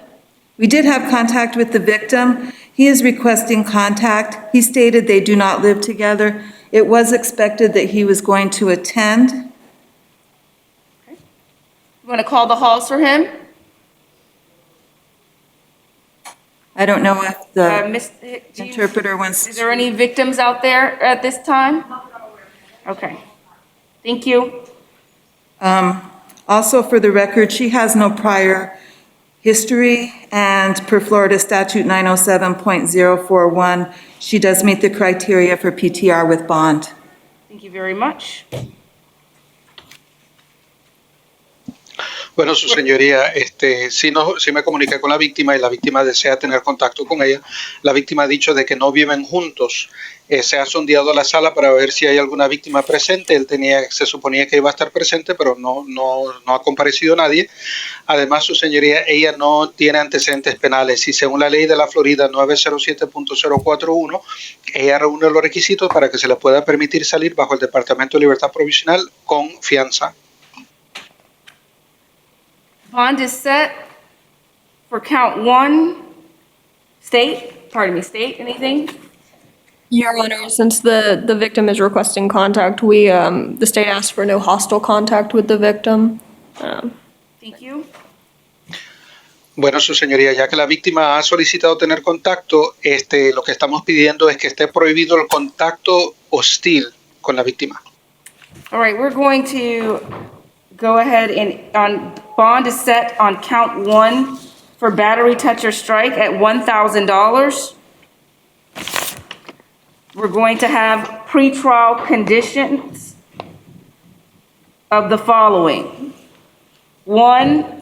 S22: We did have contact with the victim. He is requesting contact. He stated they do not live together. It was expected that he was going to attend.
S1: You want to call the halls for him?
S22: I don't know if the interpreter wants.
S1: Is there any victims out there at this time? Okay. Thank you.
S22: Also, for the record, she has no prior history, and per Florida Statute 907.041, she does meet the criteria for PTR with bond.
S1: Thank you very much.
S3: Bueno, su señoría, sí, sí me comuniqué con la víctima y la víctima desea tener contacto con ella. La víctima ha dicho de que no viven juntos. Se ha sondeado la sala para ver si hay alguna víctima presente. Se suponía que iba a estar presente, pero no ha comparecido nadie. Además, su señoría, ella no tiene antecedentes penales y según la ley de la Florida 907.041, ella reúne los requisitos para que se le pueda permitir salir bajo el Departamento de Libertad Provisional con fianza.
S1: Bond is set for count 1. State, anything?
S23: Your Honor, since the victim is requesting contact, the state asked for no hostile contact with the victim.
S1: Thank you.
S3: Bueno, su señoría, ya que la víctima ha solicitado tener contacto, lo que estamos pidiendo es que esté prohibido el contacto hostil con la víctima.
S1: All right, we're going to go ahead and bond is set on count 1 for battery, touch, or strike at $1,000. We're going to have pretrial conditions of the following. 1,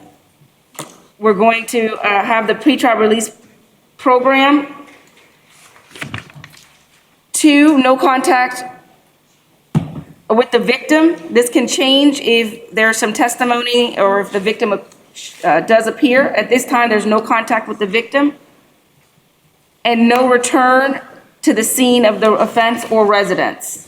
S1: we're going to have the pretrial release program. 2, no contact with the victim. This can change if there's some testimony or if the victim does appear. At this time, there's no contact with the victim and no return to the scene of the offense or residence.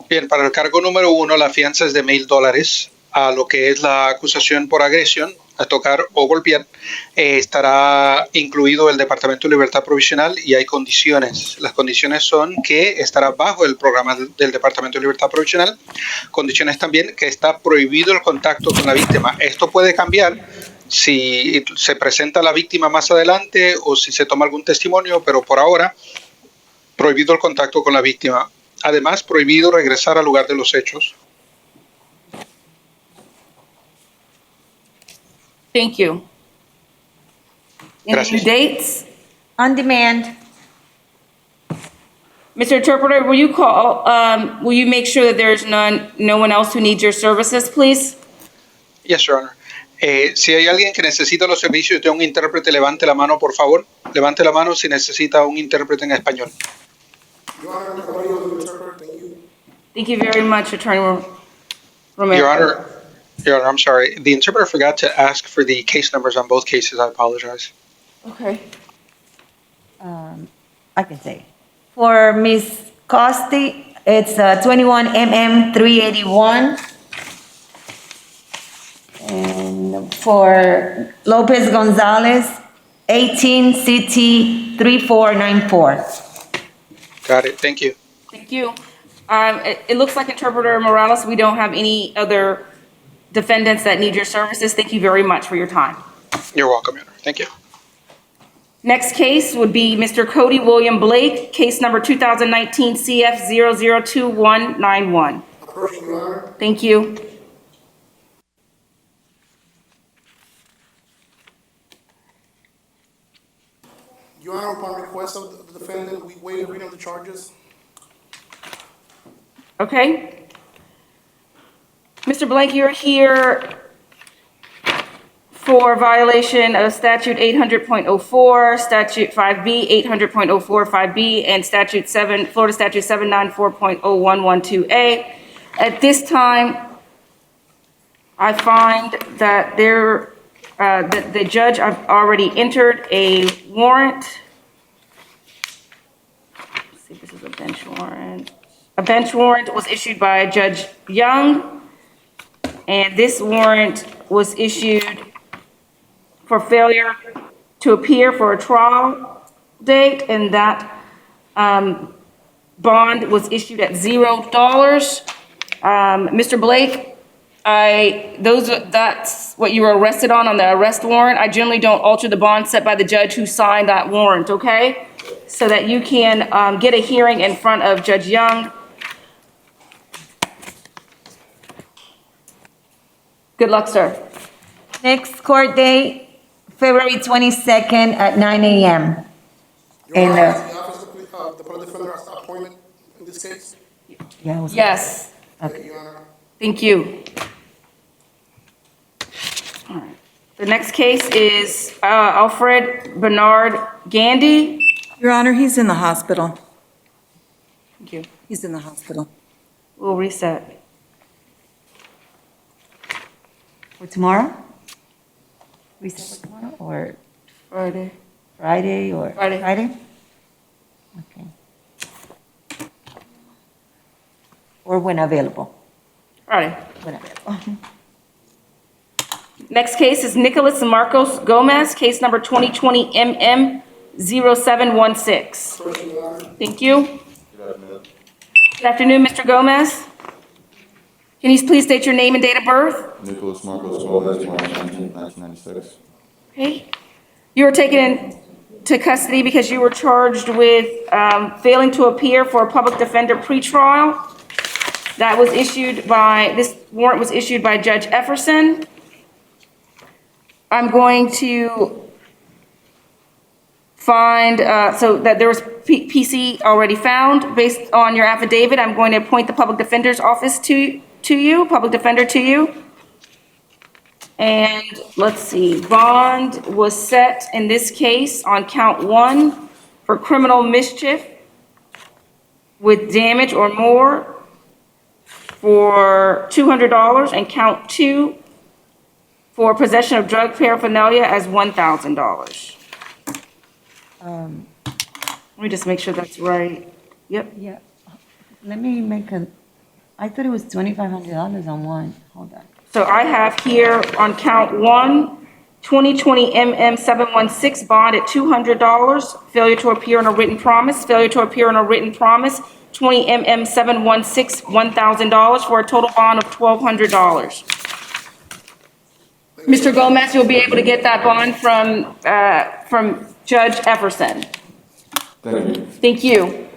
S3: Bien, para el cargo número 1, la fianza es de $1,000 a lo que es la acusación por agresión, a tocar o golpear. Estará incluido el Departamento de Libertad Provisional y hay condiciones. Las condiciones son que estará bajo el programa del Departamento de Libertad Provisional. Condiciones también que está prohibido el contacto con la víctima. Esto puede cambiar si se presenta la víctima más adelante o si se toma algún testimonio, pero por ahora, prohibido el contacto con la víctima. Además, prohibido regresar al lugar de los hechos.
S1: Thank you. Any dates?
S24: On demand.
S1: Mr. Interpreter, will you make sure that there's no one else who needs your services, please?
S3: Yes, Your Honor. Si hay alguien que necesita los servicios de un intérprete, levante la mano, por favor. Levante la mano si necesita un intérprete en español.
S1: Thank you very much, Attorney Romero.
S3: Your Honor, I'm sorry. The interpreter forgot to ask for the case numbers on both cases. I apologize.
S1: Okay.
S24: I can say. For Ms. Costi, it's 21 MM 381. And for Lopez Gonzalez, 18 CT 3494.
S3: Got it. Thank you.
S1: Thank you. It looks like Interpreter Morales, we don't have any other defendants that need your services. Thank you very much for your time.
S3: You're welcome, Your Honor. Thank you.
S1: Next case would be Mr. Cody William Blake, case number 2019 CF 002191. Thank you.
S21: Your Honor, upon request of the defendant, we waive reading of the charges.
S1: Okay. Mr. Blank, you're here for violation of statute 800.04, statute 5B, 800.04, 5B, and Florida statute 794.0112A. At this time, I find that the judge already entered a warrant. Let's see if this is a bench warrant. A bench warrant was issued by Judge Young, and this warrant was issued for failure to appear for a trial date, and that bond was issued at $0. Mr. Blake, that's what you were arrested on the arrest warrant. I generally don't alter the bond set by the judge who signed that warrant, okay? So that you can get a hearing in front of Judge Young. Good luck, sir.
S24: Next court date, February 22nd at 9 a.m.
S21: Your Honor,
S24: And,
S21: has the office of the public defender appointed in this case?
S1: Yes.
S21: Okay, Your Honor.
S1: Thank you. All right. The next case is Alfred Bernard Gandy.
S22: Your Honor, he's in the hospital.
S1: Thank you.
S22: He's in the hospital.
S1: We'll reset.
S17: For tomorrow? We said for tomorrow or
S1: Friday.
S17: Friday or?
S1: Friday.
S17: Friday? Okay. Or when available?
S1: Friday.
S17: When available.
S1: Next case is Nicholas Marcos Gomez, case number 2020 MM 0716. Thank you. Good afternoon, Mr. Gomez. Can you please state your name and date of birth?
S8: Nicholas Marcos Gomez, March 19, 1996.
S1: Okay. You were taken into custody because you were charged with failing to appear for a public defender pretrial. That was issued by, this warrant was issued by Judge Efferson. I'm going to find, so that there was PC already found. Based on your affidavit, I'm going to appoint the public defender's office to you, public defender to you. And let's see, bond was set in this case on count 1 for criminal mischief with damage or more for $200, and count 2 for possession of drug paraphernalia as $1,000. Let me just make sure that's right. Yep.
S17: Yeah. Let me make I thought it was $2,500 on one. Hold on.
S1: So I have here on count 1, 2020 MM 716 bond at $200, failure to appear on a written promise, failure to appear on a written promise, 20 MM 716 $1,000 for a total bond of $1,200. Mr. Gomez, you'll be able to get that bond from Judge Efferson.
S8: Thank you.
S1: Thank you.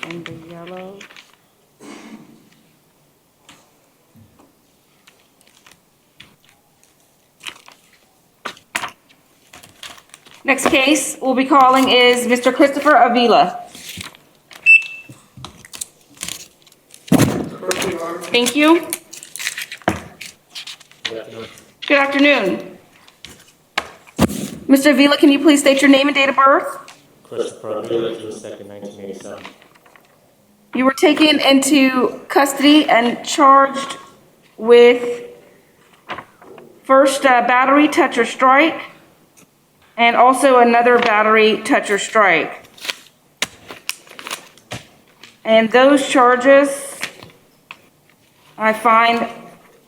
S1: In the yellow. Next case we'll be calling is Mr. Christopher Avila. Thank you. Good afternoon. Mr. Avila, can you please state your name and date of birth?
S10: Christopher Avila, June 2nd, 1987.
S1: You were taken into custody and charged with first battery, touch or strike, and also another battery, touch or strike. And those charges, I find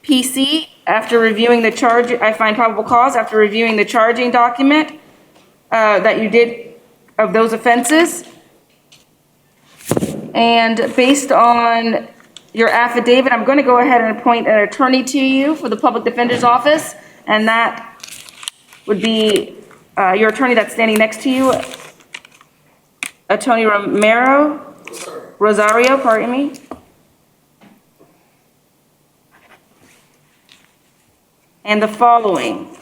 S1: PC after reviewing the charge, I find probable cause after reviewing the charging document that you did of those offenses. And based on your affidavit, I'm going to go ahead and appoint an attorney to you for the public defender's office, and that would be your attorney that's standing next to you, Attorney Rosario, pardon me. And the following.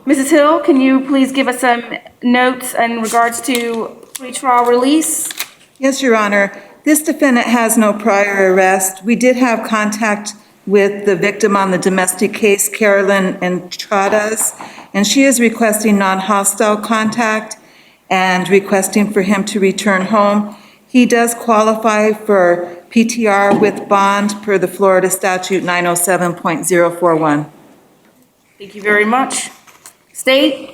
S1: Mrs. Hill, can you please give us some notes in regards to pretrial release?
S22: Yes, Your Honor. This defendant has no prior arrest. We did have contact with the victim on the domestic case, Carolyn Entradas, and she is requesting non-hostile contact and requesting for him to return home. He does qualify for PTR with bond per the Florida statute 907.041.
S1: Thank you very much. State?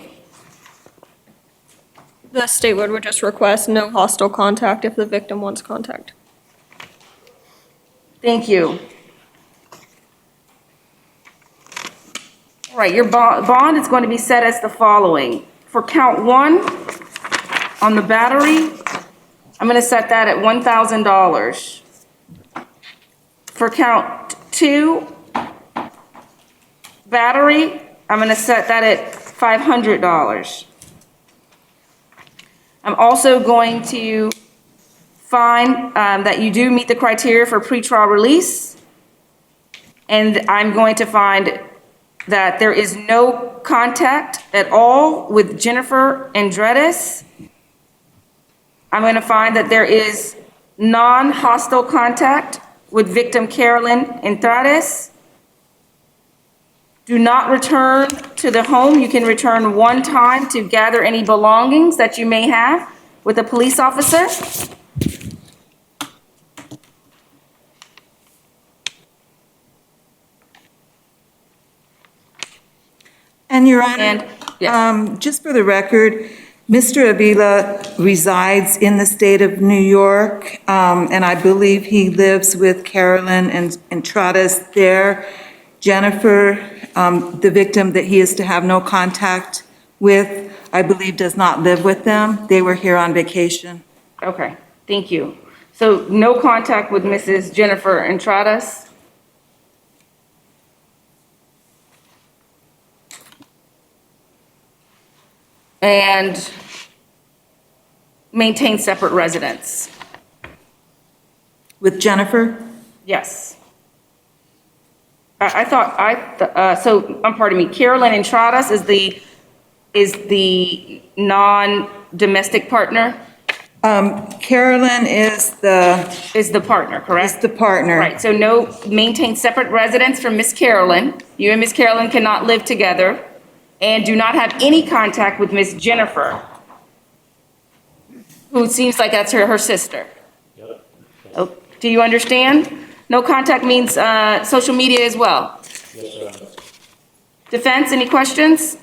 S23: The state would just request no hostile contact if the victim wants contact.
S1: Thank you. All right, your bond is going to be set as the following. For count 1, on the battery, I'm going to set that at $1,000. For count 2, battery, I'm going to set that at $500. I'm also going to find that you do meet the criteria for pretrial release. And I'm going to find that there is no contact at all with Jennifer Andredes. I'm going to find that there is non-hostile contact with victim Carolyn Entrades. Do not return to the home. You can return one time to gather any belongings that you may have with a police officer.
S22: And Your Honor, just for the record, Mr. Avila resides in the state of New York, and I believe he lives with Carolyn and Entrades there. Jennifer, the victim that he is to have no contact with, I believe does not live with them. They were here on vacation.
S1: Okay, thank you. So no contact with Mrs. Jennifer Entrades? And maintain separate residence?
S22: With Jennifer?
S1: Yes. Pardon me, Carolyn Entrades is the non-domestic partner?
S22: Carolyn is the
S1: partner, correct?
S22: Is the partner.
S1: Right, so maintain separate residence from Miss Carolyn. You and Miss Carolyn cannot live together, and do not have any contact with Miss Jennifer, who seems like that's her sister.
S10: Yep.
S1: Oh, do you understand? No contact means social media as well.
S10: Yes, Your Honor.
S1: Defense, any questions?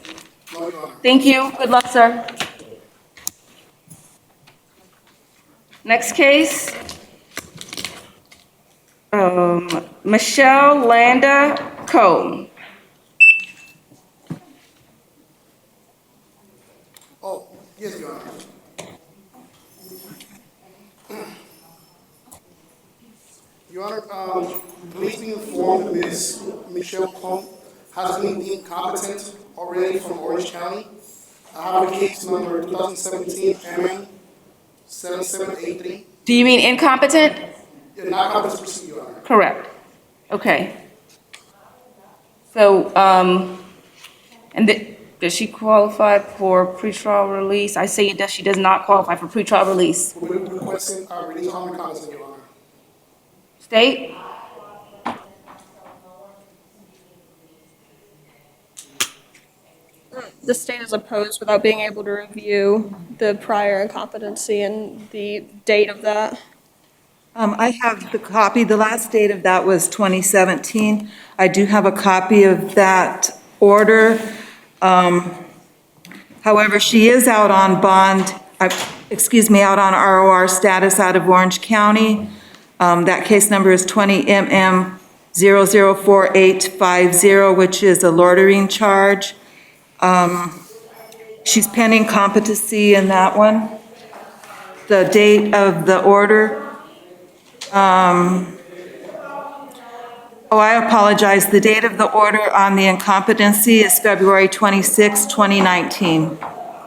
S1: Thank you. Good luck, sir. Next case. Michelle Landa Cohn.
S21: Oh, yes, Your Honor. Your Honor, please be informed that Ms. Michelle Cohn has been deemed competent already from Orange County. I have a case number 2017 MN 7783.
S1: Do you mean incompetent?
S21: Yeah, not competent to proceed, Your Honor.
S1: Correct. Okay. So, does she qualify for pretrial release? I say that she does not qualify for pretrial release.
S21: We're requesting a release on recognizance, Your Honor.
S1: State?
S23: The state is opposed without being able to review the prior incompetency and the date of that.
S22: I have the copy. The last date of that was 2017. I do have a copy of that order. However, she is out on bond, out on ROR status out of Orange County. That case number is 20MM 004850, which is a loitering charge. She's pending competency in that one. The date of the order. I apologize. The date of the order on the incompetency is February 26, 2019.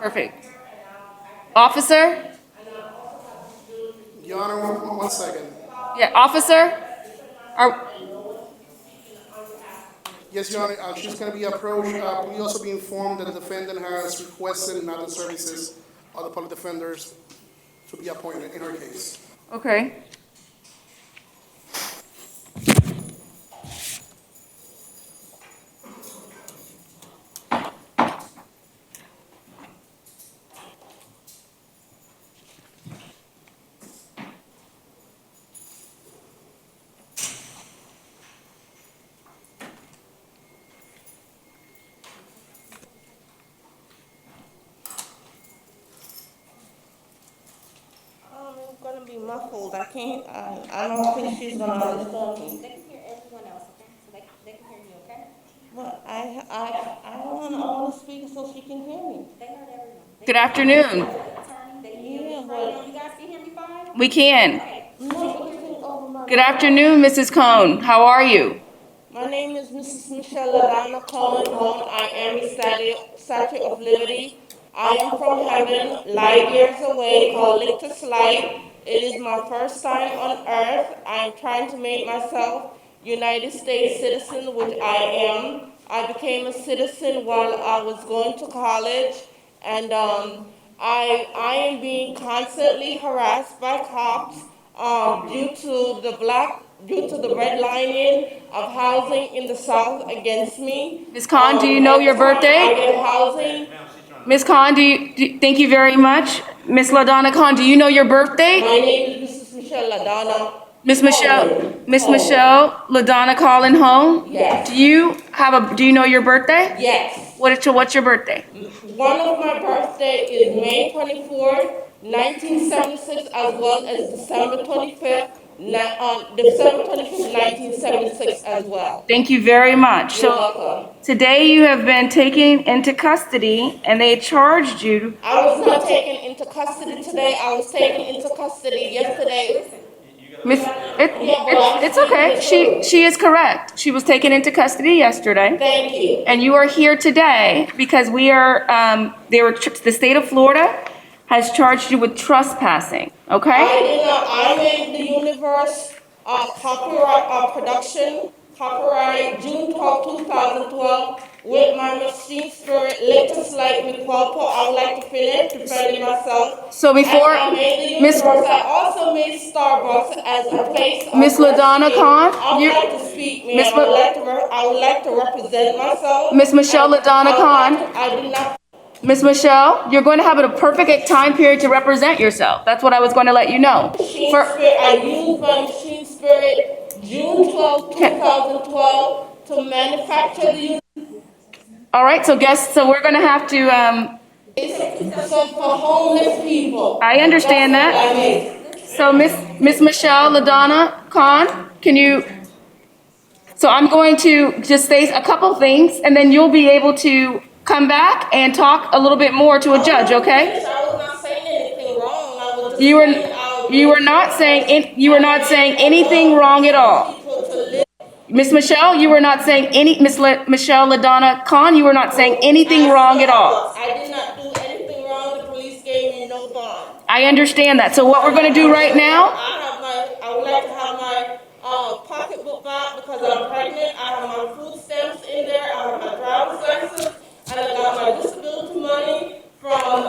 S1: Perfect. Officer?
S21: Your Honor, one second.
S1: Yeah, officer?
S21: Yes, Your Honor, she's going to be approached. Please also be informed that the defendant has requested not the services of the public defenders to be appointed in her case.
S1: Okay.
S9: Gonna be muffled. I can't. I don't think she's gonna understand me.
S11: They can hear everyone else, okay? So they can hear you, okay?
S9: But I wanna speak so she can hear me.
S11: They heard everyone.
S1: Good afternoon.
S11: Yeah, but you guys can hear me fine?
S1: We can.
S9: No,
S1: Good afternoon, Mrs. Cohn. How are you?
S9: my name is Mrs. Michelle Ladonna Cohen. I am a Statue of Liberty. I am from heaven, light years away, called Lictus Light. It is my first time on earth. I am trying to make myself United States citizen, which I am. I became a citizen while I was going to college, and I am being constantly harassed by cops due to the redlining of housing in the South against me.
S1: Ms. Khan, do you know your birthday?
S9: I get housing.
S1: Ms. Khan, thank you very much. Ms. LaDonna Khan, do you know your birthday?
S9: My name is Mrs. Michelle LaDonna.
S1: Miss Michelle LaDonna Collin Home?
S9: Yes.
S1: Do you know your birthday?
S9: Yes.
S1: What's your birthday?
S9: One of my birthday is May 24th, 1976, as well as December 25th, 1976 as well.
S1: Thank you very much.
S9: You're
S1: So
S9: welcome.
S1: today you have been taken into custody and they charged you.
S9: I was not taken into custody today. I was taken into custody yesterday.
S1: It's okay. She is correct. She was taken into custody yesterday.
S9: Thank you.
S1: And you are here today because the state of Florida has charged you with trespassing, okay?
S9: I made the Universe copyright production, copyright June 12, 2012, with my machine spirit, latest light with Walpole. I would like to finish defending myself.
S1: So before,
S9: I made the Universe, I also made Starbucks as a place of
S1: Miss LaDonna Khan,
S9: I would like to speak, ma'am. I would like to represent myself.
S1: Miss Michelle LaDonna Khan.
S9: I do not.
S1: Miss Michelle, you're going to have a perfect time period to represent yourself. That's what I was going to let you know.
S9: I used my machine spirit June 12, 2012 to manufacture the.
S1: All right, so we're going to have to.
S9: So for homeless people.
S1: I understand that. So Miss Michelle LaDonna Khan, can you? So I'm going to just say a couple things, and then you'll be able to come back and talk a little bit more to a judge, okay?
S9: I was not saying anything wrong. I was just
S1: You were not saying anything wrong at all. Miss Michelle, you were not saying Michelle LaDonna Khan, you were not saying anything wrong at all.
S9: I did not do anything wrong. The police gave me no bond.
S1: I understand that. So what we're going to do right now?
S9: I would like to have my pocketbook back because I'm pregnant. I have my food stamps in there. I have my driver's license. And I got my disability money from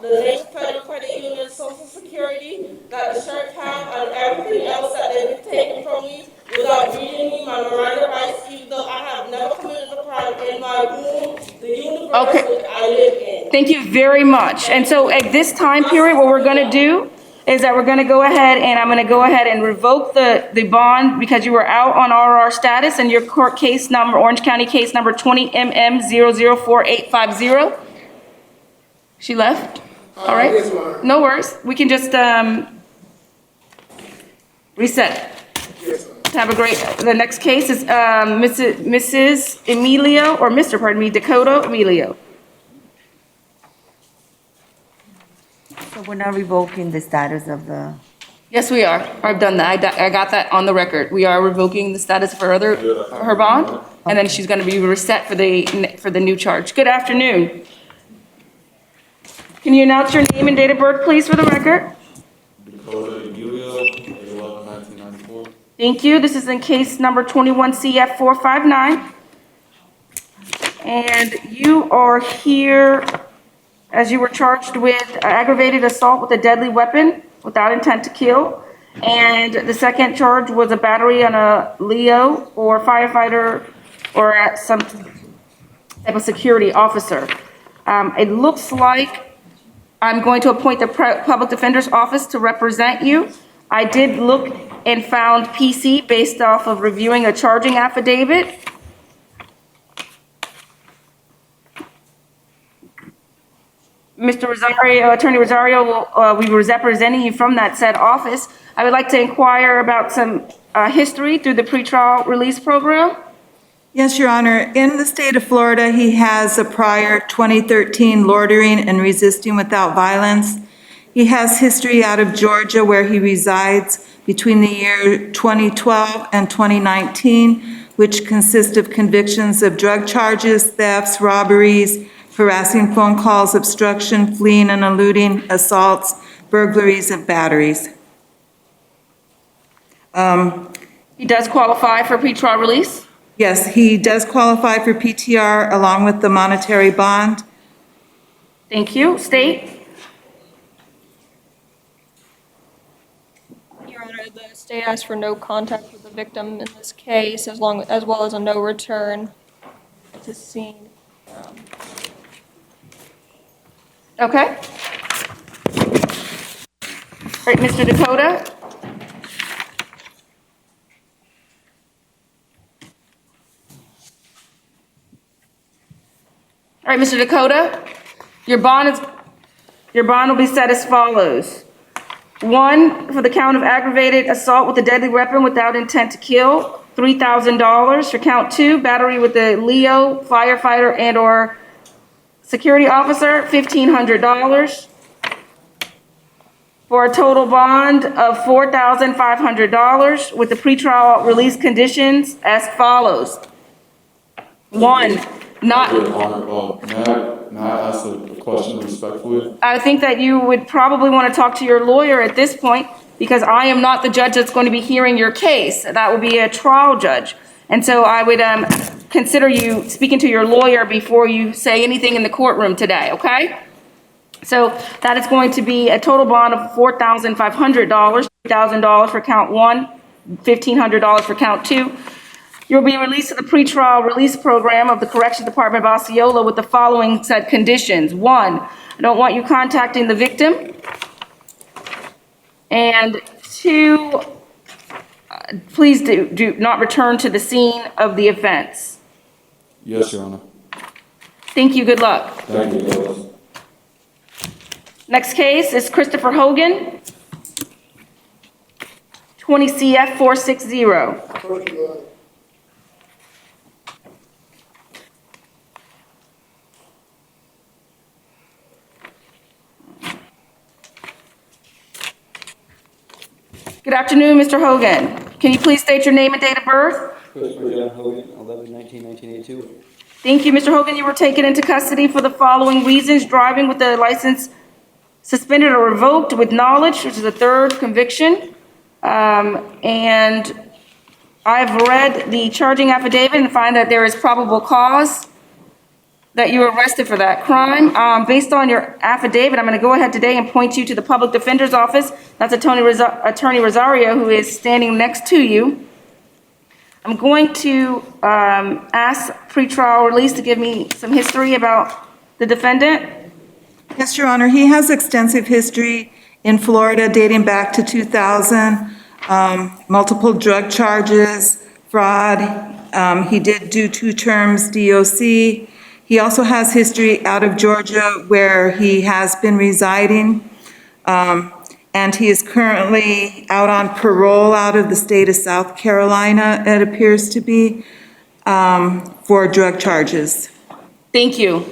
S9: the National Federal Credit Union, Social Security, got the shirt tab and everything else that they've been taking from me without reading me my Miranda rights, even though I have never committed a crime in my room, the universe which I live in.
S1: Thank you very much. And so at this time period, what we're going to do is that we're going to go ahead and I'm going to go ahead and revoke the bond because you were out on RR status and your court case number, Orange County case number 20MM004850. She left? All right. No worries. We can just reset. Have a great, the next case is Mrs. Emilio, or Mr., pardon me, Dakota Emilio.
S17: So we're not revoking the status of the.
S1: Yes, we are. I've done that. I got that on the record. We are revoking the status of her bond, and then she's going to be reset for the new charge. Good afternoon. Can you announce your name and date of birth, please, for the record?
S8: Dakota Emilio, 1994.
S1: Thank you. This is in case number 21CF459. And you are here as you were charged with aggravated assault with a deadly weapon without intent to kill. And the second charge was a battery on a Leo or firefighter or some type of security officer. It looks like I'm going to appoint the public defender's office to represent you. I did look and found PC based off of reviewing a charging affidavit. Mr. Rosario, Attorney Rosario, we were representing you from that said office. I would like to inquire about some history through the pretrial release program.
S22: Yes, Your Honor. In the state of Florida, he has a prior 2013 loitering and resisting without violence. He has history out of Georgia where he resides between the year 2012 and 2019, which consist of convictions of drug charges, thefts, robberies, harassing phone calls, obstruction, fleeing and eluding, assaults, burglaries, and batteries.
S1: He does qualify for pretrial release?
S22: Yes, he does qualify for PTR along with the monetary bond.
S1: Thank you. State?
S23: Your Honor, the state asked for no contact with the victim in this case, as well as a no return to scene.
S1: Okay. All right, Mr. Dakota? All right, Mr. Dakota, your bond will be set as follows. 1, for the count of aggravated assault with a deadly weapon without intent to kill, $3,000. For count 2, battery with a Leo, firefighter, and/or security officer, $1,500. For a total bond of $4,500 with the pretrial release conditions as follows. 1, not.
S8: Your Honor, may I ask a question respectfully?
S1: I think that you would probably want to talk to your lawyer at this point, because I am not the judge that's going to be hearing your case. That will be a trial judge. And so I would consider you speaking to your lawyer before you say anything in the courtroom today, okay? So that is going to be a total bond of $4,500, $3,000 for count 1, $1,500 for count 2. You'll be released to the pretrial release program of the Corrections Department of Osceola with the following said conditions. 1, I don't want you contacting the victim. And 2, please do not return to the scene of the offense.
S8: Yes, Your Honor.
S1: Thank you. Good luck.
S8: Thank you, Lopez.
S1: Next case is Christopher Hogan, 20 CF 460. Good afternoon, Mr. Hogan. Can you please state your name and date of birth?
S10: Christopher John Hogan, 11/19/1982.
S1: Thank you, Mr. Hogan. You were taken into custody for the following reasons: driving with the license suspended or revoked with knowledge, which is a third conviction. And I've read the charging affidavit and find that there is probable cause that you were arrested for that crime. Based on your affidavit, I'm going to go ahead today and point you to the public defender's office. That's Attorney Rosario, who is standing next to you. I'm going to ask pretrial release to give me some history about the defendant.
S22: Yes, Your Honor, he has extensive history in Florida dating back to 2000, multiple drug charges, fraud. He did do 2 terms DOC. He also has history out of Georgia where he has been residing. And he is currently out on parole out of the state of South Carolina, it appears to be, for drug charges.
S1: Thank you.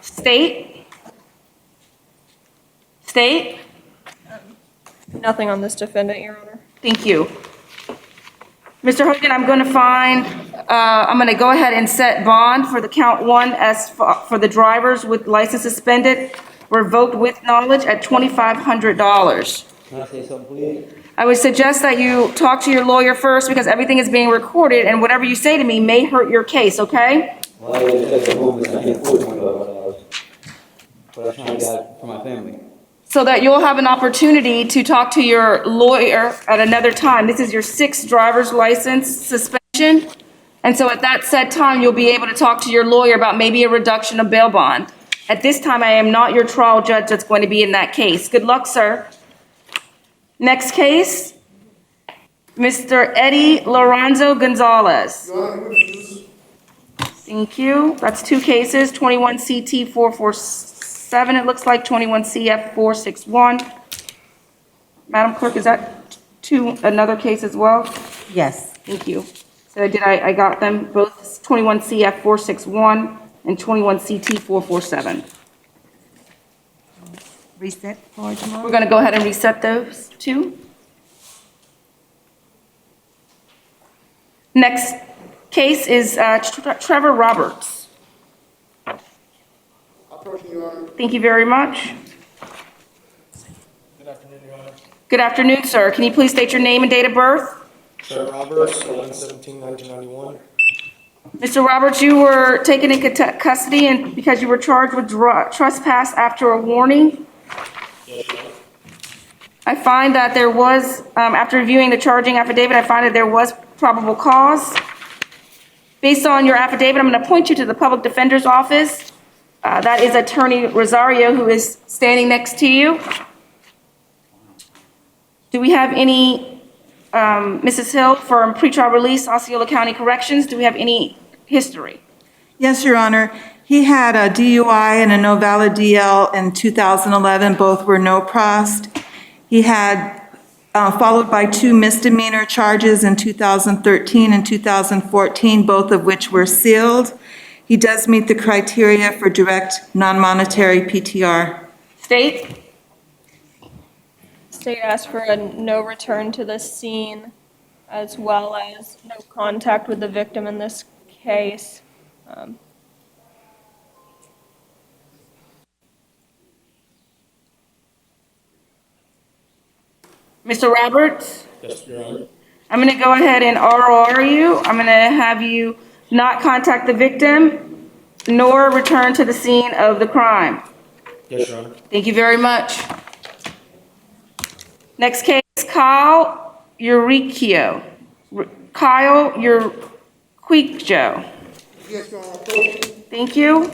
S1: State? State?
S23: Nothing on this defendant, Your Honor.
S1: Thank you. Mr. Hogan, I'm going to go ahead and set bond for the count 1 as for the drivers with license suspended, revoked with knowledge at $2,500.
S10: Can I say something, please?
S1: I would suggest that you talk to your lawyer first, because everything is being recorded and whatever you say to me may hurt your case, okay?
S10: Well, I just said the moment I can't afford $25, but I'm trying to get it for my family.
S1: So that you'll have an opportunity to talk to your lawyer at another time. This is your 6th driver's license suspension. And so at that said time, you'll be able to talk to your lawyer about maybe a reduction of bail bond. At this time, I am not your trial judge that's going to be in that case. Good luck, sir. Next case, Mr. Eddie Lorenzo Gonzalez. Thank you. That's 2 cases, 21 CT 447, it looks like, 21 CF 461. Madam Clerk, is that another case as well?
S17: Yes.
S1: Thank you. So I got them both, 21 CF 461 and 21 CT 447.
S17: Reset for tomorrow?
S1: We're going to go ahead and reset those 2. Next case is Trevor Roberts.
S21: I approaching, Your Honor.
S1: Thank you very much.
S21: Good afternoon, Your Honor.
S1: Good afternoon, sir. Can you please state your name and date of birth?
S21: Trevor Roberts, 11/17/1991.
S1: Mr. Roberts, you were taken into custody and because you were charged with trespass after a warning.
S21: Yes, Your Honor.
S1: I find that there was, after reviewing the charging affidavit, I find that there was probable cause. Based on your affidavit, I'm going to point you to the public defender's office. That is Attorney Rosario, who is standing next to you. Do we have any, Mrs. Hill, from pretrial release, Osceola County Corrections, do we have any history?
S22: Yes, Your Honor. He had a DUI and a no valid DL in 2011. Both were no prost. He had followed by 2 misdemeanor charges in 2013 and 2014, both of which were sealed. He does meet the criteria for direct non-monetary PTR.
S1: State?
S23: State asked for a no return to the scene, as well as no contact with the victim in this case.
S1: Mr. Roberts?
S21: Yes, Your Honor.
S1: I'm going to go ahead and ROR you. I'm going to have you not contact the victim, nor return to the scene of the crime.
S21: Yes, Your Honor.
S1: Thank you very much. Next case, Kyle Uricchio. Kyle Uricchio.
S21: Yes, Your Honor.
S1: Thank you.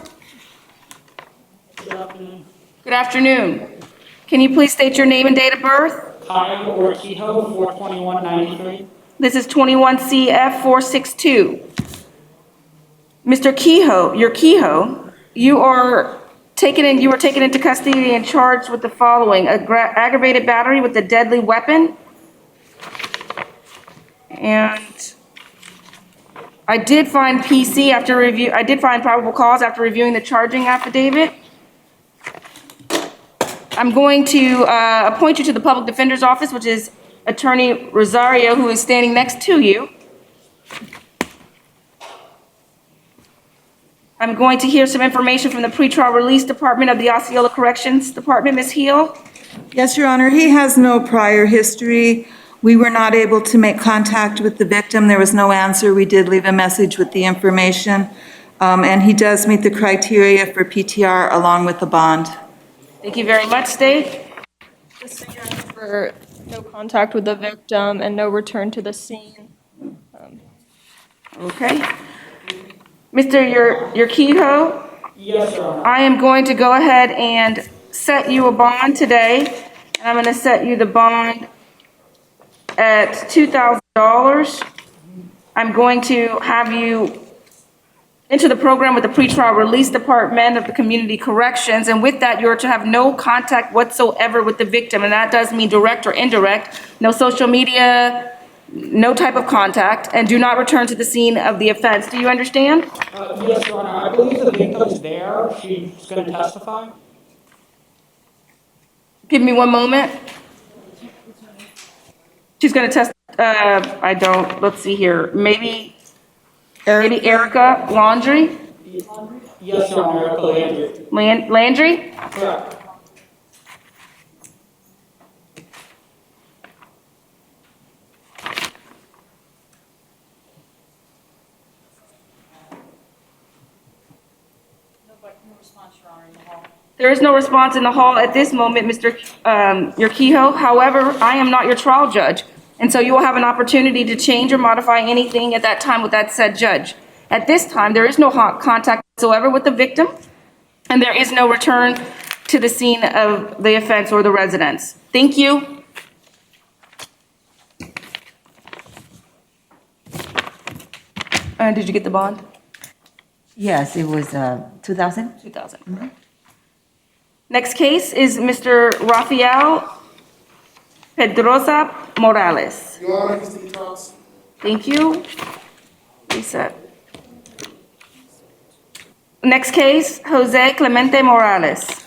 S21: Good afternoon.
S1: Good afternoon. Can you please state your name and date of birth?
S21: Kyle Uricchio, 4/21/93.
S1: This is 21 CF 462. Mr. Uricchio, you were taken into custody and charged with the following: aggravated battery with a deadly weapon. And I did find probable cause after reviewing the charging affidavit. I'm going to appoint you to the public defender's office, which is Attorney Rosario, who is standing next to you. I'm going to hear some information from the pretrial release department of the Osceola Corrections Department. Ms. Heel?
S22: Yes, Your Honor. He has no prior history. We were not able to make contact with the victim. There was no answer. We did leave a message with the information. And he does meet the criteria for PTR along with the bond.
S1: Thank you very much, State.
S23: The state asked for no contact with the victim and no return to the scene.
S1: Okay. Mr. Uricchio?
S21: Yes, Your Honor.
S1: I am going to go ahead and set you a bond today. And I'm going to set you the bond at $2,000. I'm going to have you into the program with the pretrial release department of the community corrections. And with that, you're to have no contact whatsoever with the victim. And that does mean direct or indirect, no social media, no type of contact, and do not return to the scene of the offense. Do you understand?
S21: Yes, Your Honor. I believe the victim's there. She's going to testify.
S1: Give me one moment. She's going to let's see here. Maybe Erica Landry?
S21: Yes, Your Honor. Erica Landry.
S1: Landry?
S21: Correct.
S1: There is no response in the hall at this moment, Mr. Uricchio. However, I am not your trial judge, and so you will have an opportunity to change or modify anything at that time with that said judge. At this time, there is no contact whatsoever with the victim, and there is no return to the scene of the offense or the residence. Thank you. Did you get the bond?
S17: Yes, it was 2,000?
S1: 2,000. Mm-hmm. Next case is Mr. Rafael Pedrosa Morales.
S21: Your Honor, he's the talks.
S1: Thank you. Reset. Next case, Jose Clemente Morales.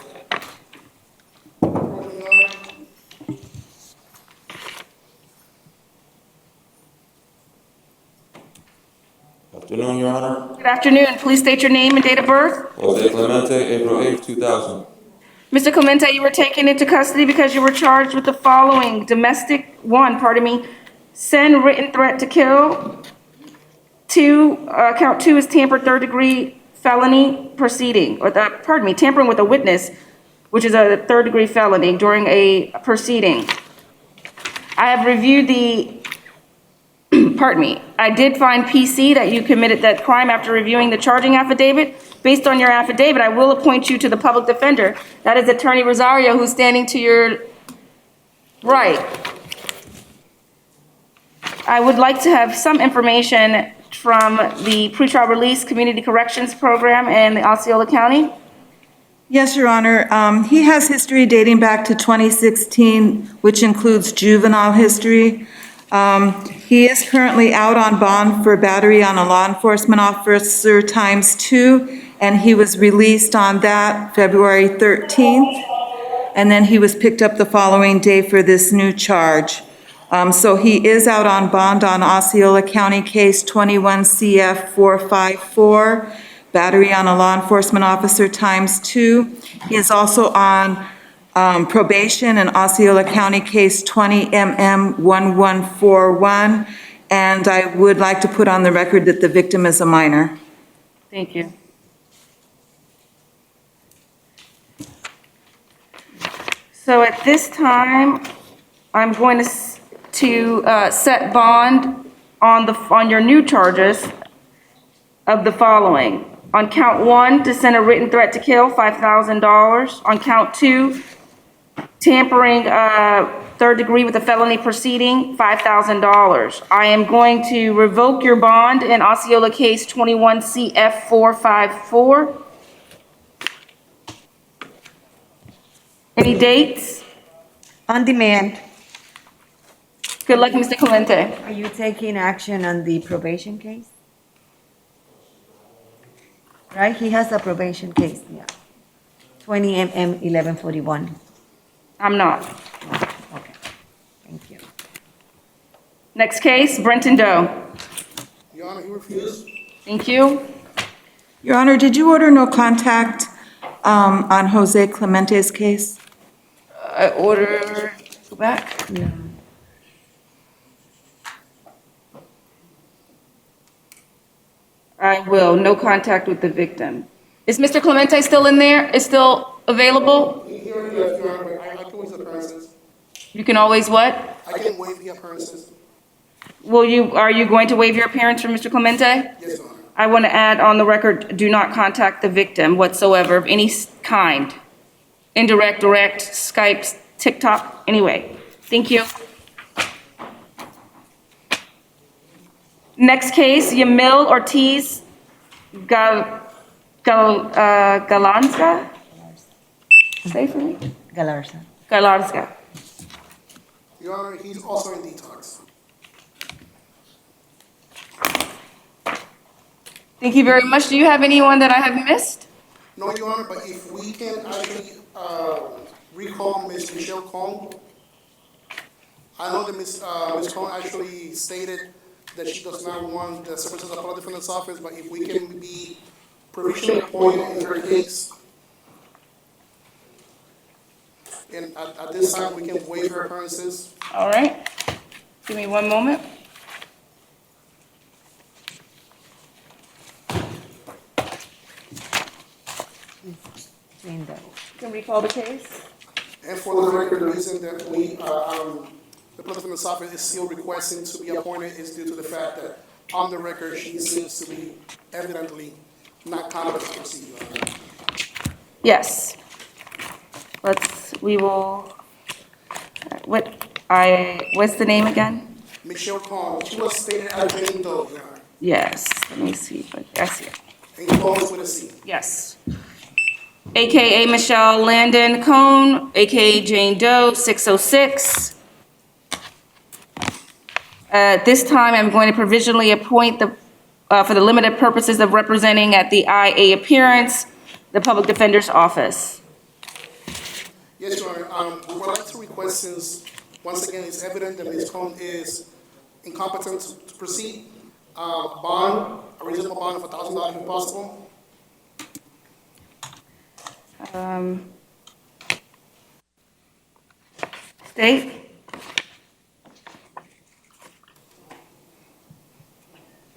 S8: afternoon, Your Honor.
S1: Good afternoon. Please state your name and date of birth.
S8: Jose Clemente, April 8th, 2000.
S1: Mr. Clemente, you were taken into custody because you were charged with the following. Send written threat to kill. Count 2 is tampered third-degree felony proceeding, tampering with a witness, which is a third-degree felony during a proceeding. I have reviewed I did find PC that you committed that crime after reviewing the charging affidavit. Based on your affidavit, I will appoint you to the public defender. That is Attorney Rosario, who's standing to your right. I would like to have some information from the pretrial release community corrections program in Osceola County.
S22: Yes, Your Honor. He has history dating back to 2016, which includes juvenile history. He is currently out on bond for battery on a law enforcement officer ×2, and he was released on that February 13th, and then he was picked up the following day for this new charge. So he is out on bond on Osceola County Case 21 CF 454, battery on a law enforcement officer ×2. He is also on probation in Osceola County Case 20 MM 1141, and I would like to put on the record that the victim is a minor.
S1: Thank you. So at this time, I'm going to set bond on your new charges of the following. On count 1, to send a written threat to kill, $5,000. On count 2, tampering third degree with a felony proceeding, $5,000. I am going to revoke your bond in Osceola Case 21 CF 454. Any dates?
S24: On demand.
S1: Good luck, Mr. Clemente.
S24: Are you taking action on the probation case? Right, he has a probation case, yeah. 20 MM 1141.
S1: I'm not.
S24: Okay, thank you.
S1: Next case, Brenton Doe.
S21: Your Honor, he refused.
S1: Thank you.
S22: Your Honor, did you order no contact on Jose Clemente's case?
S1: I order, go back.
S24: No.
S1: I will, no contact with the victim. Is Mr. Clemente still in there? Is still available?
S21: He already left, Your Honor, but I can waive the appearances.
S1: You can always what?
S21: I can waive the appearances.
S1: Are you going to waive your appearance for Mr. Clemente?
S21: Yes, Your Honor.
S1: I want to add on the record, do not contact the victim whatsoever of any kind. Indirect, direct, Skype, TikTok, anyway. Thank you. Next case, Yamil Ortiz Galarza? Say for me?
S24: Galarza.
S1: Galarza.
S21: Your Honor, he's also in detox.
S1: Thank you very much. Do you have anyone that I have missed?
S21: No, Your Honor, but if we can actually recall Ms. Michelle Kong. I know that Ms. Kong actually stated that she does not want the services of the Public Defender's Office, but if we can be provisionally appointed in her case, and at this time, we can waive her appearances.
S1: All right. Give me one moment. You can recall the case?
S21: And for the record, the reason that we, the Public Defender's Office is still requesting to be appointed is due to the fact that on the record, she seems to be evidently not competent to proceed.
S1: Yes. What's the name again?
S21: Michelle Kong, she was stated as being Doe, Your Honor.
S1: Yes, let me see, but I see it.
S21: And Kong with a C.
S1: Yes. AKA Michelle Landon Cone, AKA Jane Doe, 606. At this time, I'm going to provisionally appoint for the limited purposes of representing at the IA appearance, the Public Defender's Office.
S21: Yes, Your Honor. We would like to request, since once again it's evident that Ms. Kong is incompetent to proceed, Bond, a reasonable bond of $1,000 if possible.
S1: State?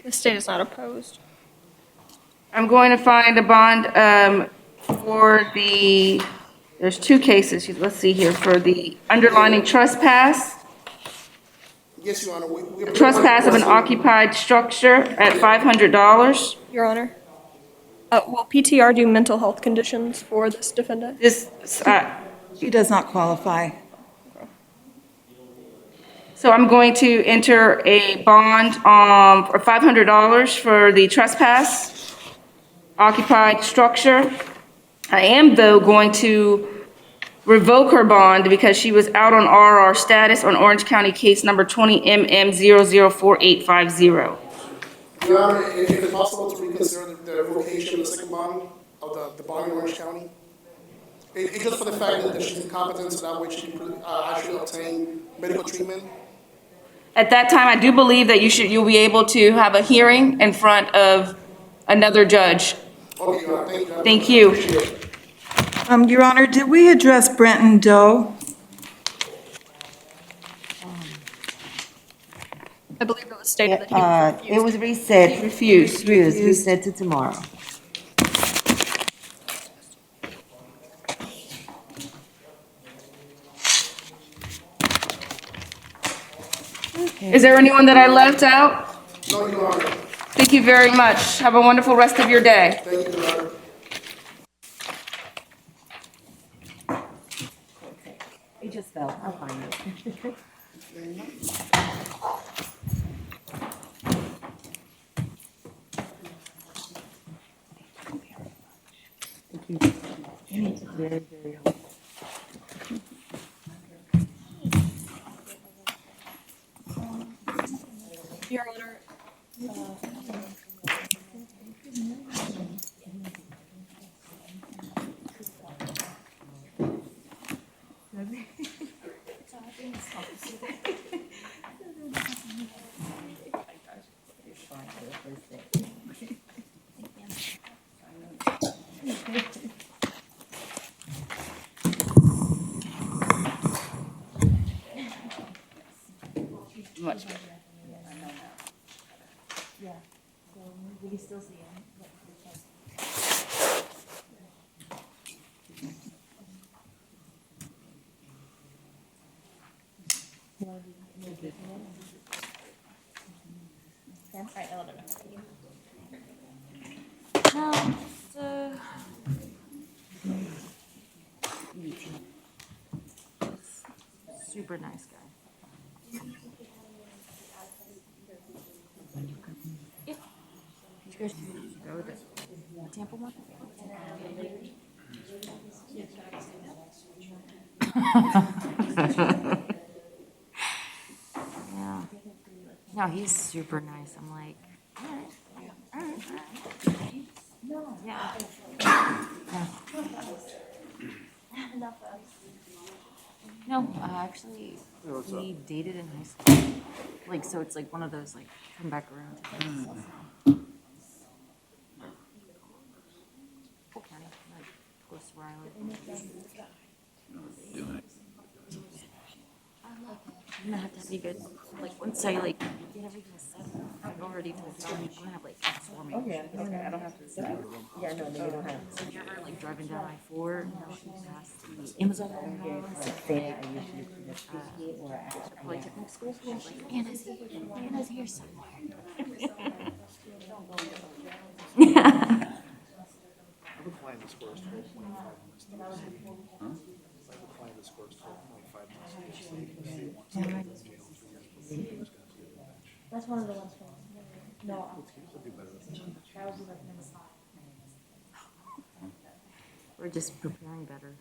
S23: The state is not opposed.
S1: I'm going to find a bond for the, there's two cases, let's see here, for the underlining trespass.
S21: Yes, Your Honor. We
S1: Trespass of an occupied structure at $500.
S23: Your Honor. Will PTR do mental health conditions for this defendant?
S22: She does not qualify.
S1: So I'm going to enter a bond for $500 for the trespass, occupied structure. I am, though, going to revoke her bond because she was out on RR status on Orange County case number 20MM004850.
S21: Your Honor, if it's possible to reconsider the revocation of the second bond of the bond in Orange County. It's just for the fact that she's incompetent, so that way she can actually obtain medical treatment.
S1: At that time, I do believe that you'll be able to have a hearing in front of another judge.
S21: Okay, Your Honor, thank you.
S1: Thank you.
S22: Your Honor, did we address Brenton Doe?
S23: I believe it was stated that he refused.
S17: It was reset.
S1: Refused.
S17: Reset to tomorrow.
S1: Is there anyone that I left out?
S21: No, Your Honor.
S1: Thank you very much. Have a wonderful rest of your day.
S21: Thank you, Your Honor.
S17: It just fell. I'll find it. Very, very helpful.
S23: Your Honor.
S1: Much better.
S17: Yeah, so we can still see him.
S24: Super nice guy. Yeah. Did you guys go with the Tampa one? Yeah. No, he's super nice. I'm like, all right. Yeah. No, actually, we dated in high school. Like, so it's like one of those, like, come back around. Cool County, like, close to where I live. I'm gonna have to have you guys, like, once I, like, get everything set up, I'm already to the film, I'm gonna have, like, swarming.
S17: Okay, I don't have to. Yeah, no, you don't have
S24: So if you're ever, like, driving down I-4, you know, past the Amazon warehouse, Polytechnic School, like, Anna's here somewhere.
S17: That's one of the ones from, no.
S24: We're just preparing better.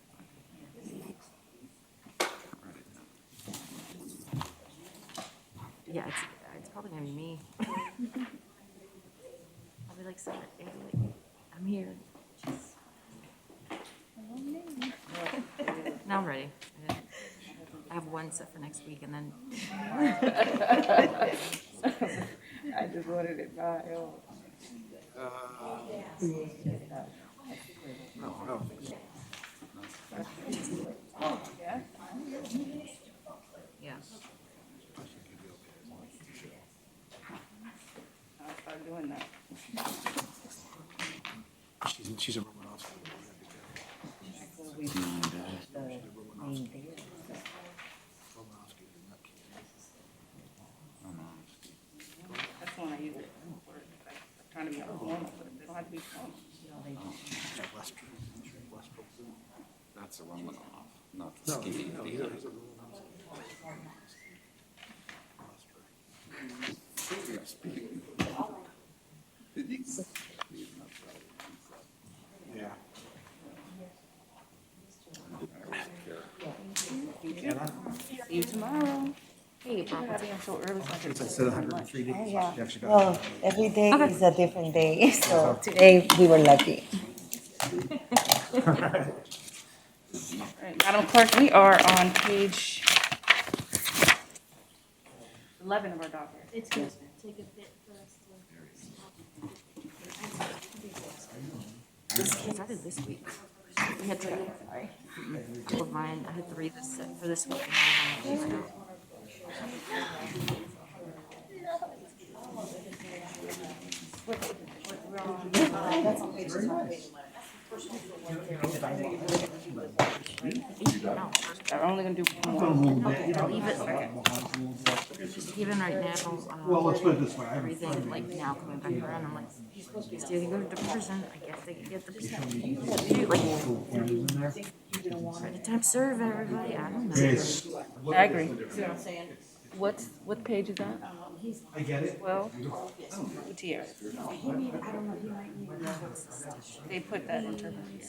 S24: Yeah, it's probably gonna be me. I'll be like, sorry, I'm here. Just... Now I'm ready. I have one set for next week, and then
S1: I just wanted it by.
S24: Yeah.
S1: I'll start doing that.
S2: She's a Romanowski.
S1: That's one I use it for. I'm trying to be formal, but they don't have to be formal.
S8: That's a Romanov, not the skinny.
S2: Yeah.
S1: See you tomorrow.
S24: Hey, bro, what's up?
S1: So early, so I can.
S2: It's at 103 days.
S17: Oh, yeah.
S2: She actually got
S17: Well, every day is a different day, so today we were lucky.
S1: All right, Madam Clerk, we are on page 11 of our docket.
S24: It's gonna take a bit for us to. It started this week. We had three. Sorry. Two of mine. I had three for this week. And I was on the
S1: That's on page 11. I'm only gonna do one.
S24: Okay, I'll leave it. Just even right now,
S2: Well, let's put it this way.
S24: everything like now coming back around, I'm like, if they go to prison, I guess they can get the like, by the time serve everybody, I don't know.
S1: I agree. What page is that?
S2: I get it.
S1: 12? Gutierrez.
S24: I don't know, he might need to know.
S1: They put that interpreter here.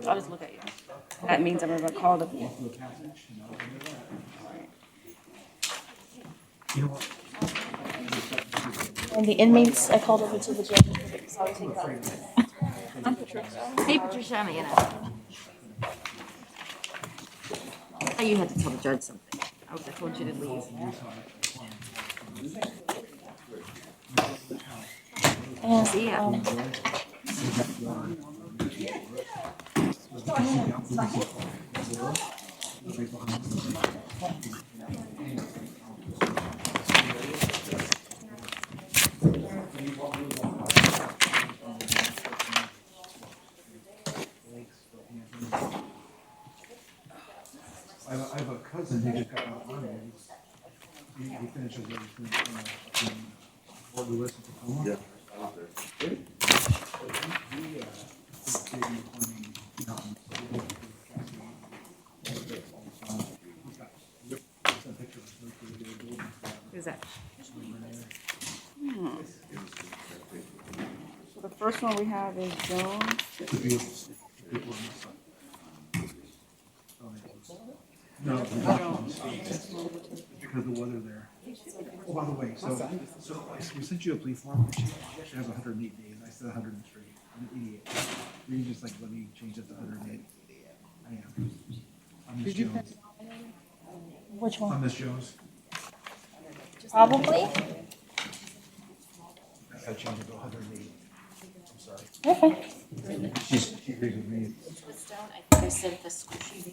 S1: I'll just look at you. That means I'm gonna call the.
S23: And the inmates, I called over to the jail because I was taking that. I'm Patricia.
S24: Hey, Patricia, I'm Anna. Oh, you had to tell the judge something. I told you to leave.
S23: And,
S24: see ya.
S2: I have a cousin who just got out of army. He finishes everything in Fort Lewis, Tacoma. Yeah.
S1: Who's that? So the first one we have is Jones.
S2: No, because of the weather there. Oh, by the way, so we sent you a plea form. She has 108 days. I said 103. I'm an idiot. You just like let me change it to 108. I am. I'm Miss Jones.
S23: Which one?
S2: I'm Miss Jones.
S23: Probably.
S2: I gotta change it to 108. I'm sorry.
S23: Okay.
S2: She agrees with me.
S24: I think I sent the Scoresheet.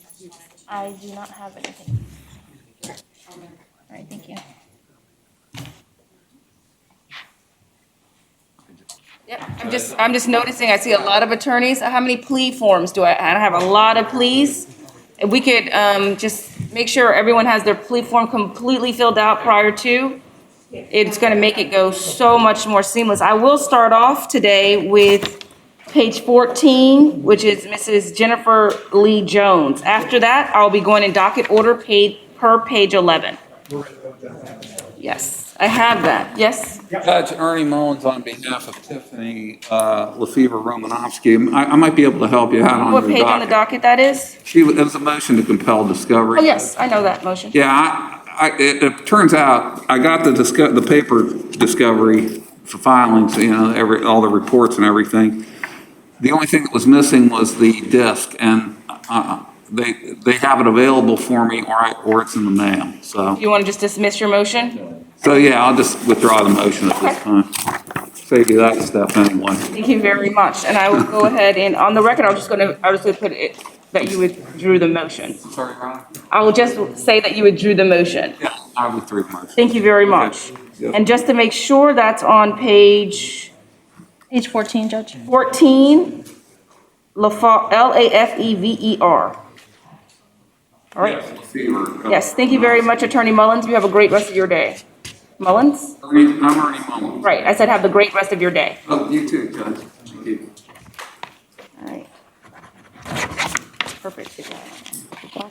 S23: I do not have anything. All right, thank you.
S1: Yep, I'm just noticing, I see a lot of attorneys. How many plea forms do I have? A lot of pleas. If we could just make sure everyone has their plea form completely filled out prior to, it's gonna make it go so much more seamless. I will start off today with page 14, which is Mrs. Jennifer Lee Jones. After that, I'll be going in docket order per page 11. Yes, I have that. Yes?
S8: Judge Ernie Mullins on behalf of Tiffany Lefevre Romanovsky. I might be able to help you out on
S1: What
S8: your
S1: page on the docket that is?
S8: It was a motion to compel discovery.
S1: Oh, yes, I know that motion.
S8: Yeah, it turns out I got the paper discovery for filings, all the reports and everything. The only thing that was missing was the disc, and they have it available for me, or it's in the mail, so.
S1: You want to just dismiss your motion?
S8: So, yeah, I'll just withdraw the motion at this time. Save you that step anyway.
S1: Thank you very much. And I will go ahead and, on the record, I was just gonna put it, that you withdrew the motion.
S8: Sorry, Ron?
S1: I will just say that you withdrew the motion.
S8: Yeah, I withdrew the motion.
S1: Thank you very much.
S8: Yep.
S1: And just to make sure, that's on page
S23: 14, Judge.
S1: 14, Lafever. All right. Yes, thank you very much, Attorney Mullins. You have a great rest of your day. Mullins?
S8: I'm Ernie Mullins.
S1: Right, I said have the great rest of your day.
S8: Oh, you too, Judge. Thank you.
S1: All right. Perfect.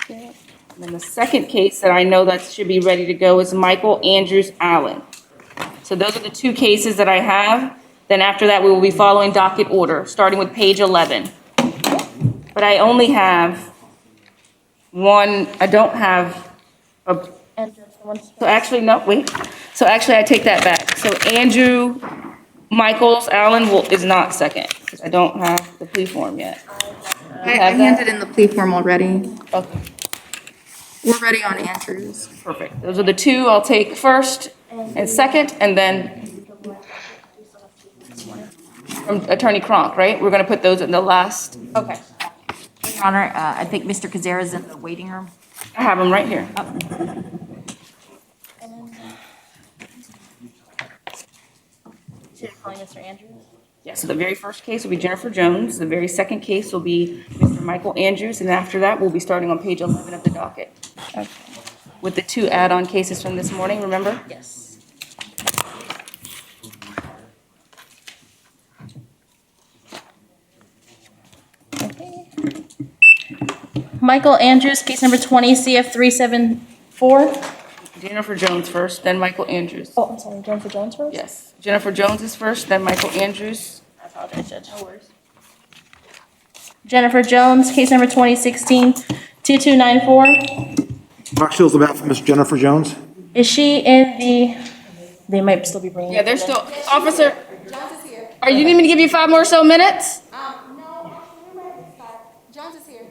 S1: And then the second case that I know that should be ready to go is Michael Andrews Allen. So those are the two cases that I have. Then after that, we will be following docket order, starting with page 11. But I only have one, I don't have a, so actually, no, wait. So actually, I take that back. So Andrew Michaels Allen is not second, because I don't have the plea form yet.
S6: I handed in the plea form already.
S1: Okay.
S6: We're ready on Andrews.
S1: Perfect. Those are the two I'll take first and second, and then from Attorney Cronk, right? We're going to put those in the last. Okay.
S24: Your Honor, I think Mr. Kazar is in the waiting room.
S1: I have him right here.
S23: Mr. Andrews?
S1: Yes, so the very first case will be Jennifer Jones. The very second case will be Mr. Michael Andrews, and after that, we'll be starting on page 11 of the docket.
S23: Okay.
S1: With the two add-on cases from this morning, remember?
S23: Yes. Okay. Michael Andrews, case number 20, CF 374.
S1: Jennifer Jones first, then Michael Andrews.
S23: Oh, I'm sorry, Jennifer Jones first?
S1: Yes. Jennifer Jones is first, then Michael Andrews.
S23: I apologize, Judge. No worries. Jennifer Jones, case number 2016-2294.
S2: Rock Shield's about for Miss Jennifer Jones.
S23: Is she in the, they might still be bringing.
S1: Yeah, they're still, officer, are you need me to give you 5 more so minutes?
S11: No, Jones is here.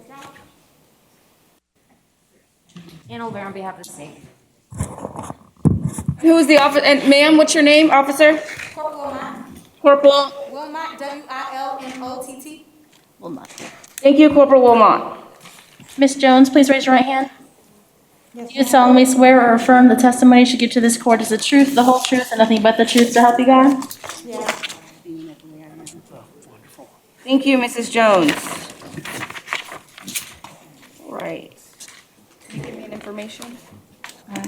S24: Ann Olver on behalf of the state.
S1: Who is the officer, and ma'am, what's your name, officer?
S11: Corporal Wilmot.
S1: Corporal?
S11: Wilmot, Wilmott.
S23: Wilmot.
S1: Thank you, Corporal Wilmot.
S23: Ms. Jones, please raise your right hand. Do you solemnly swear or affirm the testimony you should give to this court is the truth, the whole truth, and nothing but the truth to help you God?
S11: Yes.
S1: Thank you, Mrs. Jones. All right. Can you give me an information?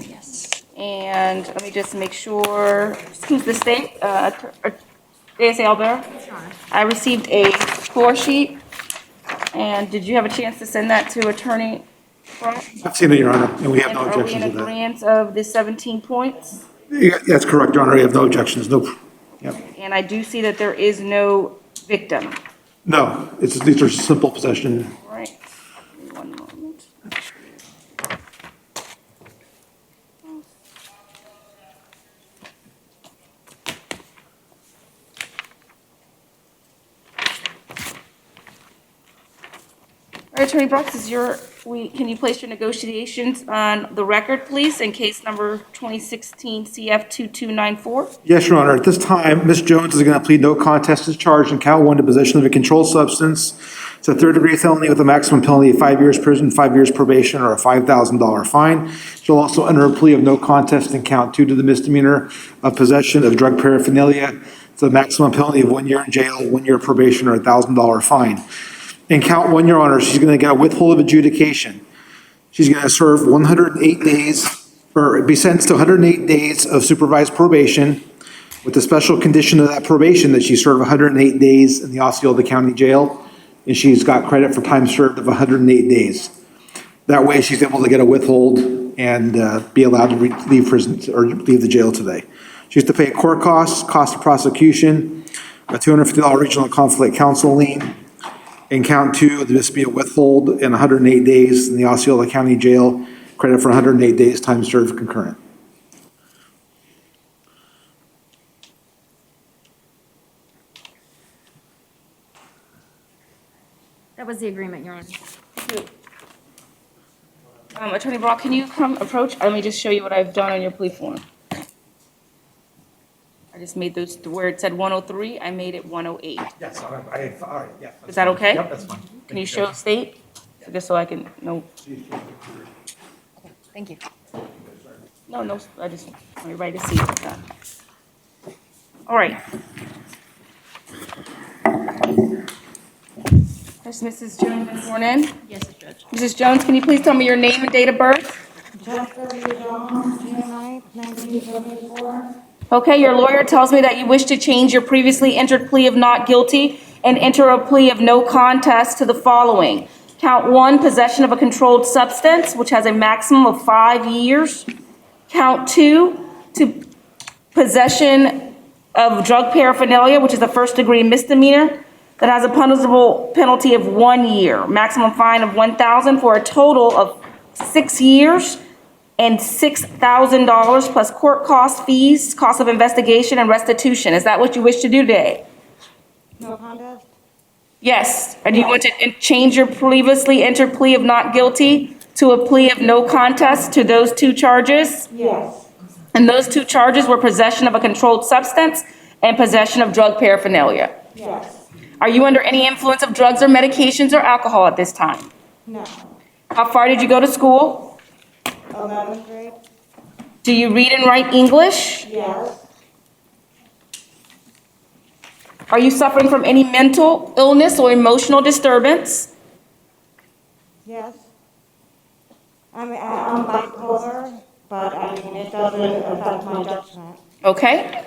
S23: Yes.
S1: And let me just make sure, who's the state? ASA Albert? I received a score sheet, and did you have a chance to send that to Attorney Cronk?
S2: I've seen it, Your Honor, and we have no
S1: And are we
S2: objections
S1: in
S2: to that.
S1: agreement of the 17 points?
S2: Yeah, that's correct, Your Honor, we have no objections, no, yep.
S1: And I do see that there is no victim.
S2: No, these are simple possession.
S1: All right. One moment. All right, Attorney Brooks, can you place your negotiations on the record, please, in case number 2016 CF 2294?
S2: Yes, Your Honor, at this time, Ms. Jones is going to plead no contest as charged in count 1 to possession of a controlled substance. It's a third-degree felony with a maximum penalty of 5 years prison, 5 years probation, or a $5,000 fine. She'll also enter a plea of no contest in count 2 to the misdemeanor of possession of drug paraphernalia. It's a maximum penalty of 1 year in jail, 1 year probation, or a $1,000 fine. In count 1, Your Honor, she's going to get a withhold of adjudication. She's going to serve 108 days, or be sentenced to 108 days of supervised probation, with the special condition of that probation that she serve 108 days in the Osceola County Jail, and she's got credit for time served of 108 days. That way, she's able to get a withhold and be allowed to leave prison or leave the jail today. She has to pay court costs, cost of prosecution, a $250 regional conflict counsel lien. In count 2, this would be a withhold in 108 days in the Osceola County Jail, credit for 108 days time served concurrent.
S24: That was the agreement, Your Honor.
S1: Attorney Brock, can you come approach? Let me just show you what I've done on your plea form. I just made those, where it said 103, I made it 108.
S2: Yes, all right, yeah.
S1: Is that okay?
S2: Yep, that's fine.
S1: Can you show state? Just so I can know.
S24: Thank you.
S1: No, I just want everybody to see that. All right. Has Mrs. Jones been sworn in?
S24: Yes, Judge.
S1: Mrs. Jones, can you please tell me your name and date of birth?
S24: Jennifer Jones, June 9th, 1974.
S1: Okay, your lawyer tells me that you wish to change your previously entered plea of not guilty and enter a plea of no contest to the following. Count 1, possession of a controlled substance, which has a maximum of 5 years. Count 2, to possession of drug paraphernalia, which is a first-degree misdemeanor, that has a punishable penalty of 1 year, maximum fine of $1,000 for a total of 6 years and $6,000 plus court costs, fees, cost of investigation, and restitution. Is that what you wish to do today?
S24: No contest?
S1: Yes. And you want to change your previously entered plea of not guilty to a plea of no contest to those 2 charges?
S24: Yes.
S1: And those 2 charges were possession of a controlled substance and possession of drug paraphernalia.
S24: Yes.
S1: Are you under any influence of drugs or medications or alcohol at this time?
S24: No.
S1: How far did you go to school?
S24: 11th grade?
S1: Do you read and write English?
S24: Yes.
S1: Are you suffering from any mental illness or emotional disturbance?
S24: Yes. I'm bipolar, but it doesn't affect my judgment.
S1: Okay.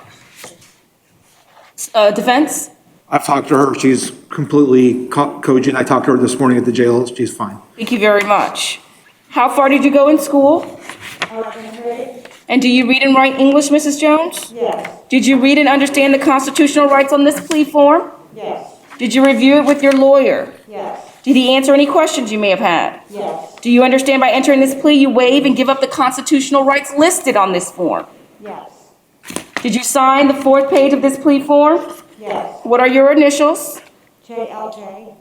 S1: Defense?
S2: I've talked to her. She's completely cogent. I talked to her this morning at the jail. She's fine.
S1: Thank you very much. How far did you go in school?
S24: 11th grade?
S1: And do you read and write English, Mrs. Jones?
S24: Yes.
S1: Did you read and understand the constitutional rights on this plea form?
S24: Yes.
S1: Did you review it with your lawyer?
S24: Yes.
S1: Did he answer any questions you may have had?
S24: Yes.
S1: Do you understand by entering this plea you waive and give up the constitutional rights listed on this form?
S24: Yes.
S1: Did you sign the 4th page of this plea form?
S24: Yes.
S1: What are your initials?
S24: JLJ.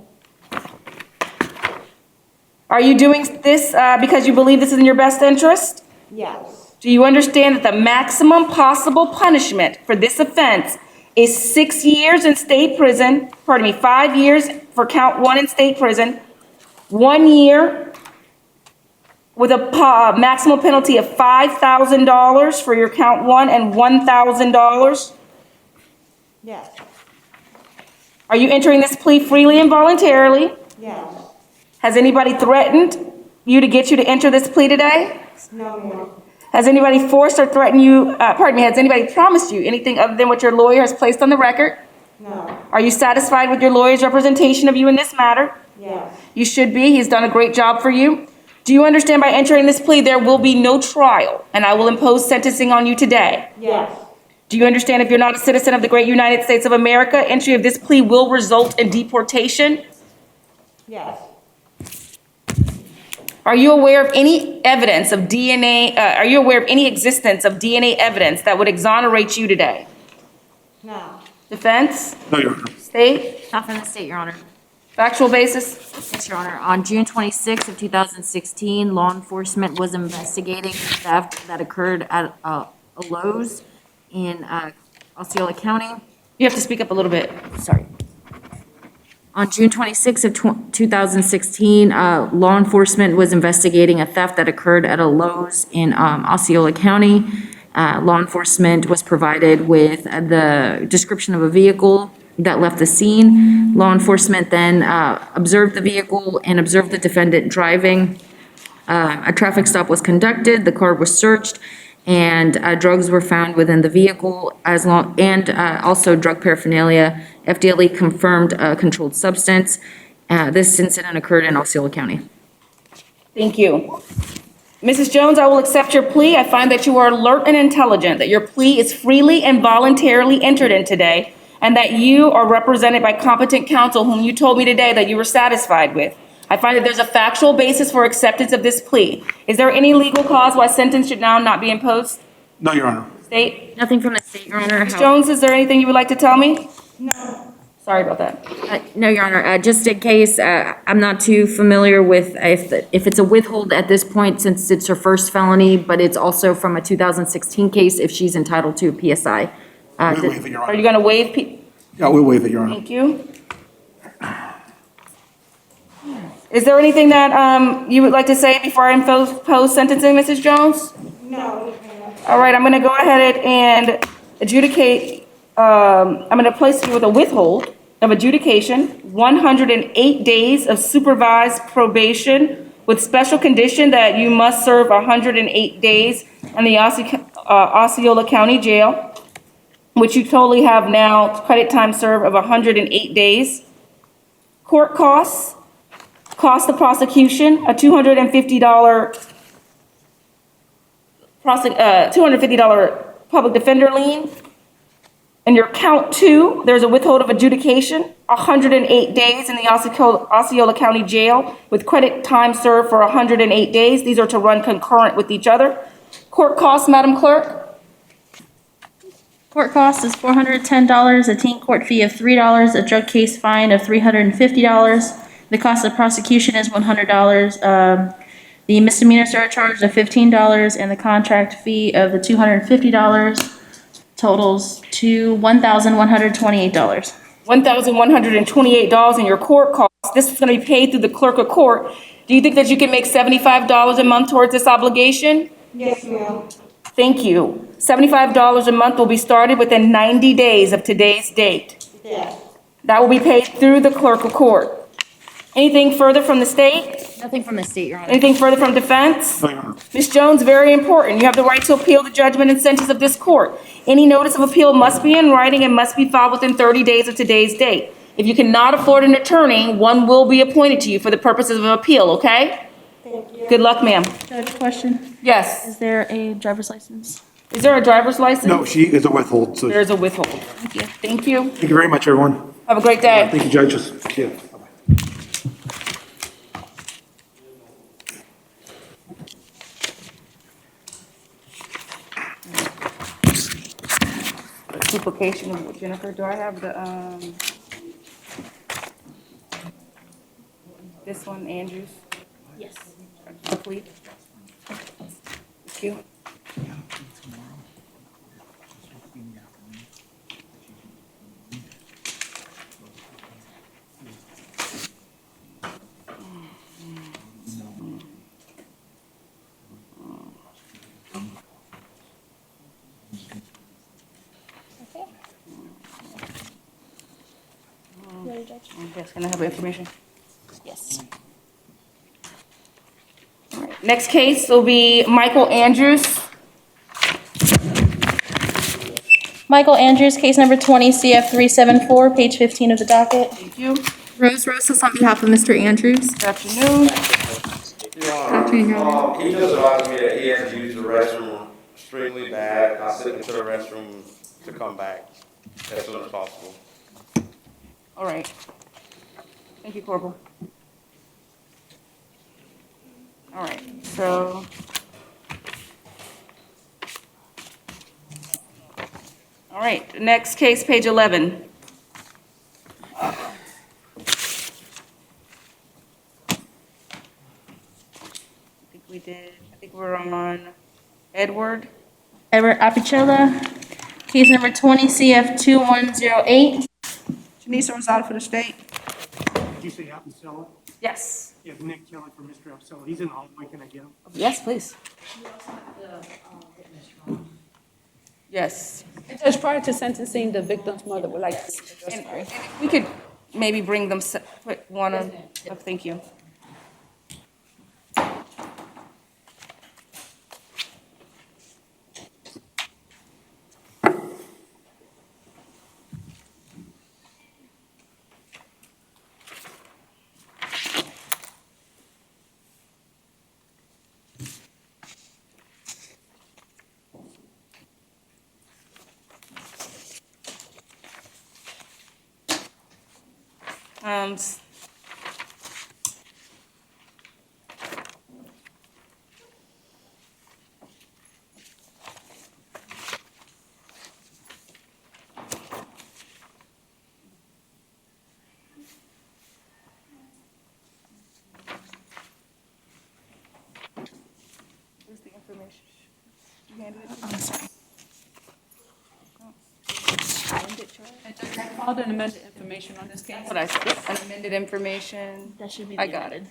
S1: Are you doing this because you believe this is in your best interest?
S24: Yes.
S1: Do you understand that the maximum possible punishment for this offense is 6 years in state prison, 5 years for count 1 in state prison, 1 year with a maximum penalty of $5,000 for your count 1 and $1,000?
S24: Yes.
S1: Are you entering this plea freely and voluntarily?
S24: Yes.
S1: Has anybody threatened you to get you to enter this plea today?
S24: No, ma'am.
S1: Has anybody forced or threatened you, has anybody promised you anything other than what your lawyer has placed on the record?
S24: No.
S1: Are you satisfied with your lawyer's representation of you in this matter?
S24: Yes.
S1: You should be. He's done a great job for you. Do you understand by entering this plea there will be no trial and I will impose sentencing on you today?
S24: Yes.
S1: Do you understand if you're not a citizen of the great United States of America, entry of this plea will result in deportation?
S24: Yes.
S1: Are you aware of any evidence of DNA, are you aware of any existence of DNA evidence that would exonerate you today?
S24: No.
S1: Defense?
S2: No, Your Honor.
S1: State?
S24: Not from the state, Your Honor.
S1: Factual basis?
S24: Yes, Your Honor. On June 26th of 2016, law enforcement was investigating theft that occurred at a Lowe's in Osceola County.
S1: You have to speak up a little bit.
S24: Sorry. On June 26th of 2016, law enforcement was investigating a theft that occurred at a Lowe's in Osceola County. Law enforcement was provided with the description of a vehicle that left the scene. Law enforcement then observed the vehicle and observed the defendant driving. A traffic stop was conducted, the car was searched, and drugs were found within the vehicle, also drug paraphernalia. FDLE confirmed a controlled substance. This incident occurred in Osceola County.
S1: Thank you. Mrs. Jones, I will accept your plea. I find that you are alert and intelligent, that your plea is freely and voluntarily entered in today, and that you are represented by competent counsel whom you told me today that you were satisfied with. I find that there's a factual basis for acceptance of this plea. Is there any legal cause why sentence should now not be imposed?
S2: No, Your Honor.
S1: State?
S24: Nothing from the state, Your Honor.
S1: Ms. Jones, is there anything you would like to tell me?
S24: No.
S1: Sorry about that.
S24: No, Your Honor, just in case, I'm not too familiar with if it's a withhold at this point, since it's her first felony, but it's also from a 2016 case, if she's entitled to a PSI.
S2: We'll waive it, Your Honor.
S1: Are you going to waive?
S2: Yeah, we'll waive it, Your Honor.
S1: Thank you. Is there anything that you would like to say before I impose sentencing, Mrs. Jones?
S7: No.
S1: All right, I'm going to go ahead and adjudicate, I'm going to place you with a withhold of adjudication, 108 days of supervised probation with special condition that you must serve 108 days in the Osceola County Jail, which you totally have now credit time served of 108 days. Court costs, cost of prosecution, a $250 public defender lien. And your count 2, there's a withhold of adjudication, 108 days in the Osceola County Jail with credit time served for 108 days. These are to run concurrent with each other. Court costs, Madam Clerk?
S12: Court cost is $410, a teen court fee of $3, a drug case fine of $350. The cost of prosecution is $100. The misdemeanor surcharge of $15 and the contract fee of the $250 totals to $1,128.
S1: $1,128 in your court costs. This is going to be paid through the clerk of court. Do you think that you can make $75 a month towards this obligation?
S7: Yes, ma'am.
S1: Thank you. $75 a month will be started within 90 days of today's date.
S7: Yes.
S1: That will be paid through the clerk of court. Anything further from the state?
S24: Nothing from the state, Your Honor.
S1: Anything further from defense? Ms. Jones, very important. You have the right to appeal the judgment and sentence of this court. Any notice of appeal must be in writing and must be filed within 30 days of today's date. If you cannot afford an attorney, one will be appointed to you for the purposes of appeal, okay?
S12: Thank you.
S1: Good luck, ma'am.
S12: Judge, question?
S1: Yes.
S12: Is there a driver's license?
S1: Is there a driver's license?
S2: No, she is a withhold. So
S1: There is a withhold. Thank you. Thank you.
S2: thank you very much, everyone.
S1: Have a great day.
S2: Thank you, judges. See ya.
S1: Duplication of what, Jennifer, do I have the, this one, Andrews?
S12: Yes.
S1: Complete? Thank you.
S12: Ready, Judge?
S1: Yes, can I have the information?
S12: Yes.
S1: All right. Next case will be Michael Andrews.
S12: Michael Andrews, case number 20 CF 374, page 15 of the docket.
S1: Thank you.
S6: Rose Rosas on behalf of Mr. Andrews.
S1: Good afternoon.
S13: He just advised me that he has to use the restroom extremely bad. I sent him to the restroom to come back as soon as possible.
S1: All right. Thank you, Corporal. All right, so. All right, next case, page 11. I think we're on Edward.
S12: Edward Apicella, case number 20 CF 2108.
S14: Janice Rosado for the state.
S16: Did you say Apicella?
S1: Yes.
S16: Yeah, Nick Kelly for Mr. Apicella. He's in the hallway. Can I get him?
S1: Yes, please. Yes.
S25: Judge, prior to sentencing, the victim's mother would like to
S1: And we could maybe bring them, put one of, thank you.
S25: All the amended information on this case.
S1: What I said, an amended information.
S12: That should be.
S1: I got it.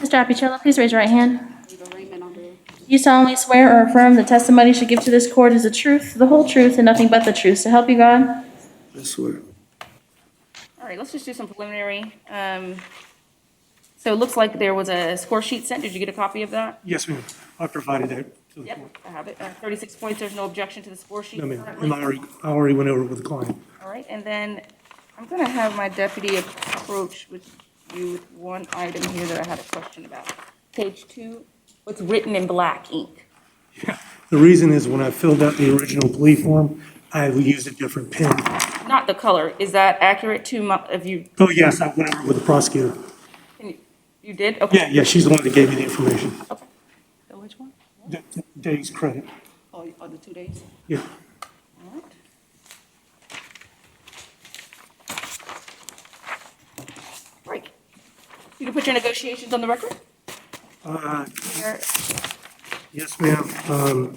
S12: Mr. Apicella, please raise your right hand. You solemnly swear or affirm the testimony you should give to this court is the truth, the whole truth, and nothing but the truth. So help you God.
S5: I swear.
S1: All right, let's just do some preliminary. So it looks like there was a score sheet sent. Did you get a copy of that?
S16: Yes, ma'am. I provided that to the
S1: Yep,
S16: court.
S1: I have it. 36 points, there's no objection to the score sheet
S16: No, ma'am.
S1: currently.
S16: And I already went over it with the client.
S1: All right, and then I'm going to have my deputy approach with you with one item here that I had a question about. Page 2, what's written in black ink?
S16: The reason is when I filled out the original plea form, I used a different pen.
S1: Not the color. Is that accurate to my, if you,
S16: Oh, yes, I went over with the prosecutor.
S1: you did? Okay.
S16: Yeah, she's the one that gave me the information.
S1: Okay. So which one?
S16: Days credit.
S1: Oh, the 2 days?
S16: Yeah.
S1: All right. Right. You can put your negotiations on the record? Here.
S16: Yes, ma'am.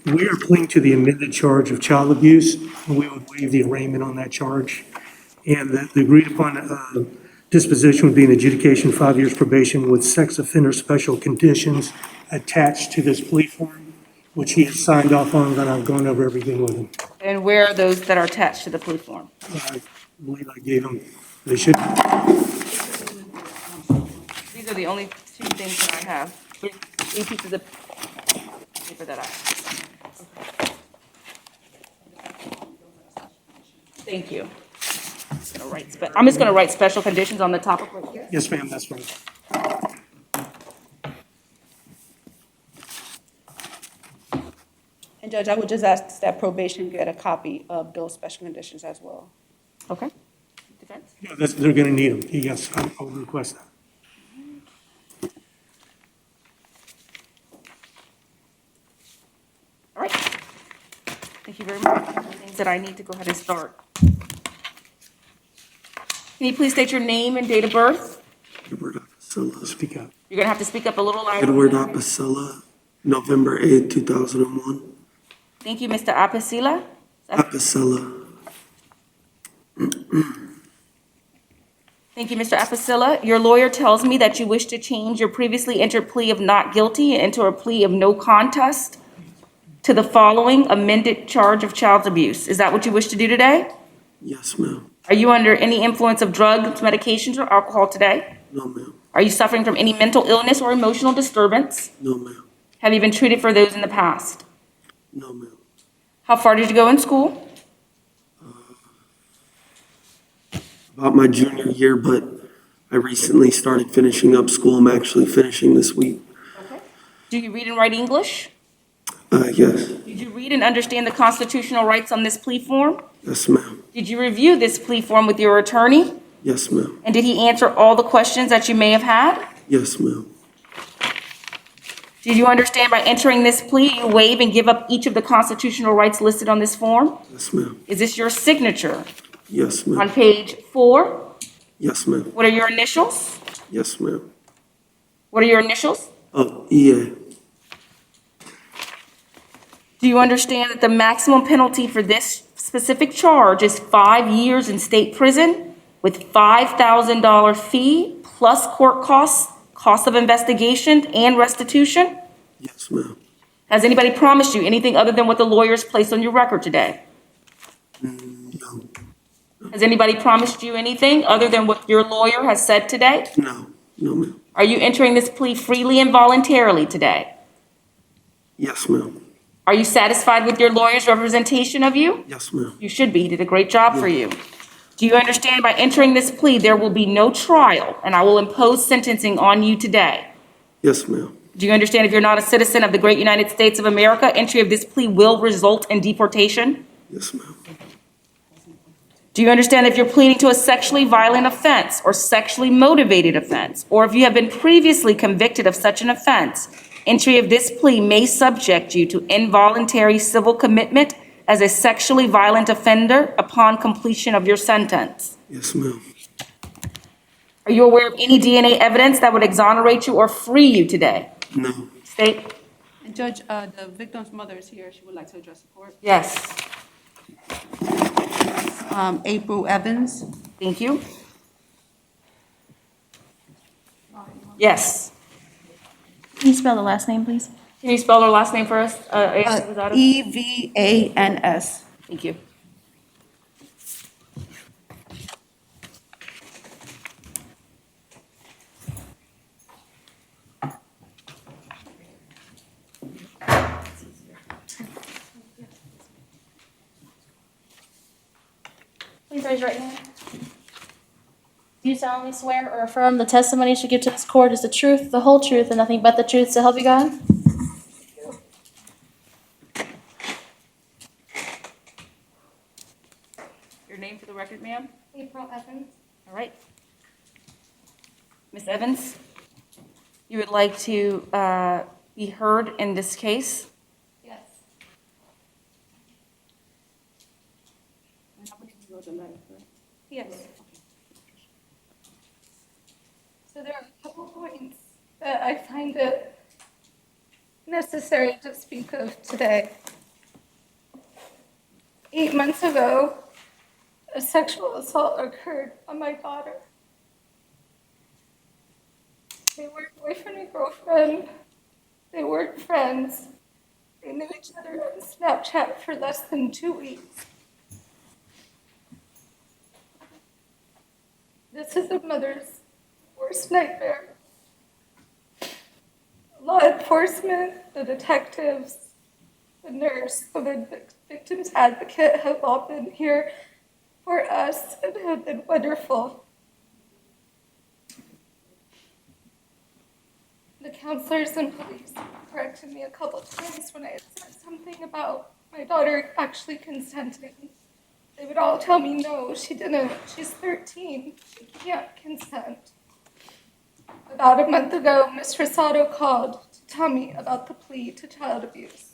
S16: We are pleading to the amended charge of child abuse, and we would waive the arraignment on that charge. And the agreed upon disposition would be an adjudication, 5 years probation with sex offender special conditions attached to this plea form, which he has signed off on, and I've gone over everything with him.
S1: And where are those that are attached to the plea form?
S16: I believe I gave him, they should,
S1: These are the only 2 things that I have. 3 pieces of paper that I have. Thank you. I'm just gonna write special conditions on the top of it here.
S16: yes, ma'am, that's right.
S25: And Judge, I would just ask that probation get a copy of those special conditions as well.
S1: Okay. Defense?
S16: Yeah, they're gonna need them. Yes, I will request that.
S1: All right. Thank you very much. Things that I need to go ahead and start. Can you please state your name and date of birth?
S5: Edward Apicella.
S16: Speak up.
S1: You're gonna have to speak up a little louder.
S5: Edward Apicella, November 8, 2001.
S1: Thank you, Mr. Apicella.
S5: Apicella.
S1: Thank you, Mr. Apicella. Your lawyer tells me that you wish to change your previously entered plea of not guilty and enter a plea of no contest to the following amended charge of child abuse. Is that what you wish to do today?
S5: Yes, ma'am.
S1: Are you under any influence of drugs, medications, or alcohol today?
S5: No, ma'am.
S1: Are you suffering from any mental illness or emotional disturbance?
S5: No, ma'am.
S1: Have you been treated for those in the past?
S5: No, ma'am.
S1: How far did you go in school?
S5: About my junior year, but I recently started finishing up school. I'm actually finishing this week.
S1: Do you read and write English?
S5: Yes.
S1: Did you read and understand the constitutional rights on this plea form?
S5: Yes, ma'am.
S1: Did you review this plea form with your attorney?
S5: Yes, ma'am.
S1: And did he answer all the questions that you may have had?
S5: Yes, ma'am.
S1: Did you understand by entering this plea, you waive and give up each of the constitutional rights listed on this form?
S5: Yes, ma'am.
S1: Is this your signature
S5: Yes, ma'am.
S1: on page 4?
S5: Yes, ma'am.
S1: What are your initials?
S5: Yes, ma'am.
S1: What are your initials?
S5: Oh, EA.
S1: Do you understand that the maximum penalty for this specific charge is 5 years in state prison with $5,000 fee plus court costs, cost of investigation, and restitution?
S5: Yes, ma'am.
S1: Has anybody promised you anything other than what the lawyers placed on your record today?
S5: No.
S1: Has anybody promised you anything other than what your lawyer has said today?
S5: No. No, ma'am.
S1: Are you entering this plea freely and voluntarily today?
S5: Yes, ma'am.
S1: Are you satisfied with your lawyer's representation of you?
S5: Yes, ma'am.
S1: You should be. He did a great job for you. Do you understand by entering this plea, there will be no trial, and I will impose sentencing on you today?
S5: Yes, ma'am.
S1: Do you understand if you're not a citizen of the great United States of America, entry of this plea will result in deportation?
S5: Yes, ma'am.
S1: Do you understand if you're pleading to a sexually violent offense or sexually motivated offense, or if you have been previously convicted of such an offense, entry of this plea may subject you to involuntary civil commitment as a sexually violent offender upon completion of your sentence?
S5: Yes, ma'am.
S1: Are you aware of any DNA evidence that would exonerate you or free you today?
S5: No.
S1: State?
S25: And Judge, the victim's mother is here. She would like to address the court.
S1: Yes.
S25: April Evans.
S1: Thank you. Yes.
S12: Can you spell the last name, please?
S1: Can you spell her last name for us?
S25: Evans.
S1: Thank you.
S12: Please raise your right hand. Do you solemnly swear or affirm the testimony you should give to this court is the truth, the whole truth, and nothing but the truth, so help you God?
S1: Your name for the record, ma'am?
S12: April Evans.
S1: All right. Ms. Evans, you would like to be heard in this case?
S12: Yes.
S4: Yes. So there are a couple points that I find it necessary to speak of today. 8 months ago, a sexual assault occurred on my daughter. They were boyfriend and girlfriend. They weren't friends. They knew each other on Snapchat for less than 2 weeks. This is a mother's worst nightmare. Law enforcement, the detectives, the nurse, the victim's advocate have all been here for us and have been wonderful. The counselors and police corrected me a couple times when I had said something about my daughter actually consenting. They would all tell me, no, she didn't. She's 13. She can't consent. About a month ago, Ms. Rosado called to tell me about the plea to child abuse.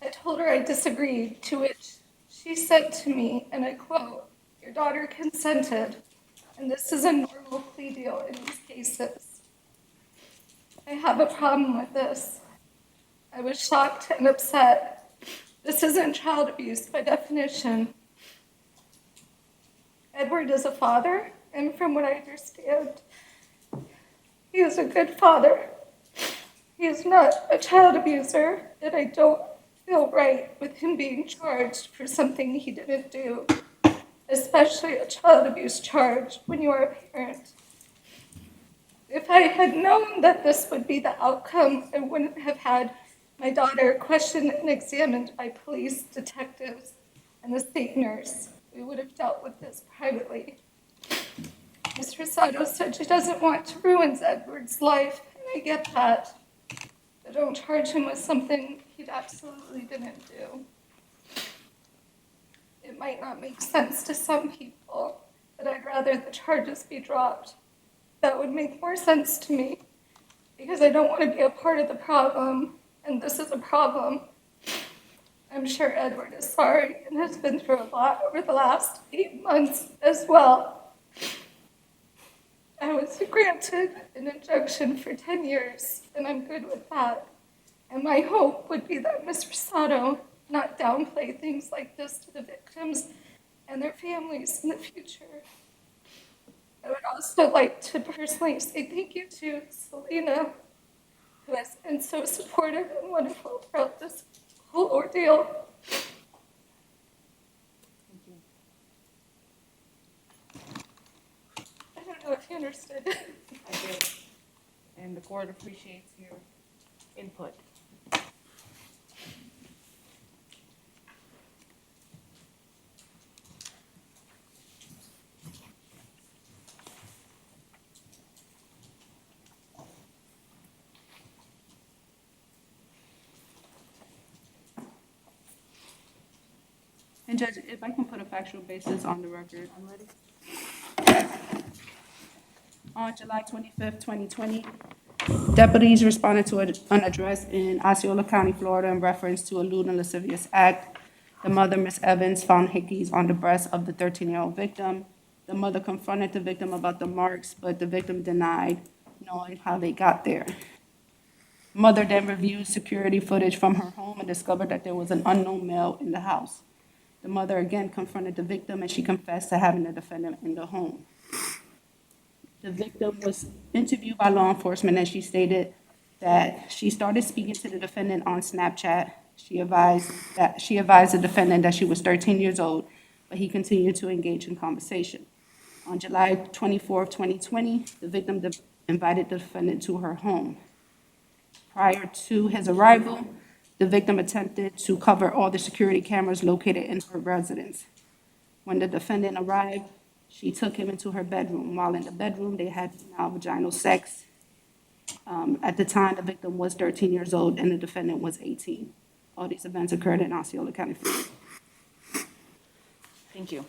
S4: I told her I disagreed, to which she said to me, and I quote, "Your daughter consented, and this is a normal plea deal in these cases." I have a problem with this. I was shocked and upset. This isn't child abuse by definition. Edward is a father, and from what I understand, he is a good father. He is not a child abuser, and I don't feel right with him being charged for something he didn't do, especially a child abuse charge when you are a parent. If I had known that this would be the outcome, I wouldn't have had my daughter questioned and examined by police, detectives, and the state nurse. We would have dealt with this privately. Ms. Rosado said she doesn't want to ruin Edward's life, and I get that. But don't charge him with something he absolutely didn't do. It might not make sense to some people, but I'd rather the charges be dropped. That would make more sense to me, because I don't want to be a part of the problem, and this is a problem. I'm sure Edward is sorry and has been through a lot over the last 8 months as well. I was granted an injunction for 10 years, and I'm good with that. And my hope would be that Ms. Rosado not downplay things like this to the victims and their families in the future. I would also like to personally say thank you to Selena, who has been so supportive and wonderful throughout this whole ordeal. I don't know if you understood.
S1: I did. And the court appreciates your input.
S25: And Judge, if I can put a factual basis on the record. I'm ready. On July 25th, 2020, deputies responded to an address in Osceola County, Florida, in reference to a lewd and lascivious act. The mother, Ms. Evans, found hickeys on the breast of the 13-year-old victim. The mother confronted the victim about the marks, but the victim denied knowing how they got there. Mother then reviewed security footage from her home and discovered that there was an unknown male in the house. The mother again confronted the victim, and she confessed to having the defendant in the home. The victim was interviewed by law enforcement, and she stated that she started speaking to the defendant on Snapchat. She advised the defendant that she was 13 years old, but he continued to engage in conversation. On July 24, 2020, the victim invited the defendant to her home. Prior to his arrival, the victim attempted to cover all the security cameras located in her residence. When the defendant arrived, she took him into her bedroom. While in the bedroom, they had vaginal sex. At the time, the victim was 13 years old and the defendant was 18. All these events occurred in Osceola County, Florida.
S1: Thank you.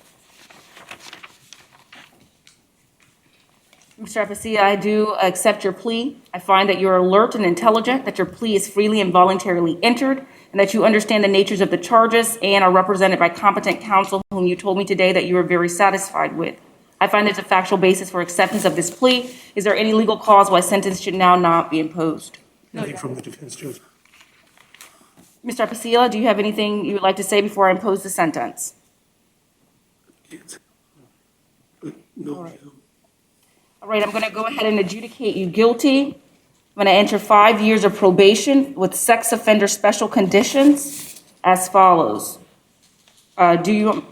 S1: Mr. Appicia, I do accept your plea. I find that you're alert and intelligent, that your plea is freely and voluntarily entered, and that you understand the natures of the charges and are represented by competent counsel whom you told me today that you are very satisfied with. I find there's a factual basis for acceptance of this plea. Is there any legal cause why sentence should now not be imposed?
S16: Nothing from the defense, Judge.
S1: Mr. Appicia, do you have anything you would like to say before I impose the sentence?
S5: No.
S1: All right, I'm going to go ahead and adjudicate you guilty. I'm going to enter 5 years of probation with sex offender special conditions as follows. Do you want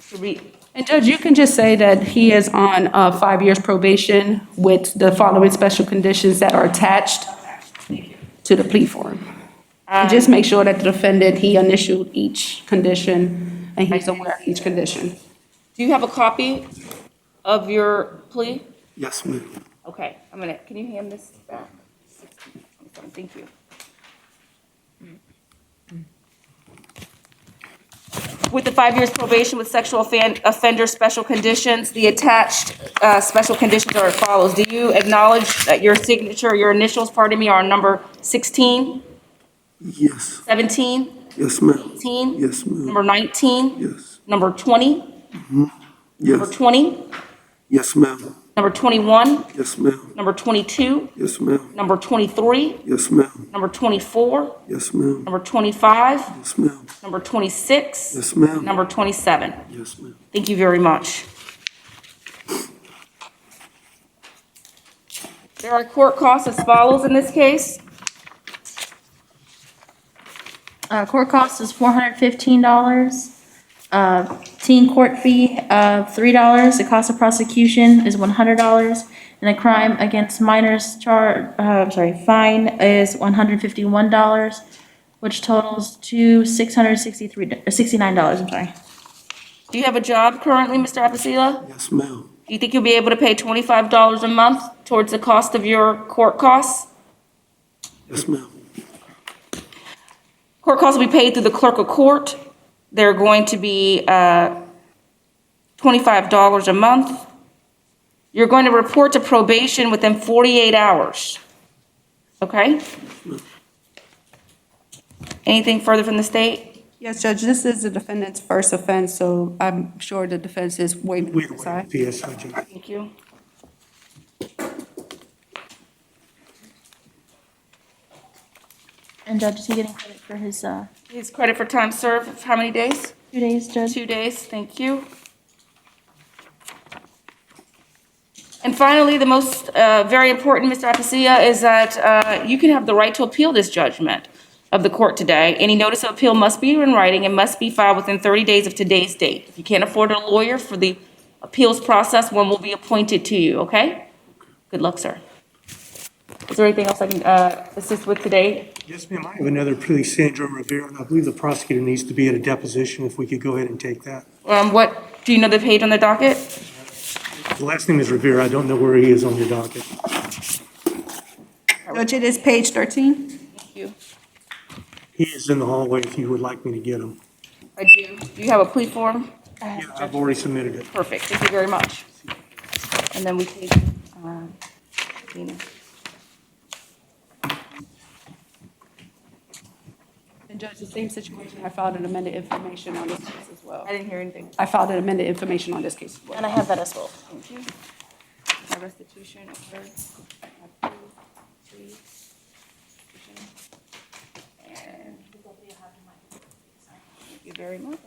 S1: to read?
S25: And Judge, you can just say that he is on 5 years probation with the following special conditions that are attached to the plea form. And just make sure that the defendant, he initialed each condition and he's aware of each condition.
S1: Do you have a copy of your plea?
S5: Yes, ma'am.
S1: Okay, can you hand this back? Thank you. With the 5 years probation with sexual offender special conditions, the attached special conditions are as follows. Do you acknowledge that your signature, your initials, pardon me, are number 16?
S5: Yes.
S1: 17?
S5: Yes, ma'am.
S1: 18?
S5: Yes, ma'am.
S1: Number 19?
S5: Yes.
S1: Number 20?
S5: Yes.
S1: Number 20?
S5: Yes, ma'am.
S1: Number 21?
S5: Yes, ma'am.
S1: Number 22?
S5: Yes, ma'am.
S1: Number 23?
S5: Yes, ma'am.
S1: Number 24?
S5: Yes, ma'am.
S1: Number 25?
S5: Yes, ma'am.
S1: Number 26?
S5: Yes, ma'am.
S1: Number 27.
S5: Yes, ma'am.
S1: Thank you very much. There are court costs as follows in this case.
S12: Court cost is $415. Teen court fee of $3. The cost of prosecution is $100. And a crime against minors fine is $151, which totals to $69, I'm sorry.
S1: Do you have a job currently, Mr. Appicia?
S5: Yes, ma'am.
S1: Do you think you'll be able to pay $25 a month towards the cost of your court costs?
S5: Yes, ma'am.
S1: Court costs will be paid through the clerk of court. They're going to be $25 a month. You're going to report to probation within 48 hours. Okay? Anything further from the state?
S25: Yes, Judge, this is the defendant's first offense, so I'm sure the defense is waiting for his side.
S16: Yes, Judge.
S1: Thank you.
S12: And Judge, is he getting credit for his,
S1: His credit for time served, how many days?
S12: 2 days, Judge?
S1: 2 days, thank you. And finally, the most very important, Mr. Appicia, is that you can have the right to appeal this judgment of the court today. Any notice of appeal must be in writing and must be filed within 30 days of today's date. If you can't afford a lawyer for the appeals process, one will be appointed to you, okay? Good luck, sir. Is there anything else I can assist with today?
S16: Yes, ma'am. I have another plea, Cassandra Rivera, and I believe the prosecutor needs to be at a deposition. If we could go ahead and take that.
S1: What, do you know the page on the docket?
S16: The last name is Rivera. I don't know where he is on your docket.
S25: Judge, it is page 13.
S1: Thank you.
S16: He is in the hallway if you would like me to get him.
S1: I do. Do you have a plea form?
S16: Yeah, I've already submitted it.
S1: Perfect. Thank you very much. And then we take, Dina.
S25: Judge, the same situation, I filed an amended information on this case as well.
S1: I didn't hear anything.
S25: I filed an amended information on this case as well.
S1: And I have that as well. Thank you. My restitution occurred. And thank you very much.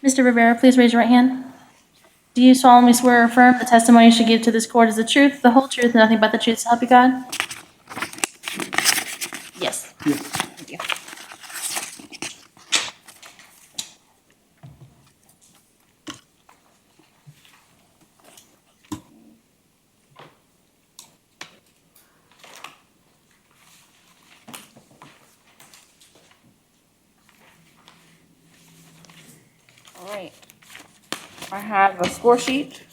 S12: Mr. Rivera, please raise your right hand. Do you solemnly swear or affirm the testimony you should give to this court is the truth, the whole truth, and nothing but the truth, so help you God? Yes. Thank you.
S1: All right. I have a score sheet.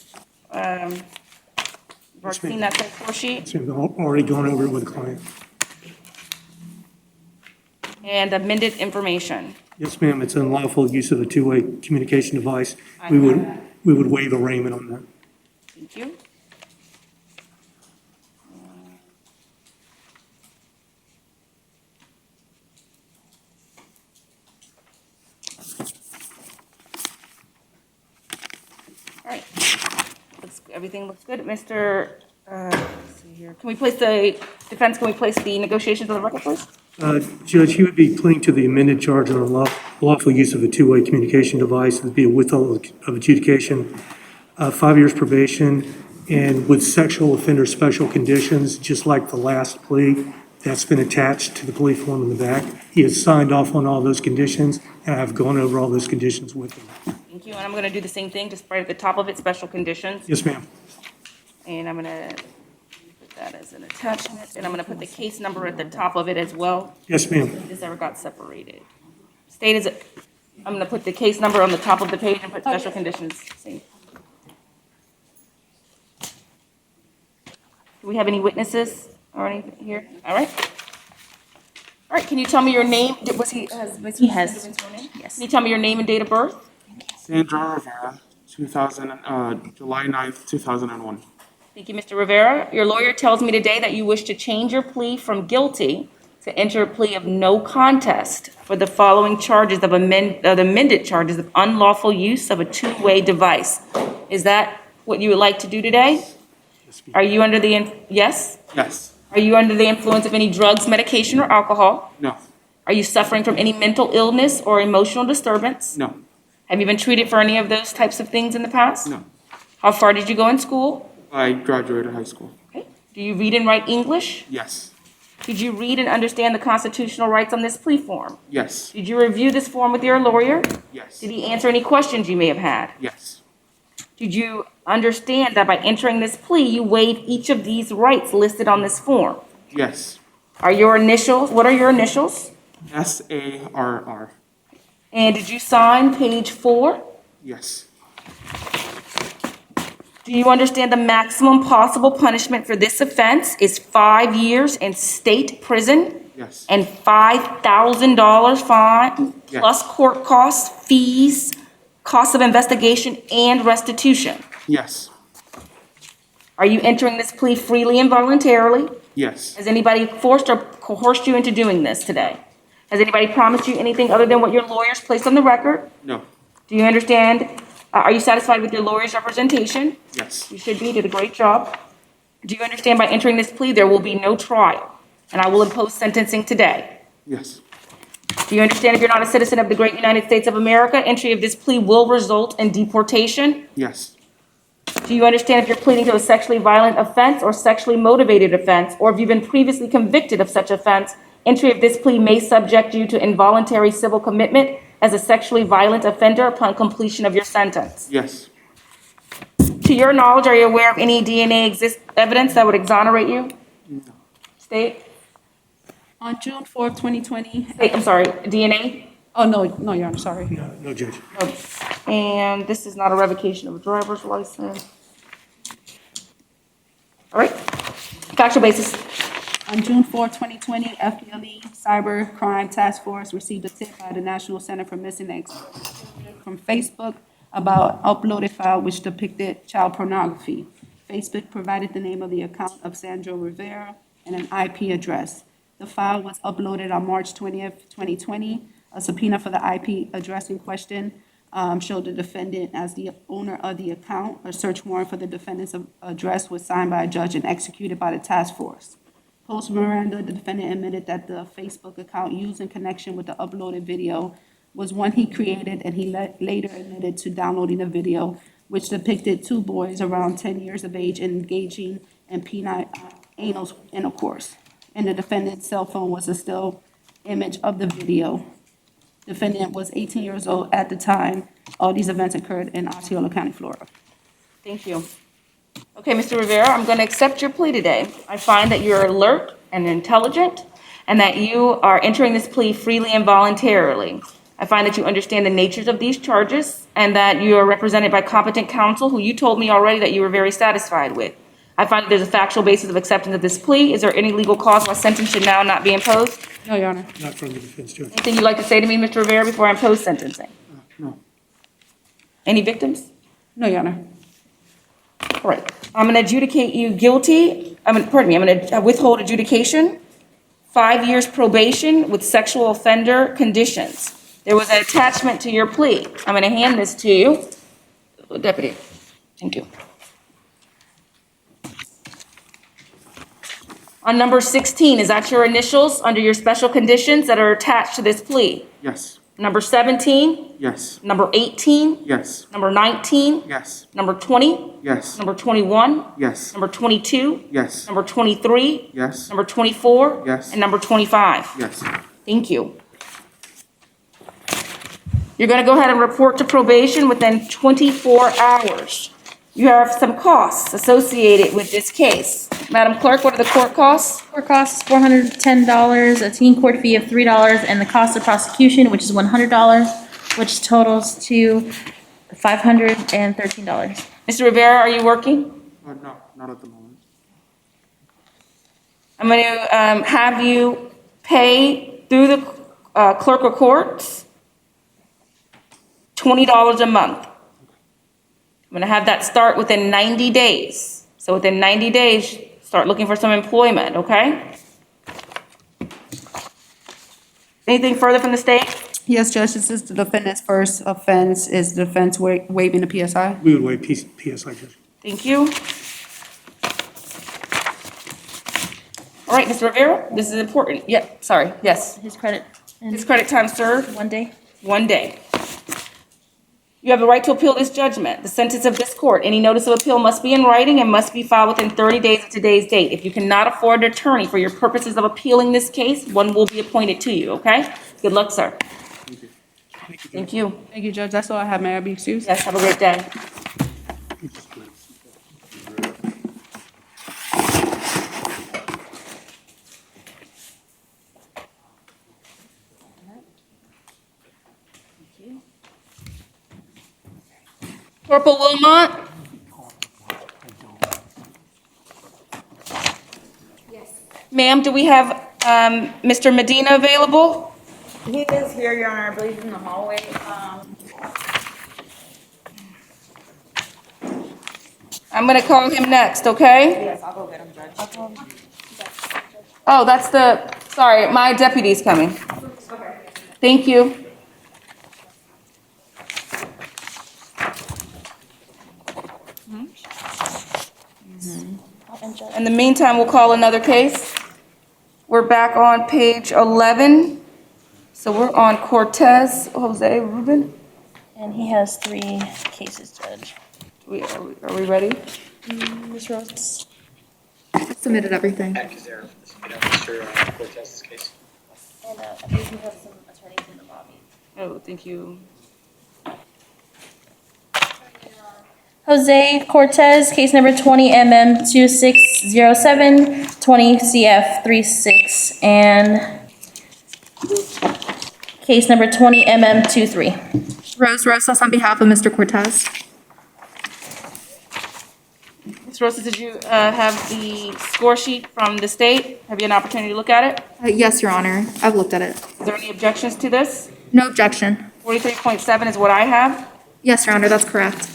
S1: You've already seen that score sheet.
S16: So we've already gone over it with the client.
S1: And amended information.
S16: Yes, ma'am, it's unlawful use of a two-way communication device. We would waive arraignment on that.
S1: Thank you. All right. Everything looks good. Mr. Let's see here. Can we place the defense, can we place the negotiations on the record, please?
S16: Judge, he would be pleading to the amended charge on unlawful use of a two-way communication device. It would be a withdrawal of adjudication, 5 years probation, and with sexual offender special conditions, just like the last plea. That's been attached to the plea form in the back. He has signed off on all those conditions, and I've gone over all those conditions with him.
S1: Thank you. And I'm going to do the same thing, just right at the top of it, special conditions.
S16: Yes, ma'am.
S1: And I'm going to put that as an attachment, and I'm going to put the case number at the top of it as well.
S16: Yes, ma'am.
S1: This ever got separated. State is, I'm going to put the case number on the top of the page and put special conditions. Same. Do we have any witnesses or anything here? All right. All right, can you tell me your name? He has. Yes. Can you tell me your name and date of birth?
S3: Cassandra Rivera, July 9th, 2001.
S1: Thank you, Mr. Rivera. Your lawyer tells me today that you wish to change your plea from guilty to enter a plea of no contest for the following charges of amended charges of unlawful use of a two-way device. Is that what you would like to do today? Are you under the, yes?
S3: Yes.
S1: Are you under the influence of any drugs, medication, or alcohol?
S3: No.
S1: Are you suffering from any mental illness or emotional disturbance?
S3: No.
S1: Have you been treated for any of those types of things in the past?
S3: No.
S1: How far did you go in school?
S3: I graduated high school.
S1: Okay. Do you read and write English?
S3: Yes.
S1: Did you read and understand the constitutional rights on this plea form?
S3: Yes.
S1: Did you review this form with your lawyer?
S3: Yes.
S1: Did he answer any questions you may have had?
S3: Yes.
S1: Did you understand that by entering this plea, you waive each of these rights listed on this form?
S3: Yes.
S1: Are your initials, what are your initials?
S3: SARR.
S1: And did you sign page 4?
S3: Yes.
S1: Do you understand the maximum possible punishment for this offense is 5 years in state prison?
S3: Yes.
S1: And $5,000 fine,
S3: Yes.
S1: plus court costs, fees, costs of investigation, and restitution?
S3: Yes.
S1: Are you entering this plea freely and voluntarily?
S3: Yes.
S1: Has anybody forced or coerced you into doing this today? Has anybody promised you anything other than what your lawyers placed on the record?
S3: No.
S1: Do you understand? Are you satisfied with your lawyer's representation?
S3: Yes.
S1: You should be. You did a great job. Do you understand by entering this plea, there will be no trial, and I will impose sentencing today?
S3: Yes.
S1: Do you understand if you're not a citizen of the great United States of America, entry of this plea will result in deportation?
S3: Yes.
S1: Do you understand if you're pleading to a sexually violent offense or sexually motivated offense, or if you've been previously convicted of such offense, entry of this plea may subject you to involuntary civil commitment as a sexually violent offender upon completion of your sentence?
S3: Yes.
S1: To your knowledge, are you aware of any DNA evidence that would exonerate you? State?
S25: On June 4th, 2020.
S1: I'm sorry, DNA?
S25: Oh, no, Your Honor, sorry.
S16: No, Judge.
S1: And this is not a revocation of a driver's license. All right, factual basis.
S25: On June 4, 2020, FPLE Cyber Crime Task Force received a tip by the National Center for Missing and Exploited Children from Facebook about uploaded file which depicted child pornography. Facebook provided the name of the account of Sandra Rivera and an IP address. The file was uploaded on March 20th, 2020. A subpoena for the IP address in question showed the defendant as the owner of the account. A search warrant for the defendant's address was signed by a judge and executed by the task force. Post Miranda, the defendant admitted that the Facebook account used in connection with the uploaded video was one he created, and he later admitted to downloading a video which depicted two boys around 10 years of age engaging in penile anal intercourse. In the defendant's cell phone was a still image of the video. Defendant was 18 years old at the time. All these events occurred in Osceola County, Florida.
S1: Thank you. Okay, Mr. Rivera, I'm going to accept your plea today. I find that you're alert and intelligent, and that you are entering this plea freely and voluntarily. I find that you understand the natures of these charges, and that you are represented by competent counsel who you told me already that you were very satisfied with. I find that there's a factual basis of acceptance of this plea. Is there any legal cause why sentence should now not be imposed?
S25: No, Your Honor.
S16: Not from the defense, Judge.
S1: Anything you'd like to say to me, Mr. Rivera, before I impose sentencing?
S3: No.
S1: Any victims?
S25: No, Your Honor.
S1: All right. I'm going to adjudicate you guilty. I'm going to withhold adjudication, 5 years probation with sexual offender conditions. There was an attachment to your plea. I'm going to hand this to you. Deputy, thank you. On number 16, is that your initials under your special conditions that are attached to this plea?
S3: Yes.
S1: Number 17?
S3: Yes.
S1: Number 18?
S3: Yes.
S1: Number 19?
S3: Yes.
S1: Number 20?
S3: Yes.
S1: Number 21?
S3: Yes.
S1: Number 22?
S3: Yes.
S1: Number 23?
S3: Yes.
S1: Number 24?
S3: Yes.
S1: And number 25?
S3: Yes.
S1: Thank you. You're going to go ahead and report to probation within 24 hours. You have some costs associated with this case. Madam Clerk, what are the court costs?
S12: Court costs is $410, a teen court fee of $3, and the cost of prosecution, which is $100, which totals to $513.
S1: Mr. Rivera, are you working?
S3: No, not at the moment.
S1: I'm going to have you pay through the clerk of courts $20 a month. I'm going to have that start within 90 days. So within 90 days, start looking for some employment, okay? Anything further from the state?
S25: Yes, Judge, this is the defendant's first offense. Is the defense waiving the PSI?
S16: We would waive PSI, Judge.
S1: Thank you. All right, Mr. Rivera, this is important. Yep, sorry, yes.
S12: His credit.
S1: His credit time served?
S12: 1 day.
S1: 1 day. You have the right to appeal this judgment, the sentence of this court. Any notice of appeal must be in writing and must be filed within 30 days of today's date. If you cannot afford an attorney for your purposes of appealing this case, one will be appointed to you, okay? Good luck, sir.
S3: Thank you.
S1: Thank you.
S25: Thank you, Judge. That's all I have. May I be excused?
S1: Yes, have a great day. Corporal Wilmot?
S11: Yes.
S1: Ma'am, do we have Mr. Medina available?
S11: He is here, Your Honor, I believe in the hallway.
S1: I'm going to call him next, okay?
S11: Yes, I'll go get him, Judge.
S1: Oh, that's sorry, my deputy's coming.
S11: Okay.
S1: Thank you. In the meantime, we'll call another case. We're back on page 11. So we're on Cortez Jose Ruben.
S12: And he has 3 cases, Judge.
S1: Are we ready?
S12: Ms. Rhodes?
S6: Submitted everything.
S12: Mr. Cortez's case. And I believe we have some attorneys in the lobby.
S1: Oh, thank you.
S12: Jose Cortez, case number 20MM2607, 20CF36, and case number 20MM23.
S6: Rose Rosas on behalf of Mr. Cortez.
S1: Ms. Rosas, did you have the score sheet from the state? Have you had an opportunity to look at it?
S6: Yes, Your Honor. I've looked at it.
S1: Is there any objections to this?
S6: No objection.
S1: 43.7 is what I have.
S6: Yes, Your Honor, that's correct.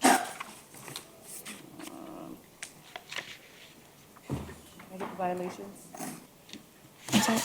S1: Can I get the violations?
S6: I'm sorry.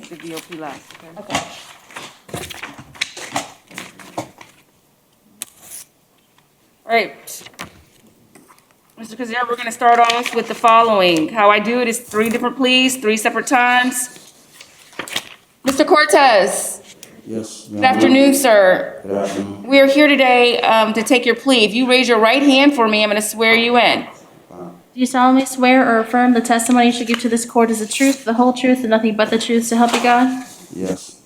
S1: The DOP last, okay? All right. Mr. Kazar, we're going to start off with the following. How I do it is 3 different pleas, 3 separate times. Mr. Cortez.
S13: Yes.
S1: Good afternoon, sir.
S13: Good afternoon.
S1: We are here today to take your plea. If you raise your right hand for me, I'm going to swear you in.
S12: Do you solemnly swear or affirm the testimony you should give to this court is the truth, the whole truth, and nothing but the truth, so help you God?
S13: Yes.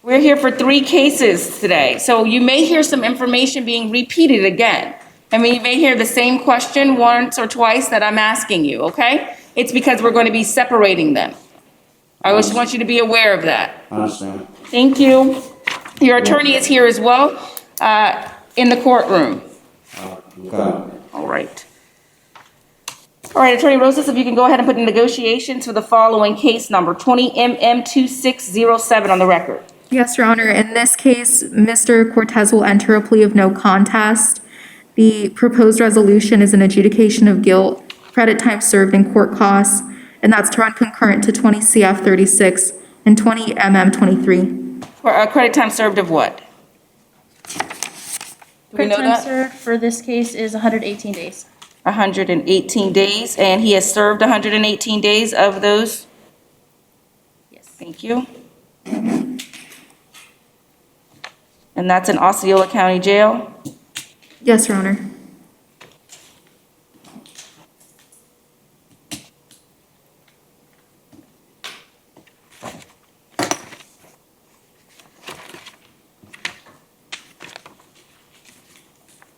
S1: We're here for 3 cases today, so you may hear some information being repeated again. I mean, you may hear the same question once or twice that I'm asking you, okay? It's because we're going to be separating them. I just want you to be aware of that.
S13: I understand.
S1: Thank you. Your attorney is here as well, in the courtroom.
S13: Okay.
S1: All right. All right, Attorney Rosas, if you can go ahead and put in negotiations for the following case number, 20MM2607 on the record.
S6: Yes, Your Honor. In this case, Mr. Cortez will enter a plea of no contest. The proposed resolution is an adjudication of guilt, credit time served, and court costs, and that's to run concurrent to 20 CF 36 and 20 MM 23.
S1: Credit time served of what? Do we
S12: Credit
S1: know
S12: time
S1: that?
S12: served for this case is 118 days.
S1: 118 days, and he has served 118 days of those?
S12: Yes.
S1: Thank you. And that's in Osceola County Jail?
S6: Yes, Your Honor.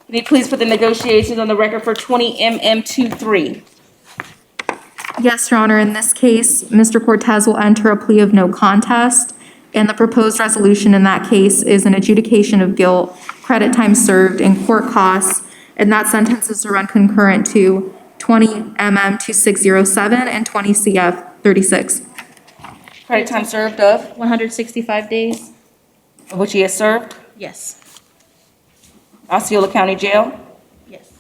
S1: Can you please put the negotiations on the record for 20MM23?
S6: Yes, Your Honor. In this case, Mr. Cortez will enter a plea of no contest, and the proposed resolution in that case is an adjudication of guilt, credit time served, and court costs, and that sentence is to run concurrent to 20 MM 2607 and 20 CF 36.
S1: Credit time served of?
S12: 165 days?
S1: Of which he has served?
S12: Yes.
S1: Osceola County Jail?
S12: Yes.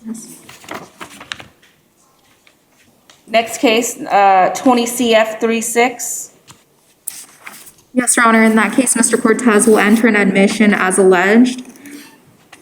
S1: Next case, 20 CF 36.
S6: Yes, Your Honor. In that case, Mr. Cortez will enter an admission as alleged.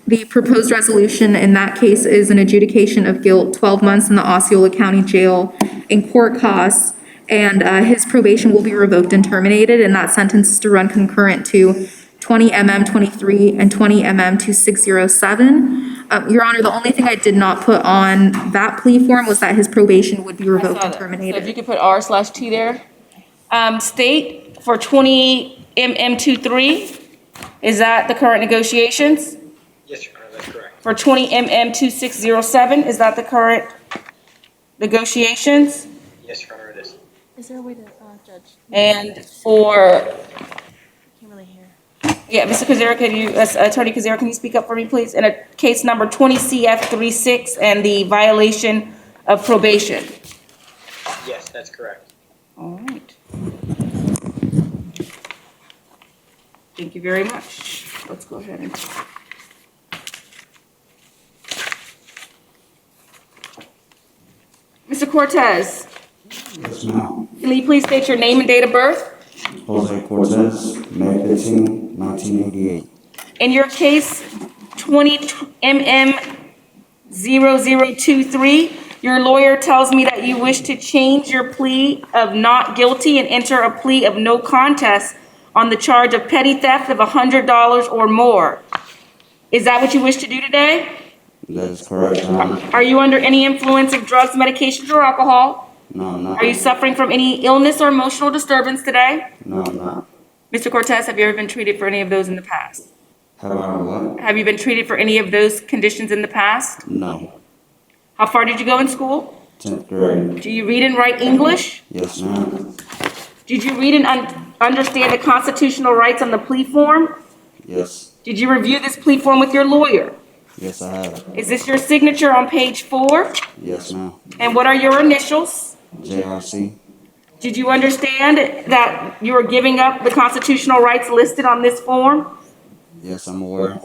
S6: The proposed resolution in that case is an adjudication of guilt, 12 months in the Osceola County Jail, and court costs, and his probation will be revoked and terminated, and that sentence is to run concurrent to 20 MM 23 and 20 MM 2607. Your Honor, the only thing I did not put on that plea form was that his probation would be revoked and
S1: So if you
S6: terminated.
S1: could put R/T there. State for 20 MM23, is that the current negotiations?
S9: Yes, Your Honor, that's correct.
S1: For 20 MM2607, is that the current negotiations?
S9: Yes, Your Honor, it is.
S12: Is there a way to judge?
S1: And for,
S12: Can't really hear.
S1: yeah, Mr. Kazar, can you, Attorney Kazar, can you speak up for me, please? In a case number 20 CF36 and the violation of probation.
S9: Yes, that's correct.
S1: All right. Thank you very much. Let's go ahead and. Mr. Cortez,
S13: Yes, ma'am.
S1: can you please state your name and date of birth?
S10: Jose Cortez, May 15, 1988.
S1: In your case, 20 MM0023, your lawyer tells me that you wish to change your plea of not guilty and enter a plea of no contest on the charge of petty theft of $100 or more. Is that what you wish to do today?
S10: That is correct, Your Honor.
S1: Are you under any influence of drugs, medications, or alcohol?
S10: No, I'm not.
S1: Are you suffering from any illness or emotional disturbance today?
S10: No, I'm not.
S1: Mr. Cortez, have you ever been treated for any of those in the past?
S10: Have I what?
S1: Have you been treated for any of those conditions in the past?
S10: No.
S1: How far did you go in school?
S10: 10th grade.
S1: Do you read and write English?
S10: Yes, ma'am.
S1: Did you read and understand the constitutional rights on the plea form?
S10: Yes.
S1: Did you review this plea form with your lawyer?
S10: Yes, I have.
S1: Is this your signature on page 4?
S10: Yes, ma'am.
S1: And what are your initials?
S10: JRC.
S1: Did you understand that you are giving up the constitutional rights listed on this form?
S10: Yes, I'm aware.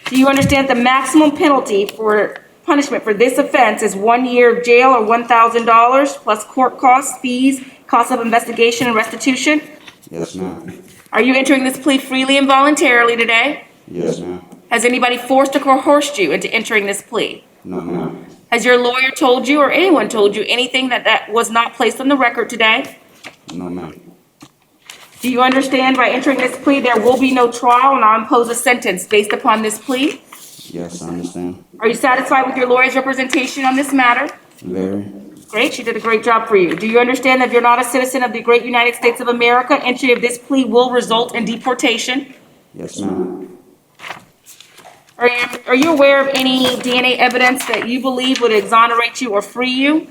S1: Do you understand the maximum penalty for punishment for this offense is 1 year of jail or $1,000 plus court costs, fees, costs of investigation, and restitution?
S10: Yes, ma'am.
S1: Are you entering this plea freely and voluntarily today?
S10: Yes, ma'am.
S1: Has anybody forced or coerced you into entering this plea?
S10: No, ma'am.
S1: Has your lawyer told you or anyone told you anything that was not placed on the record today?
S10: No, ma'am.
S1: Do you understand by entering this plea there will be no trial and I'll impose a sentence based upon this plea?
S10: Yes, I understand.
S1: Are you satisfied with your lawyer's representation on this matter?
S10: Very.
S1: Great, she did a great job for you. Do you understand that if you're not a citizen of the great United States of America, entry of this plea will result in deportation?
S10: Yes, ma'am.
S1: Are you aware of any DNA evidence that you believe would exonerate you or free you?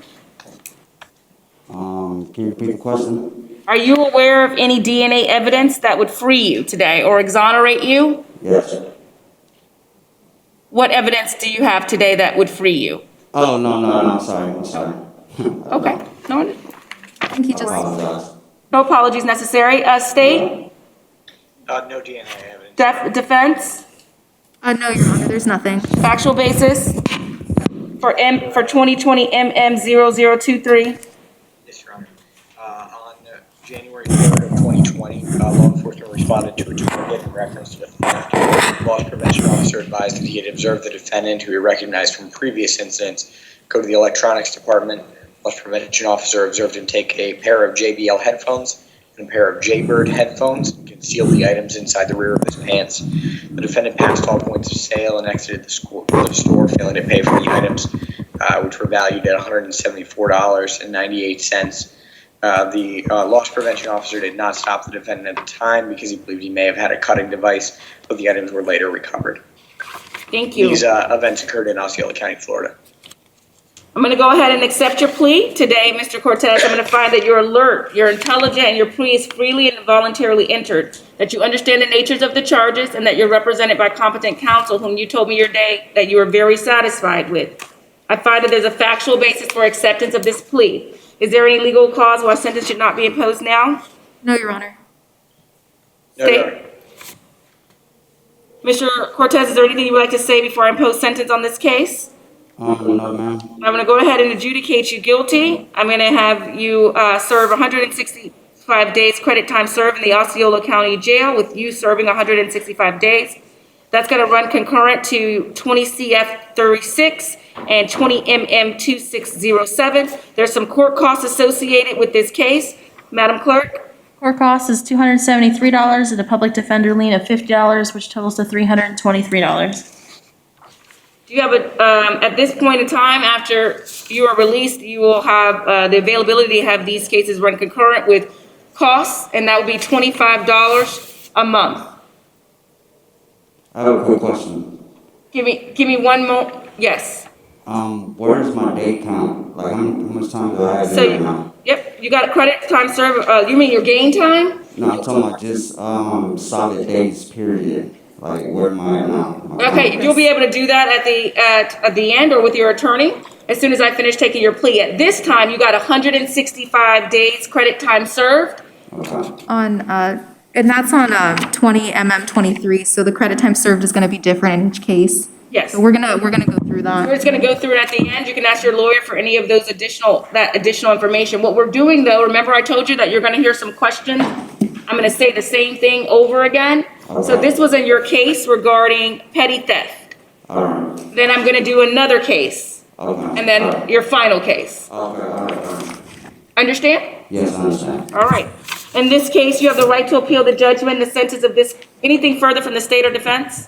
S10: Can you repeat the question?
S1: Are you aware of any DNA evidence that would free you today or exonerate you?
S10: Yes.
S1: What evidence do you have today that would free you?
S10: Oh, no, I'm sorry.
S1: Okay, no,
S6: I think he just.
S10: Apologize.
S1: no apologies necessary. State,
S9: No DNA evidence.
S1: defense,
S6: No, Your Honor, there's nothing.
S1: factual basis for 2020 MM0023.
S9: Yes, Your Honor. On January 3rd of 2020, law enforcement responded to a target in reference to the theft. Loss prevention officer advised that he had observed the defendant, who he recognized from previous incidents, go to the electronics department. Loss prevention officer observed him take a pair of JBL headphones and a pair of Jaybird headphones and conceal the items inside the rear of his pants. The defendant passed all points of sale and exited the store, failing to pay for the items, which were valued at $174.98. The loss prevention officer did not stop the defendant at the time because he believed he may have had a cutting device, but the items were later recovered.
S1: Thank you.
S9: These events occurred in Osceola County, Florida.
S1: I'm going to go ahead and accept your plea. Today, Mr. Cortez, I'm going to find that you're alert, you're intelligent, and your plea is freely and voluntarily entered, that you understand the natures of the charges, and that you're represented by competent counsel whom you told me your day that you were very satisfied with. I find that there's a factual basis for acceptance of this plea. Is there any legal cause why a sentence should not be imposed now?
S6: No, Your Honor.
S9: No, Your Honor.
S1: Mr. Cortez, is there anything you would like to say before I impose sentence on this case?
S10: No, ma'am.
S1: I'm going to go ahead and adjudicate you guilty. I'm going to have you serve 165 days credit time served in the Osceola County Jail, with you serving 165 days. That's going to run concurrent to 20 CF 36 and 20 MM 2607. There's some court costs associated with this case. Madam Clerk?
S12: Court cost is $273 and a public defender lien of $50, which totals to $323.
S1: Do you have at this point in time, after you are released, you will have the availability to have these cases run concurrent with costs, and that would be $25 a month.
S10: I have a quick question.
S1: Give me one moment. Yes.
S10: Where's my day count? Like, how much time do I have
S1: So
S10: right now?
S1: Yep, you got credit time served. You mean your gain time?
S10: No, I'm talking about just solid days, period. Like, where am I now?
S1: Okay, you'll be able to do that at the end or with your attorney as soon as I finish taking your plea. At this time, you got 165 days credit time served.
S6: And that's on 20 MM 23, so the credit time served is going to be different in each case.
S1: Yes.
S6: So we're gonna go through
S1: We're
S6: that.
S1: just gonna go through it at the end. You can ask your lawyer for any of those additional information. What we're doing though, remember I told you that you're gonna hear some questions? I'm gonna say the same thing over again. So this was in your case regarding petty theft. Then I'm gonna do another case. And then your final case. Understand?
S10: Yes, I understand.
S1: All right. In this case, you have the right to appeal the judgment, the sentence of this, anything further from the state or defense?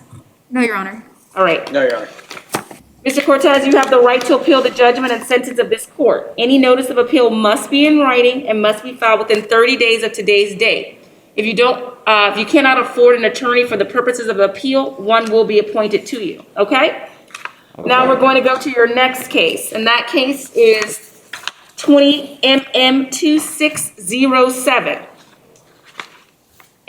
S6: No, Your Honor.
S1: All right.
S9: No, Your Honor.
S1: Mr. Cortez, you have the right to appeal the judgment and sentence of this court. Any notice of appeal must be in writing and must be filed within 30 days of today's date. If you cannot afford an attorney for the purposes of appeal, one will be appointed to you, okay? Now we're going to go to your next case, and that case is 20 MM 2607.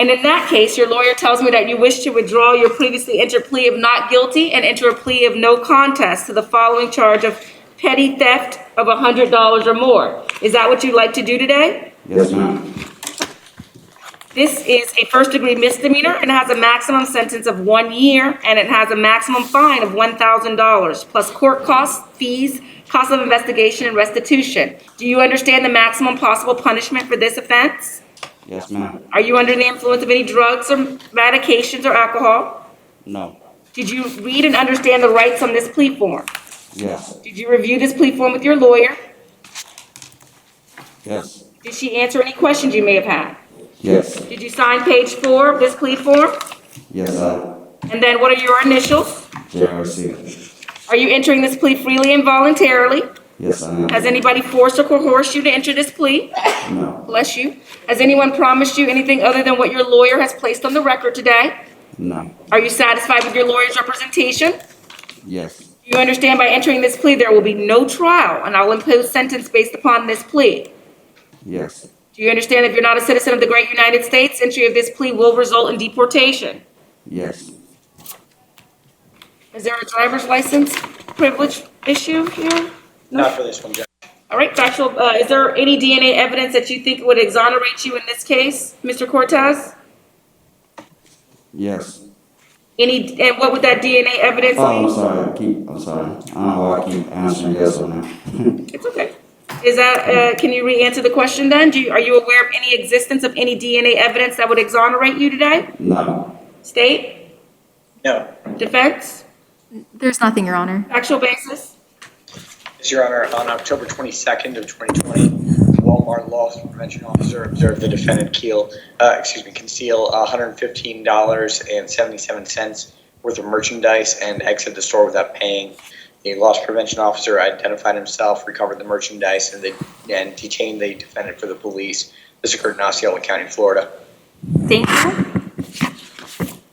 S1: And in that case, your lawyer tells me that you wish to withdraw your previously entered plea of not guilty and enter a plea of no contest to the following charge of petty theft of $100 or more. Is that what you'd like to do today?
S10: Yes, ma'am.
S1: This is a first-degree misdemeanor and has a maximum sentence of 1 year, and it has a maximum fine of $1,000, plus court costs, fees, cost of investigation, and restitution. Do you understand the maximum possible punishment for this offense?
S10: Yes, ma'am.
S1: Are you under the influence of any drugs or medications or alcohol?
S10: No.
S1: Did you read and understand the rights on this plea form?
S10: Yes.
S1: Did you review this plea form with your lawyer?
S10: Yes.
S1: Did she answer any questions you may have had?
S10: Yes.
S1: Did you sign page 4 of this plea form?
S10: Yes,
S1: And then what are your initials?
S10: JRC.
S1: Are you entering this plea freely and voluntarily?
S10: Yes, I am.
S1: Has anybody forced or coerced you to enter this plea?
S10: No.
S1: Bless you. Has anyone promised you anything other than what your lawyer has placed on the record today?
S10: No.
S1: Are you satisfied with your lawyer's representation?
S10: Yes.
S1: Do you understand by entering this plea there will be no trial and I'll impose sentence based upon this plea?
S10: Yes.
S1: Do you understand if you're not a citizen of the great United States, entry of this plea will result in deportation?
S10: Yes.
S1: Is there a driver's license privilege issue here?
S9: Not for this one, Judge.
S1: All right, factual, is there any DNA evidence that you think would exonerate you in this case, Mr. Cortez?
S10: Yes.
S1: And what would that DNA evidence be?
S10: Oh, I'm sorry. I'm sorry. I don't know why I keep answering yes or no.
S1: It's okay. Is that, can you re-answer the question then? Are you aware of any existence of any DNA evidence that would exonerate you today?
S10: No.
S1: State?
S9: No.
S1: Defense?
S6: There's nothing, Your Honor.
S1: Factual basis?
S9: Yes, Your Honor, on October 22nd of 2020, Walmart loss prevention officer observed the defendant conceal $115.77 worth of merchandise and exit the store without paying. The loss prevention officer identified himself, recovered the merchandise, and detained the defendant for the police. This occurred in Osceola County, Florida.
S1: Thank you.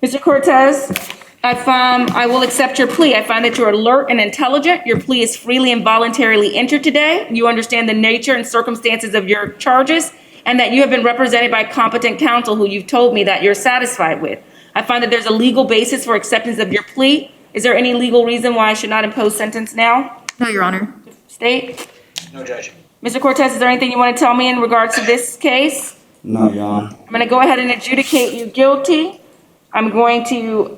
S1: Mr. Cortez, I will accept your plea. I find that you're alert and intelligent. Your plea is freely and voluntarily entered today. You understand the nature and circumstances of your charges, and that you have been represented by competent counsel who you've told me that you're satisfied with. I find that there's a legal basis for acceptance of your plea. Is there any legal reason why I should not impose sentence now?
S6: No, Your Honor.
S1: State?
S9: No, Judge.
S1: Mr. Cortez, is there anything you want to tell me in regards to this case?
S10: No, Your Honor.
S1: I'm going to go ahead and adjudicate you guilty. I'm going to,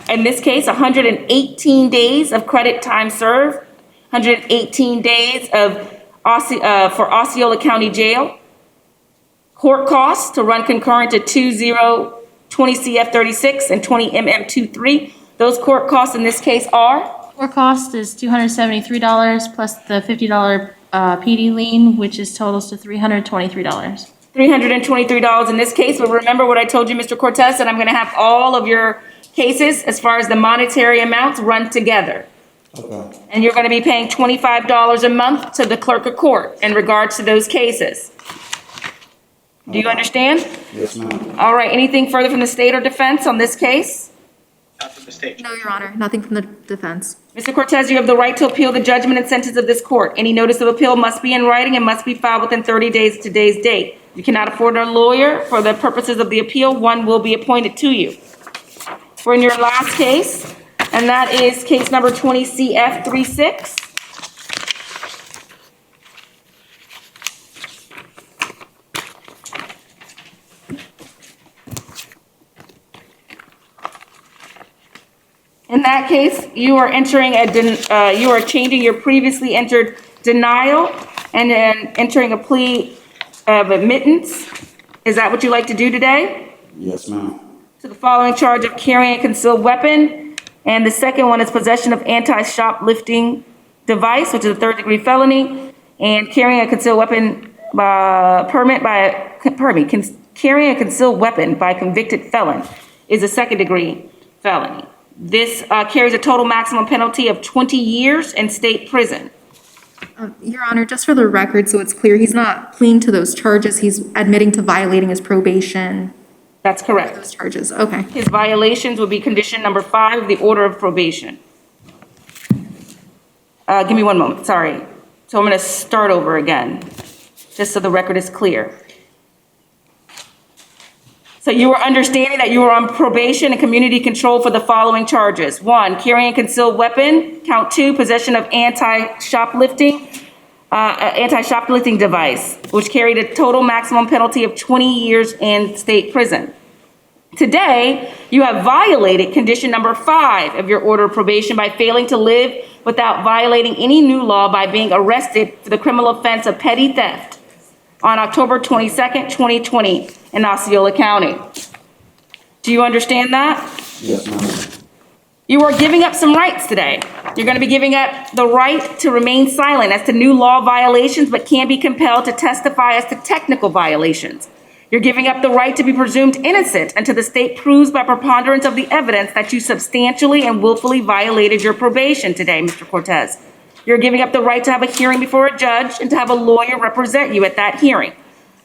S1: in this case, 118 days of credit time served, 118 days for Osceola County Jail, court costs to run concurrent to 20 CF 36 and 20 MM 23. Those court costs in this case are?
S12: Court cost is $273 plus the $50 PD lien, which totals to $323.
S1: $323 in this case, but remember what I told you, Mr. Cortez, that I'm going to have all of your cases, as far as the monetary amounts, run together.
S10: Okay.
S1: And you're going to be paying $25 a month to the clerk of court in regards to those cases. Do you understand?
S10: Yes, ma'am.
S1: All right, anything further from the state or defense on this case?
S9: Not from the state.
S6: No, Your Honor. Nothing from the defense.
S1: Mr. Cortez, you have the right to appeal the judgment and sentence of this court. Any notice of appeal must be in writing and must be filed within 30 days of today's date. You cannot afford a lawyer for the purposes of the appeal. One will be appointed to you. We're in your last case, and that is case number 20 CF 36. In that case, you are you are changing your previously entered denial and then entering a plea of admittance. Is that what you like to do today?
S10: Yes, ma'am.
S1: To the following charge of carrying a concealed weapon. And the second one is possession of anti-shoplifting device, which is a third-degree felony, and carrying a concealed weapon carrying a concealed weapon by a convicted felon is a second-degree felony. This carries a total maximum penalty of 20 years in state prison.
S6: Your Honor, just for the record, so it's clear, he's not pleading to those charges, he's admitting to violating his probation.
S1: That's correct.
S6: Those charges, okay.
S1: His violations would be condition number 5 of the order of probation. Give me one moment, sorry. So I'm going to start over again, just so the record is clear. So you are understanding that you are on probation and community control for the following charges. 1, carrying a concealed weapon. Count 2, possession of anti-shoplifting device, which carried a total maximum penalty of 20 years in state prison. Today, you have violated condition number 5 of your order of probation by failing to live without violating any new law by being arrested for the criminal offense of petty theft on October 22nd, 2020 in Osceola County. Do you understand that?
S10: Yes, ma'am.
S1: You are giving up some rights today. You're going to be giving up the right to remain silent as to new law violations, but can be compelled to testify as to technical violations. You're giving up the right to be presumed innocent until the state proves by preponderance of the evidence that you substantially and willfully violated your probation today, Mr. Cortez. You're giving up the right to have a hearing before a judge and to have a lawyer represent you at that hearing.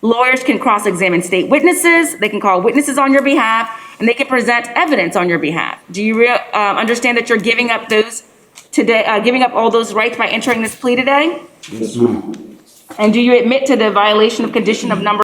S1: Lawyers can cross-examine state witnesses, they can call witnesses on your behalf, and they can present evidence on your behalf. Do you understand that you're giving up those today, giving up all those rights by entering this plea today?
S10: Yes, ma'am.
S1: And do you admit to the violation of condition of number